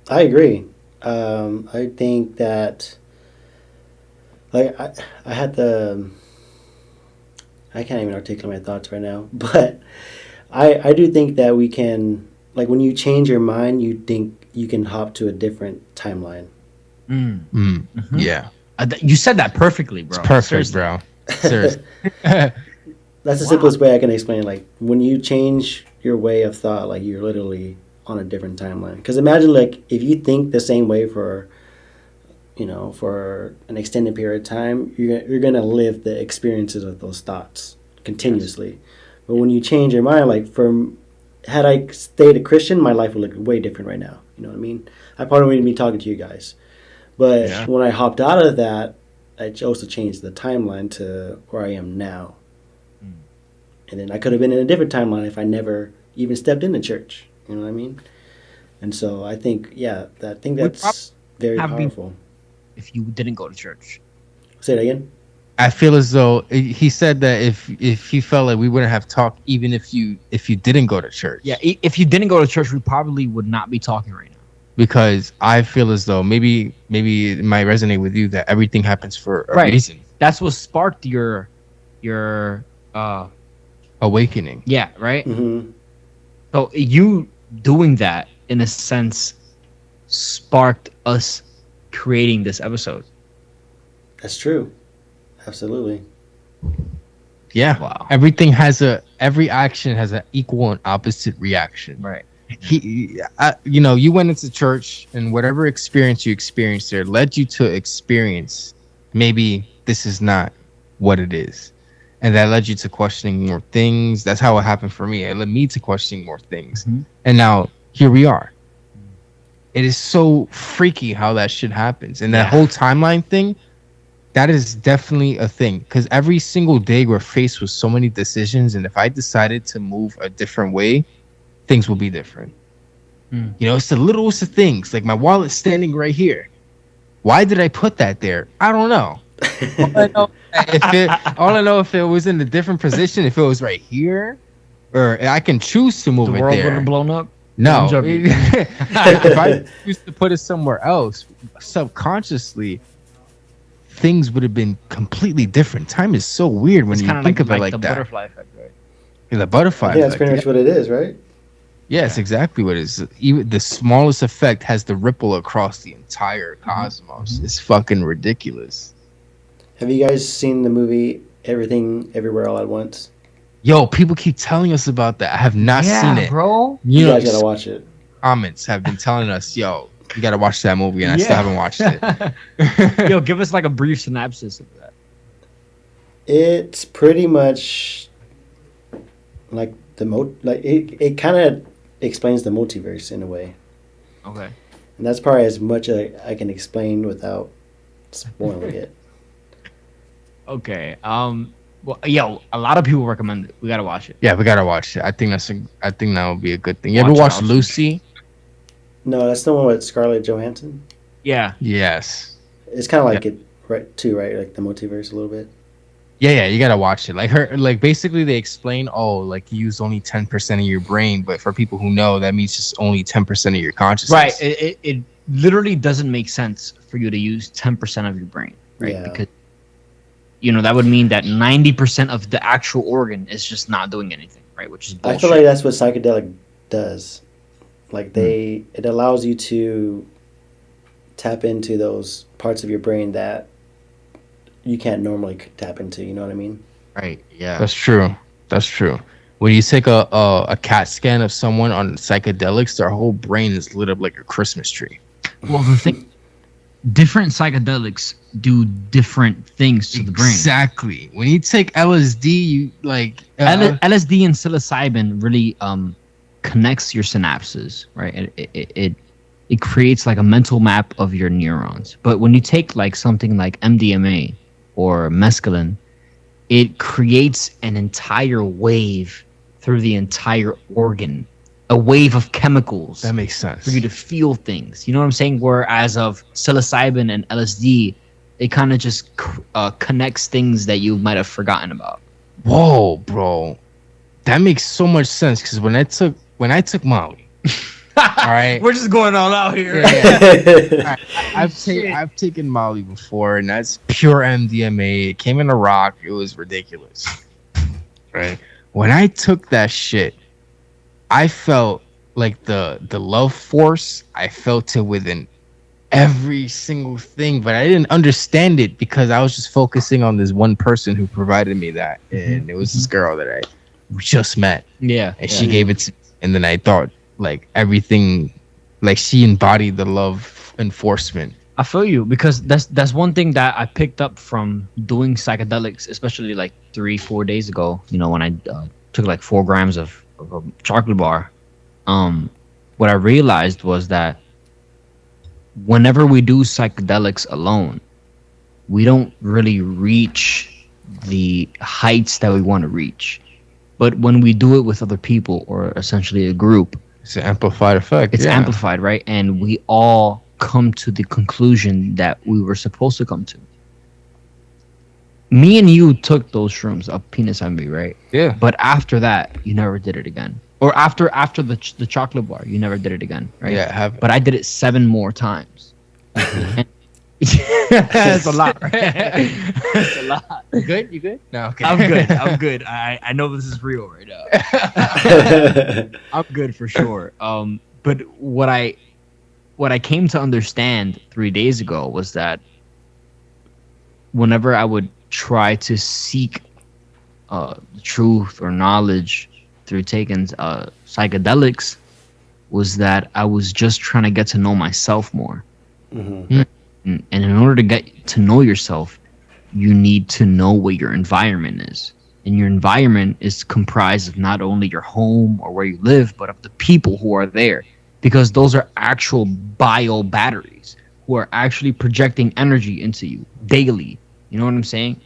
Speaker 3: I agree. I think that, like, I had the, I can't even articulate my thoughts right now, but I do think that we can, like, when you change your mind, you think you can hop to a different timeline.
Speaker 2: Mm-hmm.
Speaker 1: Yeah.
Speaker 2: You said that perfectly, bro.
Speaker 1: It's perfect, bro. Seriously.
Speaker 3: That's the simplest way I can explain. Like, when you change your way of thought, like, you're literally on a different timeline. Because imagine, like, if you think the same way for an extended period of time, you're gonna live the experiences of those thoughts continuously. Yes. But when you change your mind, like, had I stayed a Christian, my life would look way different right now. You know what I mean? I probably wouldn't be talking to you guys. But when I hopped out of that, I chose to change the timeline to where I am now. And then I could have been in a different timeline if I never even stepped into church. You know what I mean? And so I think, that's very powerful.
Speaker 2: If you didn't go to church.
Speaker 3: Say it again.
Speaker 1: I feel as though he said that if he felt like we wouldn't have talked even if you didn't go to church.
Speaker 2: Yeah, if you didn't go to church, we probably would not be talking right now.
Speaker 1: Because I feel as though maybe it might resonate with you that everything happens for a reason.
Speaker 2: That's what sparked your
Speaker 1: awakening.
Speaker 2: Yeah, right?
Speaker 3: Mm-hmm.
Speaker 2: So you doing that, in a sense, sparked us creating this episode.
Speaker 3: That's true. Absolutely.
Speaker 1: Yeah.
Speaker 2: Wow.
Speaker 1: Every action has an equal and opposite reaction.
Speaker 2: Right.
Speaker 1: You went into church and whatever experience you experienced there led you to experience maybe this is not what it is. And that led you to questioning more things. That's how it happened for me. It led me to questioning more things. Mm-hmm. And now here we are. It is so freaky how that shit happens. And that whole timeline thing, that is definitely a thing. Because every single day we're faced with so many decisions. And if I decided to move a different way, things will be different. You know, it's the littlest of things. Like my wallet's standing right here. Why did I put that there? I don't know. All I know if it was in a different position, if it was right here, or I can choose to move
Speaker 2: The
Speaker 1: it
Speaker 2: world would
Speaker 1: there.
Speaker 2: have blown up.
Speaker 1: No,
Speaker 2: I'm joking.
Speaker 1: if I choose to put it somewhere else, subconsciously, things would have been completely different. Time is so weird when
Speaker 2: It's
Speaker 1: you
Speaker 2: kind of
Speaker 1: think of it
Speaker 2: like
Speaker 1: like
Speaker 2: the
Speaker 1: that.
Speaker 2: butterfly effect, right?
Speaker 1: The
Speaker 3: I
Speaker 1: butterfly
Speaker 3: think that's
Speaker 1: effect.
Speaker 3: pretty much what it is, right?
Speaker 1: Yeah, it's exactly what it is. Even the smallest effect has the ripple across the entire cosmos. It's fucking ridiculous.
Speaker 3: Have you guys seen the movie Everything Everywhere All at Once?
Speaker 1: Yo, people keep telling us about that. I have not seen it.
Speaker 2: bro.
Speaker 3: You guys gotta watch it.
Speaker 1: Comments have been telling us, yo, you gotta watch that movie, and I still haven't watched it.
Speaker 2: Yo, give us like a brief synopsis of that.
Speaker 3: It's pretty much like it kind of explains the multiverse in a way,
Speaker 2: Okay.
Speaker 3: and that's probably as much as I can explain without spoiling it.
Speaker 2: Okay. Well, yo, a lot of people recommend it. We gotta watch it.
Speaker 1: Yeah, we gotta watch it. I think that would be a good thing. You ever
Speaker 2: Watch it
Speaker 1: watch
Speaker 2: also.
Speaker 1: Lucy?
Speaker 3: No, that's the one with Scarlett Johansson.
Speaker 2: Yeah.
Speaker 1: Yes.
Speaker 3: It's kind of like it, right? Too, right? Like the multiverse a little bit.
Speaker 1: Yeah, you gotta watch it. Like basically they explain, like you use only 10% of your brain, but for people who know, that means just only 10% of your consciousness.
Speaker 2: Right. It literally doesn't make sense for you to use 10% of your brain, right?
Speaker 3: Yeah.
Speaker 2: Because that would mean that 90% of the actual organ is just not doing anything, right? Which is bullshit.
Speaker 3: I feel like that's what psychedelic does. Like it allows you to tap into those parts of your brain that you can't normally tap into. You know what I mean?
Speaker 2: Right. Yeah.
Speaker 1: That's true. When you take a CAT scan of someone on psychedelics, their whole brain is lit up like a Christmas tree.
Speaker 2: Well, the thing, different psychedelics do different things to the brain.
Speaker 1: Exactly. When you take LSD, you like
Speaker 2: LSD and psilocybin really connects your synapses, right? It creates like a mental map of your neurons. But when you take like something like MDMA or mescaline, it creates an entire wave through the entire organ, a wave of chemicals.
Speaker 1: That makes sense.
Speaker 2: For you to feel things. You know what I'm saying? Whereas of psilocybin and LSD, it kind of just connects things that you might have forgotten about.
Speaker 1: Whoa, bro. That makes so much sense because when I took Molly, all right,
Speaker 2: we're just going all out here.
Speaker 1: Yeah. I've taken Molly before, and that's pure MDMA. It came in a rock. It was ridiculous, right? When I took that shit, I felt like the love force. I felt it within every single thing, but I didn't understand it because I was just focusing on this one person who provided me that, and it was this girl that I just met.
Speaker 2: Yeah,
Speaker 1: and she gave it to me, and then I thought like everything, like she embodied the love enforcement.
Speaker 2: I feel you, because that's one thing that I picked up from doing psychedelics, especially like 3-4 days ago. When I took like 4 grams of a chocolate bar. What I realized was that whenever we do psychedelics alone, we don't really reach the heights that we want to reach. But when we do it with other people, or essentially a group,
Speaker 1: it's an amplified effect.
Speaker 2: It's amplified, right? And we all come to the conclusion that we were supposed to come to. Me and you took those shrooms of penis envy, right?
Speaker 1: Yeah.
Speaker 2: But after that, you never did it again. Or after the chocolate bar, you never did it again, right?
Speaker 1: Yeah,
Speaker 2: But I did it 7 more times. That's a lot, right? That's a lot.
Speaker 1: You good? You good? No, okay.
Speaker 2: I'm good. I know this is real right now. I'm good for sure. But what I came to understand 3 days ago was that whenever I would try to seek the truth or knowledge through taking psychedelics, was that I was just trying to get to know myself more.
Speaker 3: Mm-hmm.
Speaker 2: And in order to get to know yourself, you need to know what your environment is. And your environment is comprised of not only your home or where you live, but of the people who are there. Because those are actual bio batteries who are actually projecting energy into you daily. You know what I'm saying?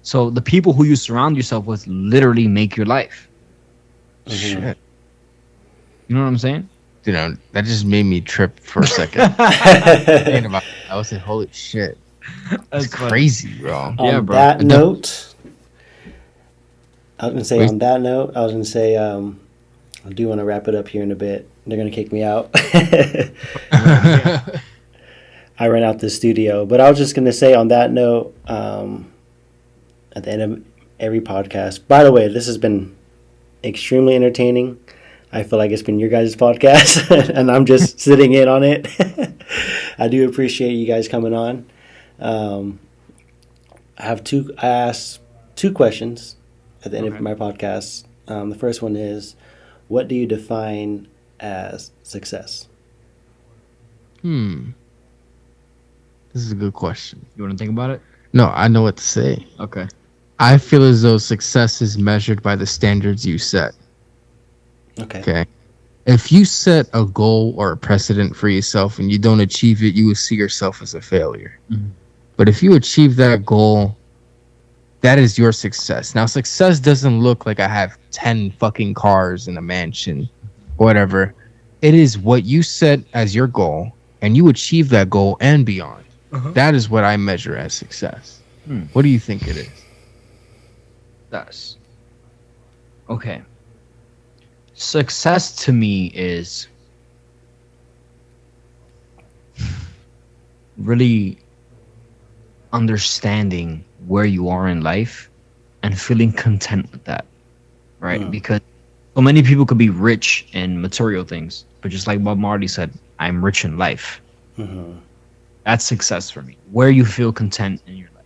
Speaker 2: So the people who you surround yourself with literally make your life.
Speaker 1: Shit.
Speaker 2: You know what I'm saying?
Speaker 1: That just made me trip for a second. Thinking about it, I was like, holy shit. That's crazy, bro.
Speaker 3: On that note, I was gonna say on that note, I was gonna say I do want to wrap it up here in a bit. They're gonna kick me out. I ran out the studio, but I was just gonna say on that note, at the end of every podcast. By the way, this has been extremely entertaining. I feel like it's been your guys' podcast, and I'm just sitting in on it. I do appreciate you guys coming on. I asked two questions at the end of my podcast. The first one is, what do you define as success?
Speaker 1: This is a good question.
Speaker 2: You want to think about it?
Speaker 1: No, I know what to say.
Speaker 2: Okay.
Speaker 1: I feel as though success is measured by the standards you set. Okay. If you set a goal or a precedent for yourself and you don't achieve it, you will see yourself as a failure. Mm-hmm. But if you achieve that goal, that is your success. Now, success doesn't look like I have 10 fucking cars in a mansion or whatever. It is what you set as your goal, and you achieve that goal and beyond. Uh-huh. That is what I measure as success. What do you think it is?
Speaker 2: That's okay. Success to me is really understanding where you are in life and feeling content with that, right? Because so many people could be rich in material things, but just like Bob Marley said, I'm rich in life. That's success for me. Where you feel content in your life.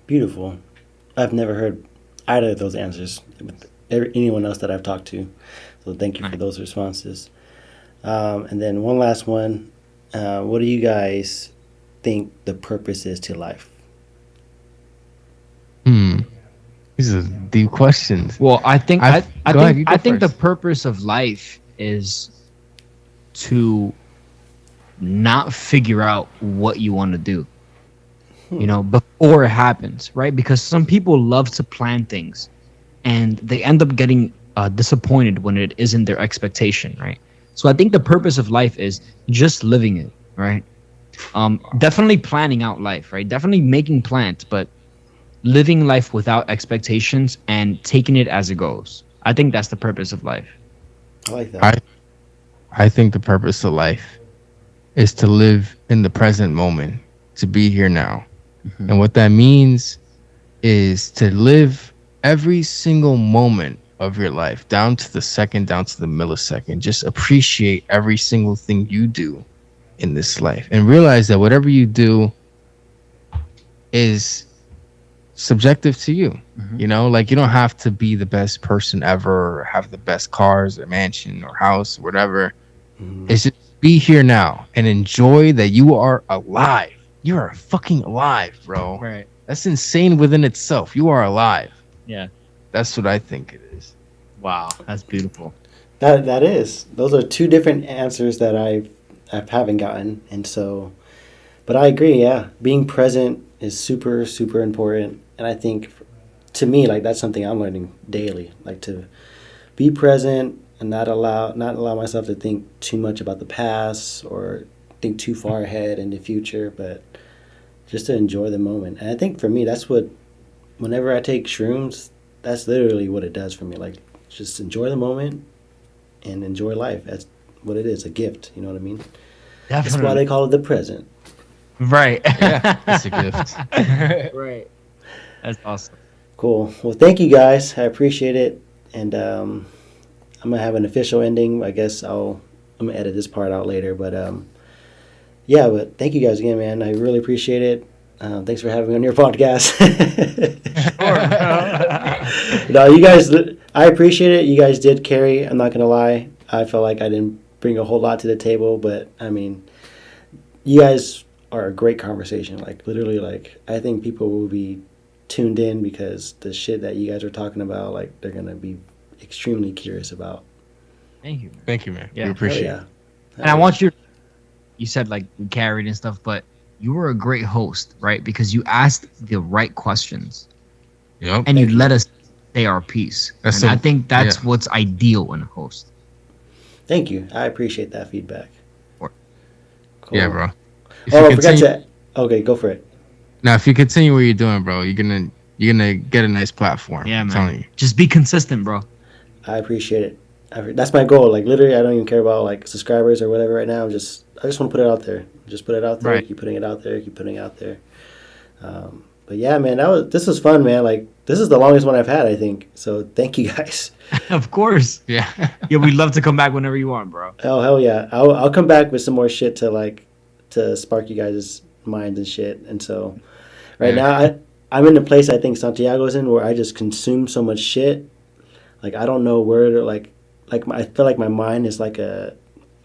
Speaker 3: Beautiful. I've never heard either of those answers with anyone else that I've talked to. So thank you for those responses. And then one last one. What do you guys think the purpose is to life?
Speaker 1: These are deep questions.
Speaker 2: Well, I think I think the purpose of life is to not figure out what you want to do, you know, before it happens, right? Because some people love to plan things and they end up getting disappointed when it isn't their expectation, right? So I think the purpose of life is just living it, right? Definitely planning out life, right? Definitely making plans, but living life without expectations and taking it as it goes. I think that's the purpose of life.
Speaker 3: I like that.
Speaker 1: I think the purpose of life is to live in the present moment, to be here now. And what that means is to live every single moment of your life, down to the second, down to the millisecond. Just appreciate every single thing you do in this life and realize that whatever you do is subjective to you. You know, like you don't have to be the best person ever or have the best cars or mansion or house or whatever. It's just be here now and enjoy that you are alive. You are fucking alive, bro.
Speaker 2: Right.
Speaker 1: That's insane within itself. You are alive.
Speaker 2: Yeah.
Speaker 1: That's what I think it is.
Speaker 2: Wow, that's beautiful.
Speaker 3: That is. Those are two different answers that I haven't gotten, and so, but I agree. Yeah, being present is super, super important, and I think, to me, like that's something I'm learning daily. Like to be present and not allow myself to think too much about the past or think too far ahead in the future, but just to enjoy the moment. And I think for me, that's what, whenever I take shrooms, that's literally what it does for me. Like, just enjoy the moment and enjoy life. That's what it is, a gift. You know what I mean? Definitely. That's why they call it the present.
Speaker 2: Right.
Speaker 1: Yeah, it's a gift.
Speaker 2: Right. That's awesome.
Speaker 3: Cool. Well, thank you guys. I appreciate it. And I'm going to have an official ending. I guess I'm going to edit this part out later. But yeah, but thank you guys again, man. I really appreciate it. Thanks for having me on your podcast. No, you guys, I appreciate it. You guys did carry. I'm not going to lie. I felt like I didn't bring a whole lot to the table, but I mean, you guys are a great conversation. Like literally, like I think people will be tuned in because the shit that you guys are talking about, like they're going to be extremely curious about.
Speaker 2: Thank you.
Speaker 1: Thank you, man.
Speaker 2: Yeah.
Speaker 1: We appreciate it.
Speaker 2: And I want you said like we carried and stuff, but you were a great host, right? Because you asked the right questions.
Speaker 1: Yep.
Speaker 2: And you let us say our piece. And I think that's what's ideal in a host.
Speaker 3: Thank you. I appreciate that feedback.
Speaker 1: Cool. Yeah, bro.
Speaker 3: I forgot to. Okay, go for it.
Speaker 1: Now, if you continue what you're doing, bro, you're gonna you're gonna get a nice platform.
Speaker 2: Yeah,
Speaker 1: I'm telling
Speaker 2: man.
Speaker 1: you.
Speaker 2: Just be consistent, bro.
Speaker 3: I appreciate it. That's my goal. Like literally, I don't even care about like subscribers or whatever right now. I just want to put it out there. Just put it out there.
Speaker 2: Right.
Speaker 3: Keep putting it out there. Keep putting it out there. But yeah, man, this was fun, man. Like this is the longest one I've had, I think. So thank you guys.
Speaker 2: Of course.
Speaker 1: Yeah.
Speaker 2: Yeah, we'd love to come back whenever you want, bro.
Speaker 3: Oh hell yeah! I'll come back with some more shit to spark you guys' minds and shit. And so right now I'm in the place I think Santiago's in where I just consume so much shit. Like I don't know where to I feel like my mind is like an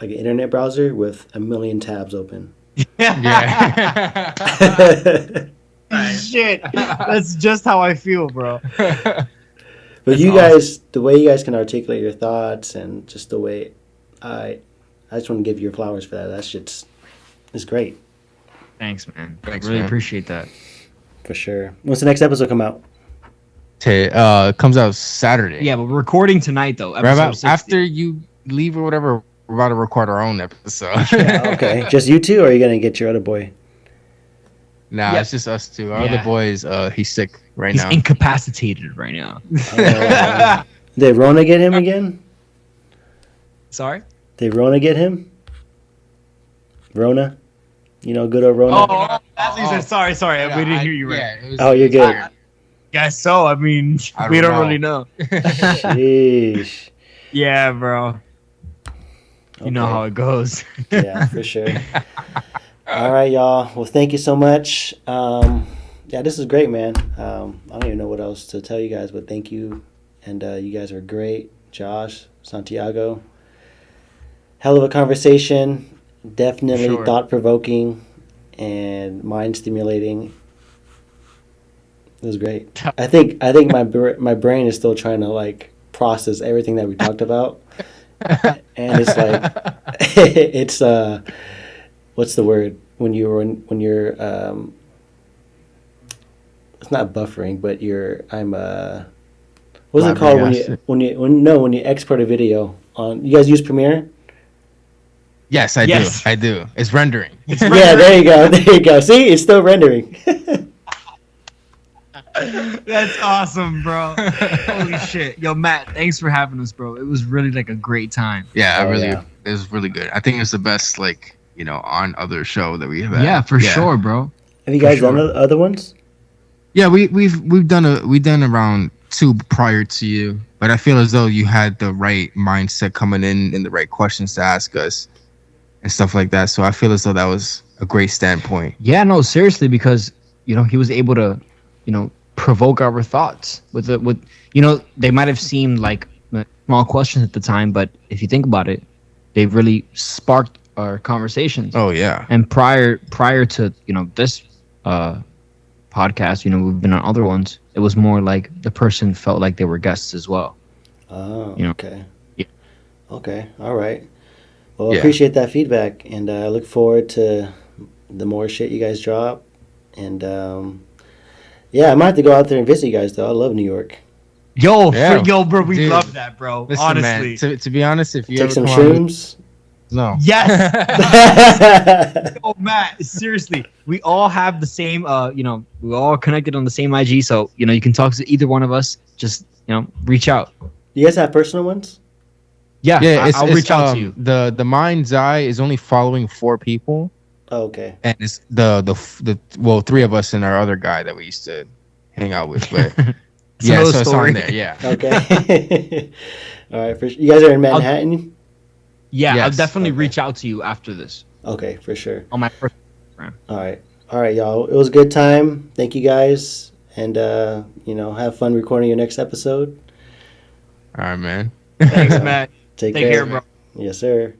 Speaker 3: internet browser with a million tabs open.
Speaker 1: Yeah.
Speaker 2: Shit. That's just how I feel, bro.
Speaker 3: But you guys, the way you guys can articulate your thoughts and just the way I just want to give you your flowers for that. That shit's is great.
Speaker 2: Thanks, man.
Speaker 1: Thanks,
Speaker 2: really
Speaker 1: man.
Speaker 2: appreciate that.
Speaker 3: For sure. When's the next episode come out?
Speaker 1: Comes out Saturday.
Speaker 2: Yeah, but we're recording tonight though.
Speaker 1: Right
Speaker 2: Episode
Speaker 1: about
Speaker 2: 60.
Speaker 1: after you leave or whatever, we're about to record our own episode.
Speaker 3: Yeah, okay. Just you two, or are you gonna get your other boy?
Speaker 1: Nah,
Speaker 2: Yeah.
Speaker 1: it's just us two. Our
Speaker 2: Yeah.
Speaker 1: other boy he's sick right
Speaker 2: He's
Speaker 1: now.
Speaker 2: incapacitated right now.
Speaker 3: Did Rona get him again?
Speaker 2: Sorry?
Speaker 3: Did Rona get him? Rona? You know, good old Rona?
Speaker 2: That's what you said. Sorry.
Speaker 1: Yeah,
Speaker 2: we didn't hear you right.
Speaker 1: Yeah, it was,
Speaker 3: Oh, you're good.
Speaker 2: Guess so. I mean,
Speaker 1: I
Speaker 2: we
Speaker 1: don't
Speaker 2: don't
Speaker 1: know.
Speaker 2: really know.
Speaker 3: Sheesh.
Speaker 2: Yeah, bro. You know
Speaker 3: Okay.
Speaker 2: how it goes.
Speaker 3: Yeah, for sure. All right, y'all. Well, thank you so much. Yeah, this is great, man. I don't even know what else to tell you guys, but thank you. And you guys are great. Josh, Santiago. Hell of a conversation. Definitely
Speaker 1: Sure.
Speaker 3: thought-provoking and mind-stimulating. It was great. I think my brain is still trying to like process everything that we talked about. And it's like it's what's the word when you're it's not buffering, but what's it called when you export a video on, you guys use Premiere?
Speaker 1: Yes, I
Speaker 2: Yes.
Speaker 1: do. I do. It's rendering.
Speaker 3: Yeah, there you go. See, it's still rendering.
Speaker 2: That's awesome, bro. Holy shit. Yo, Matt, thanks for having us, bro. It was really like a great time.
Speaker 1: Yeah,
Speaker 3: Oh,
Speaker 1: it
Speaker 3: yeah.
Speaker 1: was really good. I think it's the best, like, on other show that we have had.
Speaker 2: Yeah, for sure, bro.
Speaker 3: Have you guys
Speaker 1: For
Speaker 3: done
Speaker 1: sure.
Speaker 3: other ones?
Speaker 1: Yeah, we've done around 2 prior to you, but I feel as though you had the right mindset coming in and the right questions to ask us and stuff like that. So I feel as though that was a great standpoint.
Speaker 2: Yeah, no, seriously, because he was able to, provoke our thoughts with they might have seemed like small questions at the time, but if you think about it, they really sparked our conversations.
Speaker 1: Oh yeah.
Speaker 2: And prior to this podcast, we've been on other ones. It was more like the person felt like they were guests as well.
Speaker 3: Oh, okay.
Speaker 2: Yeah.
Speaker 3: Okay, all right. Well, I
Speaker 1: Yeah.
Speaker 3: appreciate that feedback, and I look forward to the more shit you guys drop. And yeah, I might have to go out there and visit you guys, though. I love New York.
Speaker 2: Yo,
Speaker 1: Yeah.
Speaker 2: bro, we
Speaker 1: Dude,
Speaker 2: love that, bro.
Speaker 1: Listen,
Speaker 2: Honestly.
Speaker 1: man, to be honest, if you
Speaker 3: Take
Speaker 1: ever
Speaker 3: some
Speaker 1: come on,
Speaker 3: shrooms.
Speaker 1: no.
Speaker 2: Yes. Oh, Matt, seriously, we all have the same, we're all connected on the same IG, so, you can talk to either one of us. Just, reach out.
Speaker 3: You guys have personal ones?
Speaker 2: Yeah,
Speaker 1: Yeah,
Speaker 2: I'll reach out to you.
Speaker 1: The mind's eye is only following 4 people,
Speaker 3: Oh, okay.
Speaker 1: and it's the 3 of us and our other guy that we used to hang out with. But yeah,
Speaker 2: another
Speaker 1: so it's
Speaker 2: story.
Speaker 1: on there. Yeah.
Speaker 3: Okay. All right. You guys are in Manhattan?
Speaker 2: Yeah,
Speaker 1: Yes.
Speaker 2: I'll definitely
Speaker 3: Okay.
Speaker 2: reach out to you after this
Speaker 3: Okay, for sure.
Speaker 2: on my first.
Speaker 3: All right. All right, y'all. It was a good time. Thank you guys. And, have fun recording your next episode.
Speaker 1: All right, man.
Speaker 2: Thanks, Matt.
Speaker 3: Take
Speaker 2: Take care, bro.
Speaker 3: Yes, sir.